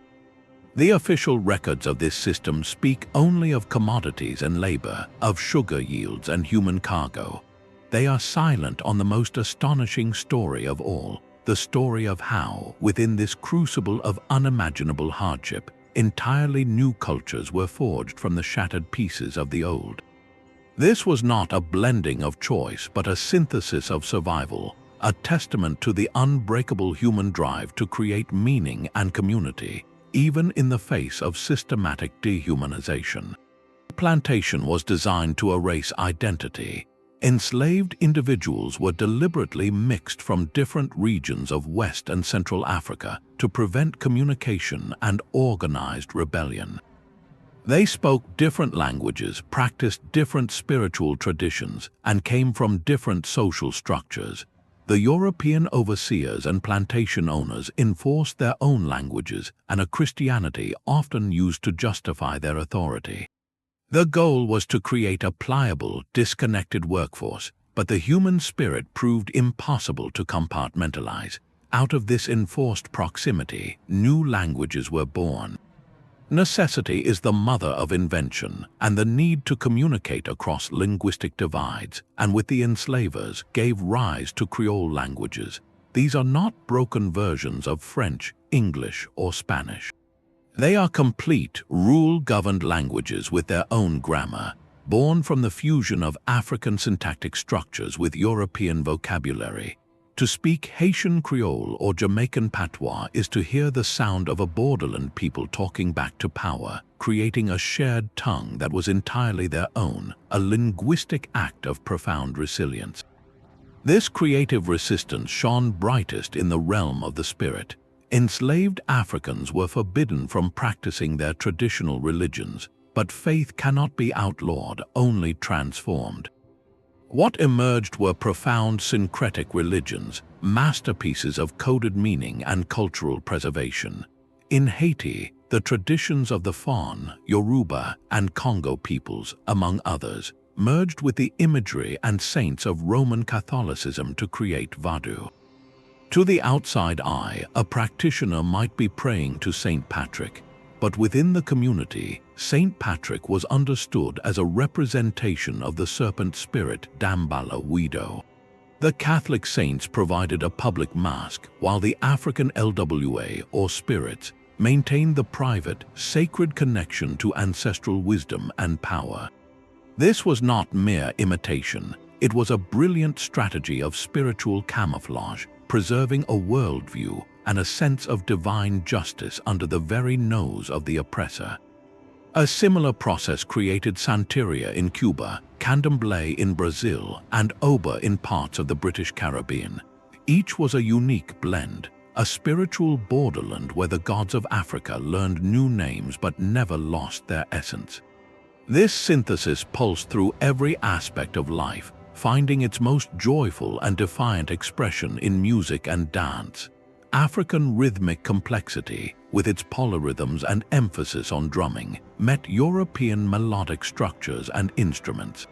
The official records of this system speak only of commodities and labor, of sugar yields and human cargo. They are silent on the most astonishing story of all, the story of how, within this crucible of unimaginable hardship, entirely new cultures were forged from the shattered pieces of the old. This was not a blending of choice, but a synthesis of survival, a testament to the unbreakable human drive to create meaning and community, even in the face of systematic dehumanization. The plantation was designed to erase identity. Enslaved individuals were deliberately mixed from different regions of West and Central Africa to prevent communication and organized rebellion. They spoke different languages, practiced different spiritual traditions, and came from different social structures. The European overseers and plantation owners enforced their own languages and a Christianity often used to justify their authority. The goal was to create a pliable, disconnected workforce, but the human spirit proved impossible to compartmentalize. Out of this enforced proximity, new languages were born. Necessity is the mother of invention, and the need to communicate across linguistic divides, and with the enslavers, gave rise to Creole languages. These are not broken versions of French, English, or Spanish. They are complete, rule-governed languages with their own grammar, born from the fusion of African syntactic structures with European vocabulary. To speak Haitian Creole or Jamaican patois is to hear the sound of a borderland people talking back to power, creating a shared tongue that was entirely their own, a linguistic act of profound resilience. This creative resistance shone brightest in the realm of the spirit. Enslaved Africans were forbidden from practicing their traditional religions, but faith cannot be outlawed, only transformed. What emerged were profound syncretic religions, masterpieces of coded meaning and cultural preservation. In Haiti, the traditions of the Fon, Yoruba, and Congo peoples, among others, merged with the imagery and saints of Roman Catholicism to create Vodou. To the outside eye, a practitioner might be praying to Saint Patrick, but within the community, Saint Patrick was understood as a representation of the serpent spirit Damballa Wido. The Catholic saints provided a public mask, while the African LWA, or spirits, maintained the private, sacred connection to ancestral wisdom and power. This was not mere imitation, it was a brilliant strategy of spiritual camouflage, preserving a worldview and a sense of divine justice under the very nose of the oppressor. A similar process created Santeria in Cuba, Candomblé in Brazil, and Oba in parts of the British Caribbean. Each was a unique blend, a spiritual borderland where the gods of Africa learned new names but never lost their essence. This synthesis pulsed through every aspect of life, finding its most joyful and defiant expression in music and dance. African rhythmic complexity, with its polyrhythms and emphasis on drumming, met European melodic structures and instruments.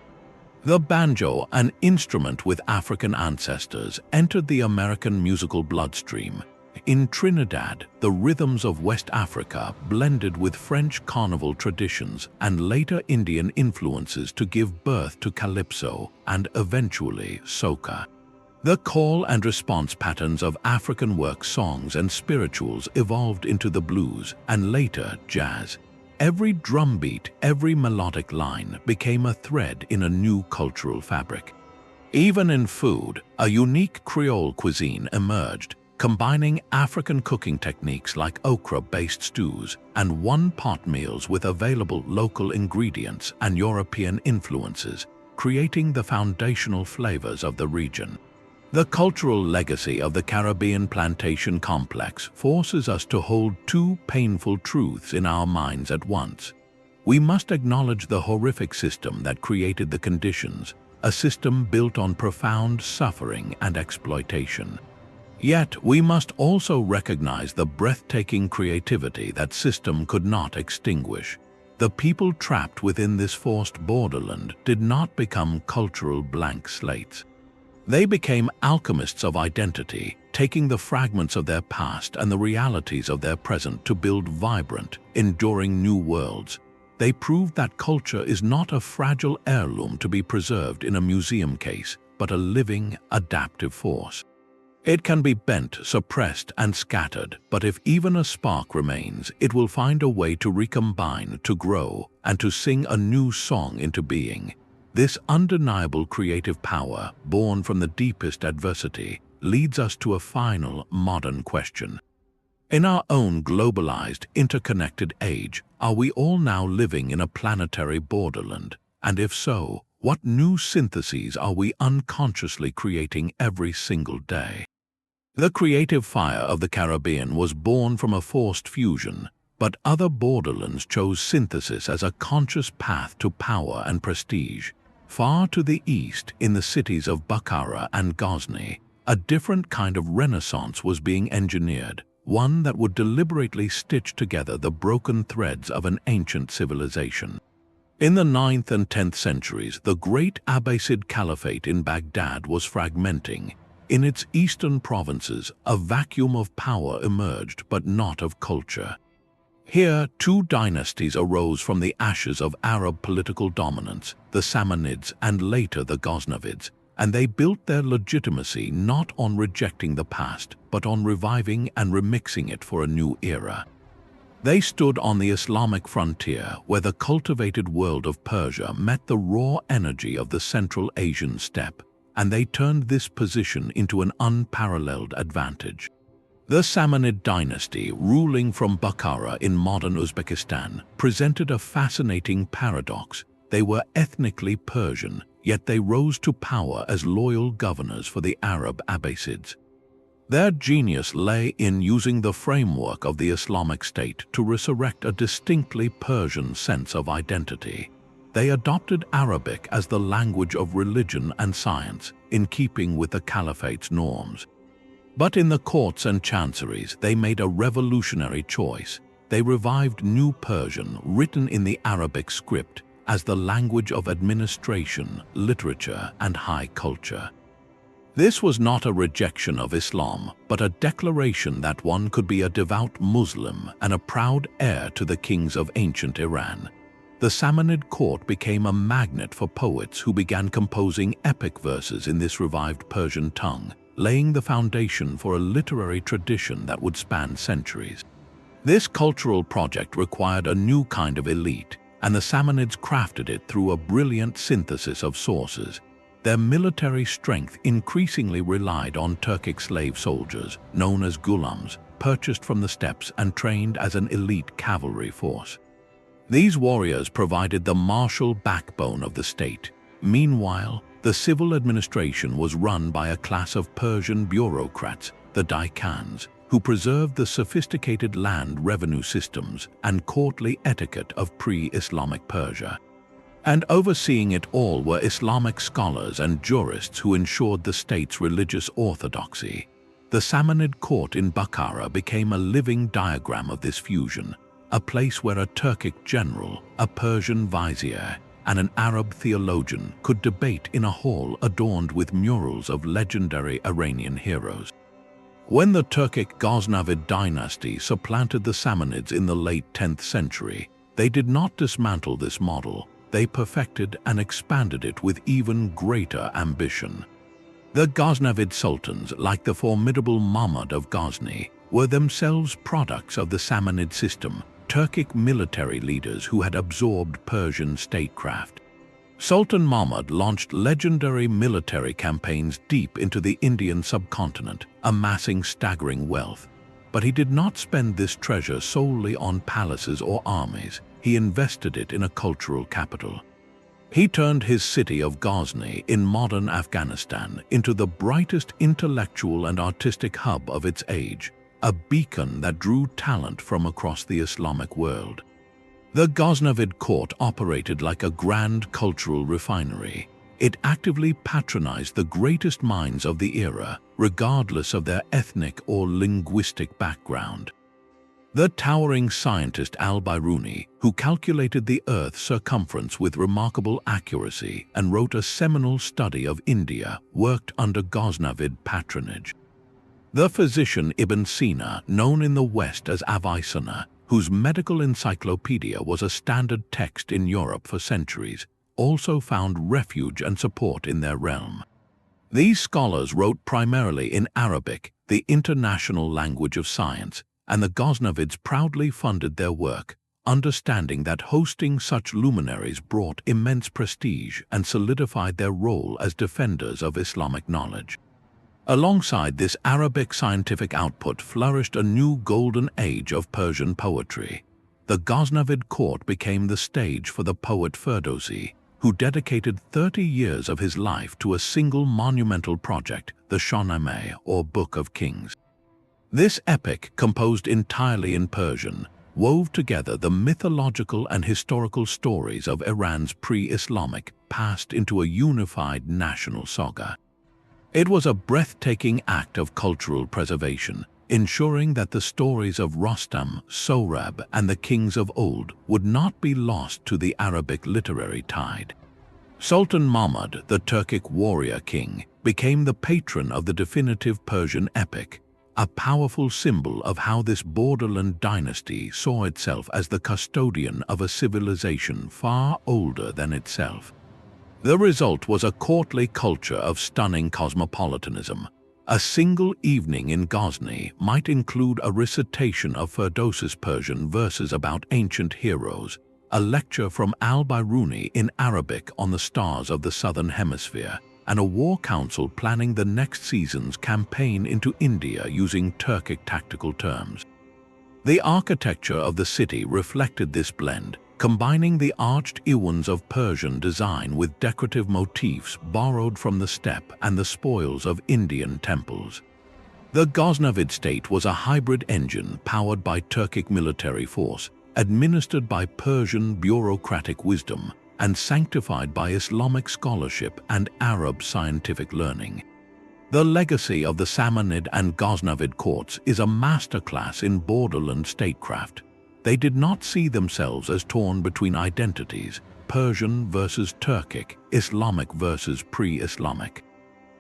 The banjo, an instrument with African ancestors, entered the American musical bloodstream. In Trinidad, the rhythms of West Africa blended with French carnival traditions and later Indian influences to give birth to calypso and eventually soca. The call and response patterns of African work songs and spirituals evolved into the blues and later jazz. Every drumbeat, every melodic line became a thread in a new cultural fabric. Even in food, a unique Creole cuisine emerged, combining African cooking techniques like okra-based stews and one-pot meals with available local ingredients and European influences, creating the foundational flavors of the region. The cultural legacy of the Caribbean plantation complex forces us to hold two painful truths in our minds at once. We must acknowledge the horrific system that created the conditions, a system built on profound suffering and exploitation. Yet, we must also recognize the breathtaking creativity that system could not extinguish. The people trapped within this forced borderland did not become cultural blank slates. They became alchemists of identity, taking the fragments of their past and the realities of their present to build vibrant, enduring new worlds. They proved that culture is not a fragile heirloom to be preserved in a museum case, but a living, adaptive force. It can be bent, suppressed, and scattered, but if even a spark remains, it will find a way to recombine, to grow, and to sing a new song into being. This undeniable creative power, born from the deepest adversity, leads us to a final, modern question. In our own globalized, interconnected age, are we all now living in a planetary borderland? And if so, what new syntheses are we unconsciously creating every single day? The creative fire of the Caribbean was born from a forced fusion, but other borderlands chose synthesis as a conscious path to power and prestige. Far to the east, in the cities of Bukhara and Ghazni, a different kind of renaissance was being engineered, one that would deliberately stitch together the broken threads of an ancient civilization. In the 9th and 10th centuries, the great Abbasid Caliphate in Baghdad was fragmenting. In its eastern provinces, a vacuum of power emerged, but not of culture. Here, two dynasties arose from the ashes of Arab political dominance, the Samanids and later the Ghaznavids, and they built their legitimacy not on rejecting the past, but on reviving and remixing it for a new era. They stood on the Islamic frontier where the cultivated world of Persia met the raw energy of the Central Asian steppe, and they turned this position into an unparalleled advantage. The Samanid dynasty, ruling from Bukhara in modern Uzbekistan, presented a fascinating paradox. They were ethnically Persian, yet they rose to power as loyal governors for the Arab Abbasids. Their genius lay in using the framework of the Islamic State to resurrect a distinctly Persian sense of identity. They adopted Arabic as the language of religion and science, in keeping with the caliphate's norms. But in the courts and chanceries, they made a revolutionary choice. They revived New Persian, written in the Arabic script, as the language of administration, literature, and high culture. This was not a rejection of Islam, but a declaration that one could be a devout Muslim and a proud heir to the kings of ancient Iran. The Samanid court became a magnet for poets who began composing epic verses in this revived Persian tongue, laying the foundation for a literary tradition that would span centuries. This cultural project required a new kind of elite, and the Samanids crafted it through a brilliant synthesis of sources. Their military strength increasingly relied on Turkic slave soldiers, known as gulams, purchased from the steppes and trained as an elite cavalry force. These warriors provided the martial backbone of the state. Meanwhile, the civil administration was run by a class of Persian bureaucrats, the Daikans, who preserved the sophisticated land revenue systems and courtly etiquette of pre-Islamic Persia. And overseeing it all were Islamic scholars and jurists who ensured the state's religious orthodoxy. The Samanid court in Bukhara became a living diagram of this fusion, a place where a Turkic general, a Persian vizier, and an Arab theologian could debate in a hall adorned with murals of legendary Iranian heroes. When the Turkic Ghaznavid dynasty supplanted the Samanids in the late 10th century, they did not dismantle this model. They perfected and expanded it with even greater ambition. The Ghaznavid sultans, like the formidable Mahmud of Ghazni, were themselves products of the Samanid system, Turkic military leaders who had absorbed Persian statecraft. Sultan Mahmud launched legendary military campaigns deep into the Indian subcontinent, amassing staggering wealth. But he did not spend this treasure solely on palaces or armies. He invested it in a cultural capital. He turned his city of Ghazni in modern Afghanistan into the brightest intellectual and artistic hub of its age, a beacon that drew talent from across the Islamic world. The Ghaznavid court operated like a grand cultural refinery. It actively patronized the greatest minds of the era, regardless of their ethnic or linguistic background. The towering scientist al-Biruni, who calculated the Earth's circumference with remarkable accuracy and wrote a seminal study of India, worked under Ghaznavid patronage. The physician Ibn Sina, known in the West as Avicenna, whose medical encyclopedia was a standard text in Europe for centuries, also found refuge and support in their realm. These scholars wrote primarily in Arabic, the international language of science, and the Ghaznavids proudly funded their work, understanding that hosting such luminaries brought immense prestige and solidified their role as defenders of Islamic knowledge. Alongside this Arabic scientific output flourished a new golden age of Persian poetry. The Ghaznavid court became the stage for the poet Ferdowsi, who dedicated 30 years of his life to a single monumental project, the Shahnameh, or Book of Kings. This epic, composed entirely in Persian, wove together the mythological and historical stories of Iran's pre-Islamic past into a unified national saga. It was a breathtaking act of cultural preservation, ensuring that the stories of Rostam, Sohrab, and the kings of old would not be lost to the Arabic literary tide. Sultan Mahmud, the Turkic warrior king, became the patron of the definitive Persian epic, a powerful symbol of how this borderland dynasty saw itself as the custodian of a civilization far older than itself. The result was a courtly culture of stunning cosmopolitanism. A single evening in Ghazni might include a recitation of Ferdowsi's Persian verses about ancient heroes, a lecture from al-Biruni in Arabic on the stars of the Southern Hemisphere, and a war council planning the next season's campaign into India using Turkic tactical terms. The architecture of the city reflected this blend, combining the arched iwans of Persian design with decorative motifs borrowed from the steppe and the spoils of Indian temples. The Ghaznavid state was a hybrid engine powered by Turkic military force, administered by Persian bureaucratic wisdom, and sanctified by Islamic scholarship and Arab scientific learning. The legacy of the Samanid and Ghaznavid courts is a masterclass in borderland statecraft. They did not see themselves as torn between identities, Persian versus Turkic, Islamic versus pre-Islamic.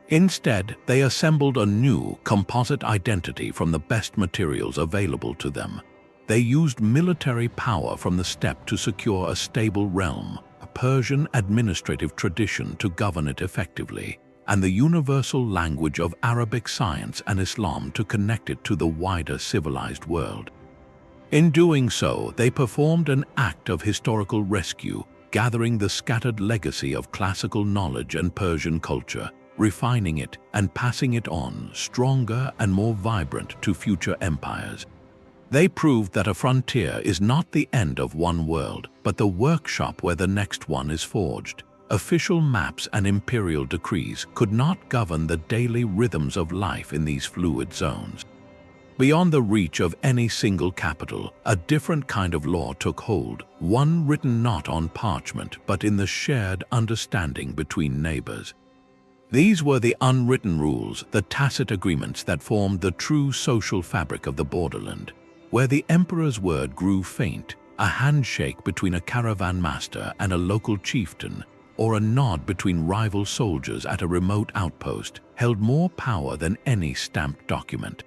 Instead, they assembled a new, composite identity from the best materials available to them. They used military power from the steppe to secure a stable realm, a Persian administrative tradition to govern it effectively, and the universal language of Arabic science and Islam to connect it to the wider civilized world. In doing so, they performed an act of historical rescue, gathering the scattered legacy of classical knowledge and Persian culture, refining it and passing it on, stronger and more vibrant, to future empires. They proved that a frontier is not the end of one world, but the workshop where the next one is forged. Official maps and imperial decrees could not govern the daily rhythms of life in these fluid zones. Beyond the reach of any single capital, a different kind of law took hold, one written not on parchment but in the shared understanding between neighbors. These were the unwritten rules, the tacit agreements that formed the true social fabric of the borderland, where the emperor's word grew faint, a handshake between a caravan master and a local chieftain, or a nod between rival soldiers at a remote outpost, held more power than any stamped document.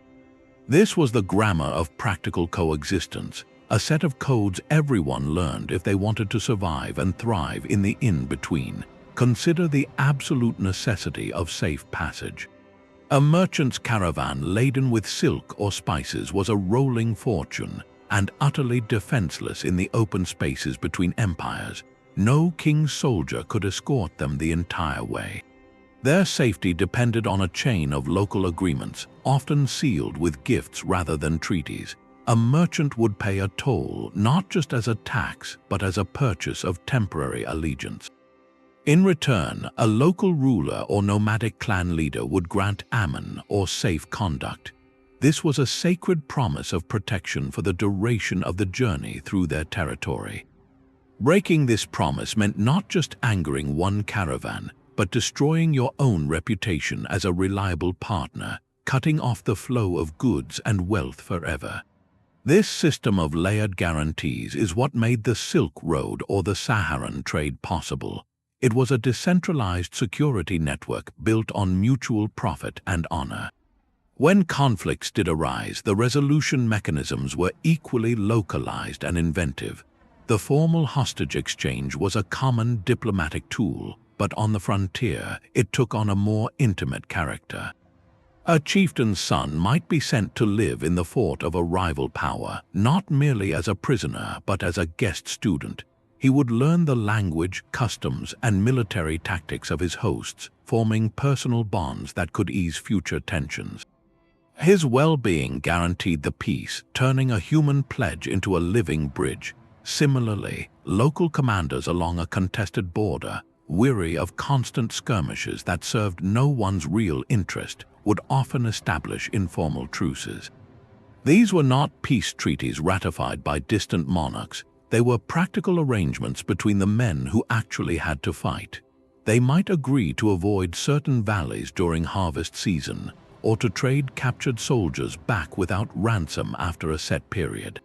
This was the grammar of practical coexistence, a set of codes everyone learned if they wanted to survive and thrive in the in-between. Consider the absolute necessity of safe passage. A merchant's caravan laden with silk or spices was a rolling fortune, and utterly defenseless in the open spaces between empires. No king's soldier could escort them the entire way. Their safety depended on a chain of local agreements, often sealed with gifts rather than treaties. A merchant would pay a toll not just as a tax, but as a purchase of temporary allegiance. In return, a local ruler or nomadic clan leader would grant ammon or safe conduct. This was a sacred promise of protection for the duration of the journey through their territory. Breaking this promise meant not just angering one caravan, but destroying your own reputation as a reliable partner, cutting off the flow of goods and wealth forever. This system of layered guarantees is what made the Silk Road or the Saharan trade possible. It was a decentralized security network built on mutual profit and honor. When conflicts did arise, the resolution mechanisms were equally localized and inventive. The formal hostage exchange was a common diplomatic tool, but on the frontier, it took on a more intimate character. A chieftain's son might be sent to live in the fort of a rival power, not merely as a prisoner, but as a guest student. He would learn the language, customs, and military tactics of his hosts, forming personal bonds that could ease future tensions. His well-being guaranteed the peace, turning a human pledge into a living bridge. Similarly, local commanders along a contested border, weary of constant skirmishes that served no one's real interest, would often establish informal truces. These were not peace treaties ratified by distant monarchs. They were practical arrangements between the men who actually had to fight. They might agree to avoid certain valleys during harvest season, or to trade captured soldiers back without ransom after a set period.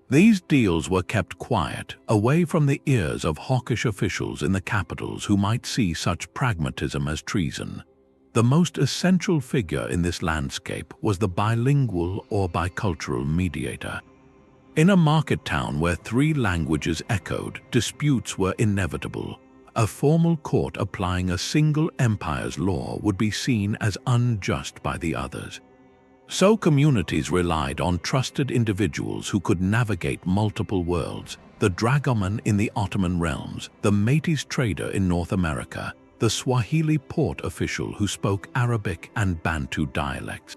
These deals were kept quiet, away from the ears of hawkish officials in the capitals who might see such pragmatism as treason. The most essential figure in this landscape was the bilingual or bicultural mediator. In a market town where three languages echoed, disputes were inevitable. A formal court applying a single empire's law would be seen as unjust by the others. So communities relied on trusted individuals who could navigate multiple worlds: the dragoman in the Ottoman realms, the Métis trader in North America, the Swahili port official who spoke Arabic and Bantu dialects.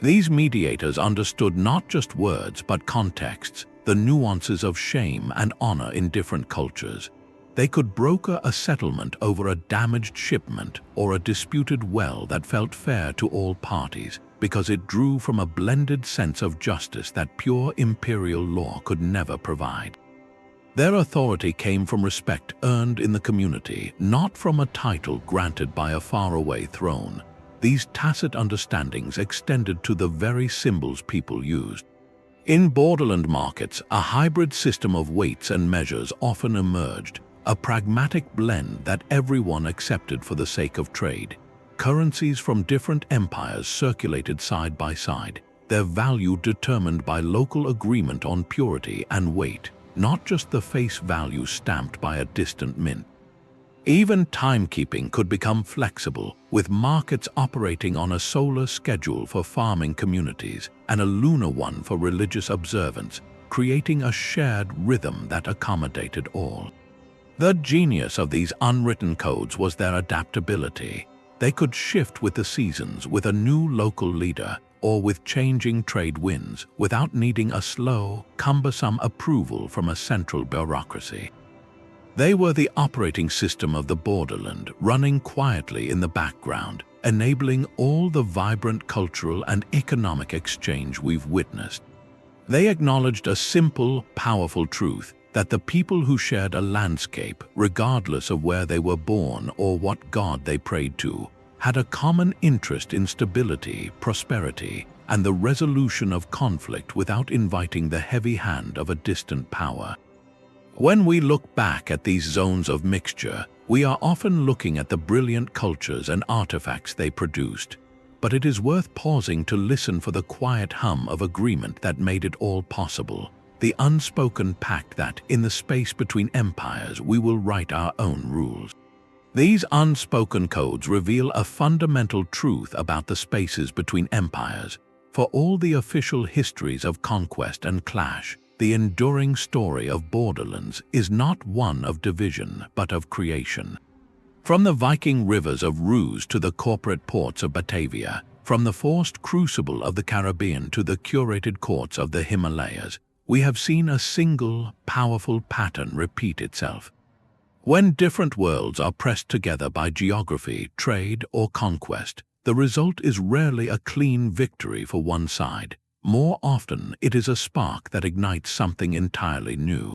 These mediators understood not just words but contexts, the nuances of shame and honor in different cultures. They could broker a settlement over a damaged shipment or a disputed well that felt fair to all parties, because it drew from a blended sense of justice that pure imperial law could never provide. Their authority came from respect earned in the community, not from a title granted by a faraway throne. These tacit understandings extended to the very symbols people used. In borderland markets, a hybrid system of weights and measures often emerged, a pragmatic blend that everyone accepted for the sake of trade. Currencies from different empires circulated side by side, their value determined by local agreement on purity and weight, not just the face value stamped by a distant mint. Even timekeeping could become flexible, with markets operating on a solar schedule for farming communities and a lunar one for religious observance, creating a shared rhythm that accommodated all. The genius of these unwritten codes was their adaptability. They could shift with the seasons, with a new local leader, or with changing trade winds, without needing a slow, cumbersome approval from a central bureaucracy. They were the operating system of the borderland, running quietly in the background, enabling all the vibrant cultural and economic exchange we've witnessed. They acknowledged a simple, powerful truth, that the people who shared a landscape, regardless of where they were born or what god they prayed to, had a common interest in stability, prosperity, and the resolution of conflict without inviting the heavy hand of a distant power. When we look back at these zones of mixture, we are often looking at the brilliant cultures and artifacts they produced. But it is worth pausing to listen for the quiet hum of agreement that made it all possible. The unspoken pact that, in the space between empires, we will write our own rules. These unspoken codes reveal a fundamental truth about the spaces between empires. For all the official histories of conquest and clash, the enduring story of Borderlands is not one of division, but of creation. From the Viking rivers of Rus to the corporate ports of Batavia, from the forced crucible of the Caribbean to the curated courts of the Himalayas, we have seen a single, powerful pattern repeat itself. When different worlds are pressed together by geography, trade, or conquest, the result is rarely a clean victory for one side. More often, it is a spark that ignites something entirely new.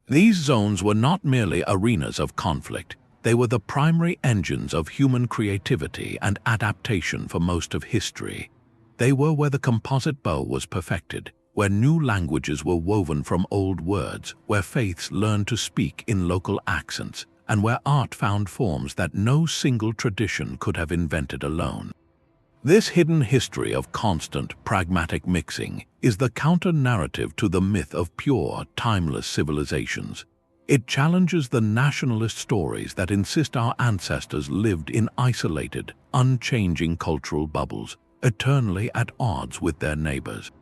These zones were not merely arenas of conflict. They were the primary engines of human creativity and adaptation for most of history. They were where the composite bow was perfected, where new languages were woven from old words, where faiths learned to speak in local accents, and where art found forms that no single tradition could have invented alone. This hidden history of constant, pragmatic mixing is the counter-narrative to the myth of pure, timeless civilizations. It challenges the nationalist stories that insist our ancestors lived in isolated, unchanging cultural bubbles, eternally at odds with their neighbors.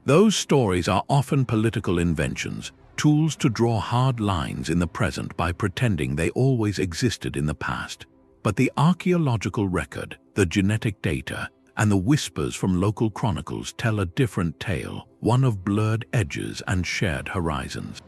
Those stories are often political inventions, tools to draw hard lines in the present by pretending they always existed in the past. But the archaeological record, the genetic data, and the whispers from local chronicles tell a different tale, one of blurred edges and shared horizons.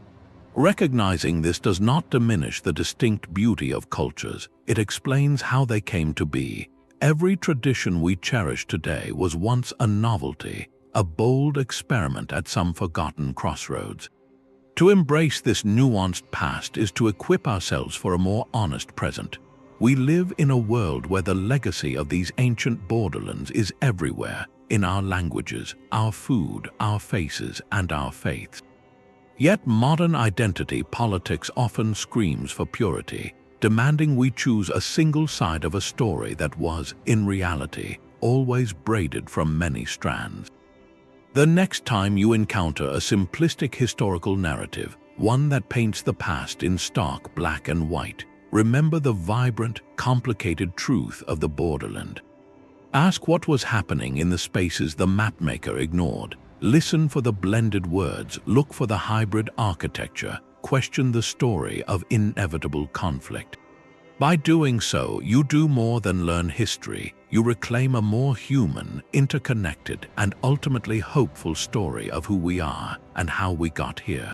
Recognizing this does not diminish the distinct beauty of cultures, it explains how they came to be. Every tradition we cherish today was once a novelty, a bold experiment at some forgotten crossroads. To embrace this nuanced past is to equip ourselves for a more honest present. We live in a world where the legacy of these ancient borderlands is everywhere, in our languages, our food, our faces, and our faiths. Yet modern identity politics often screams for purity, demanding we choose a single side of a story that was, in reality, always braided from many strands. The next time you encounter a simplistic historical narrative, one that paints the past in stark black and white, remember the vibrant, complicated truth of the borderland. Ask what was happening in the spaces the mapmaker ignored. Listen for the blended words, look for the hybrid architecture, question the story of inevitable conflict. By doing so, you do more than learn history. You reclaim a more human, interconnected, and ultimately hopeful story of who we are and how we got here.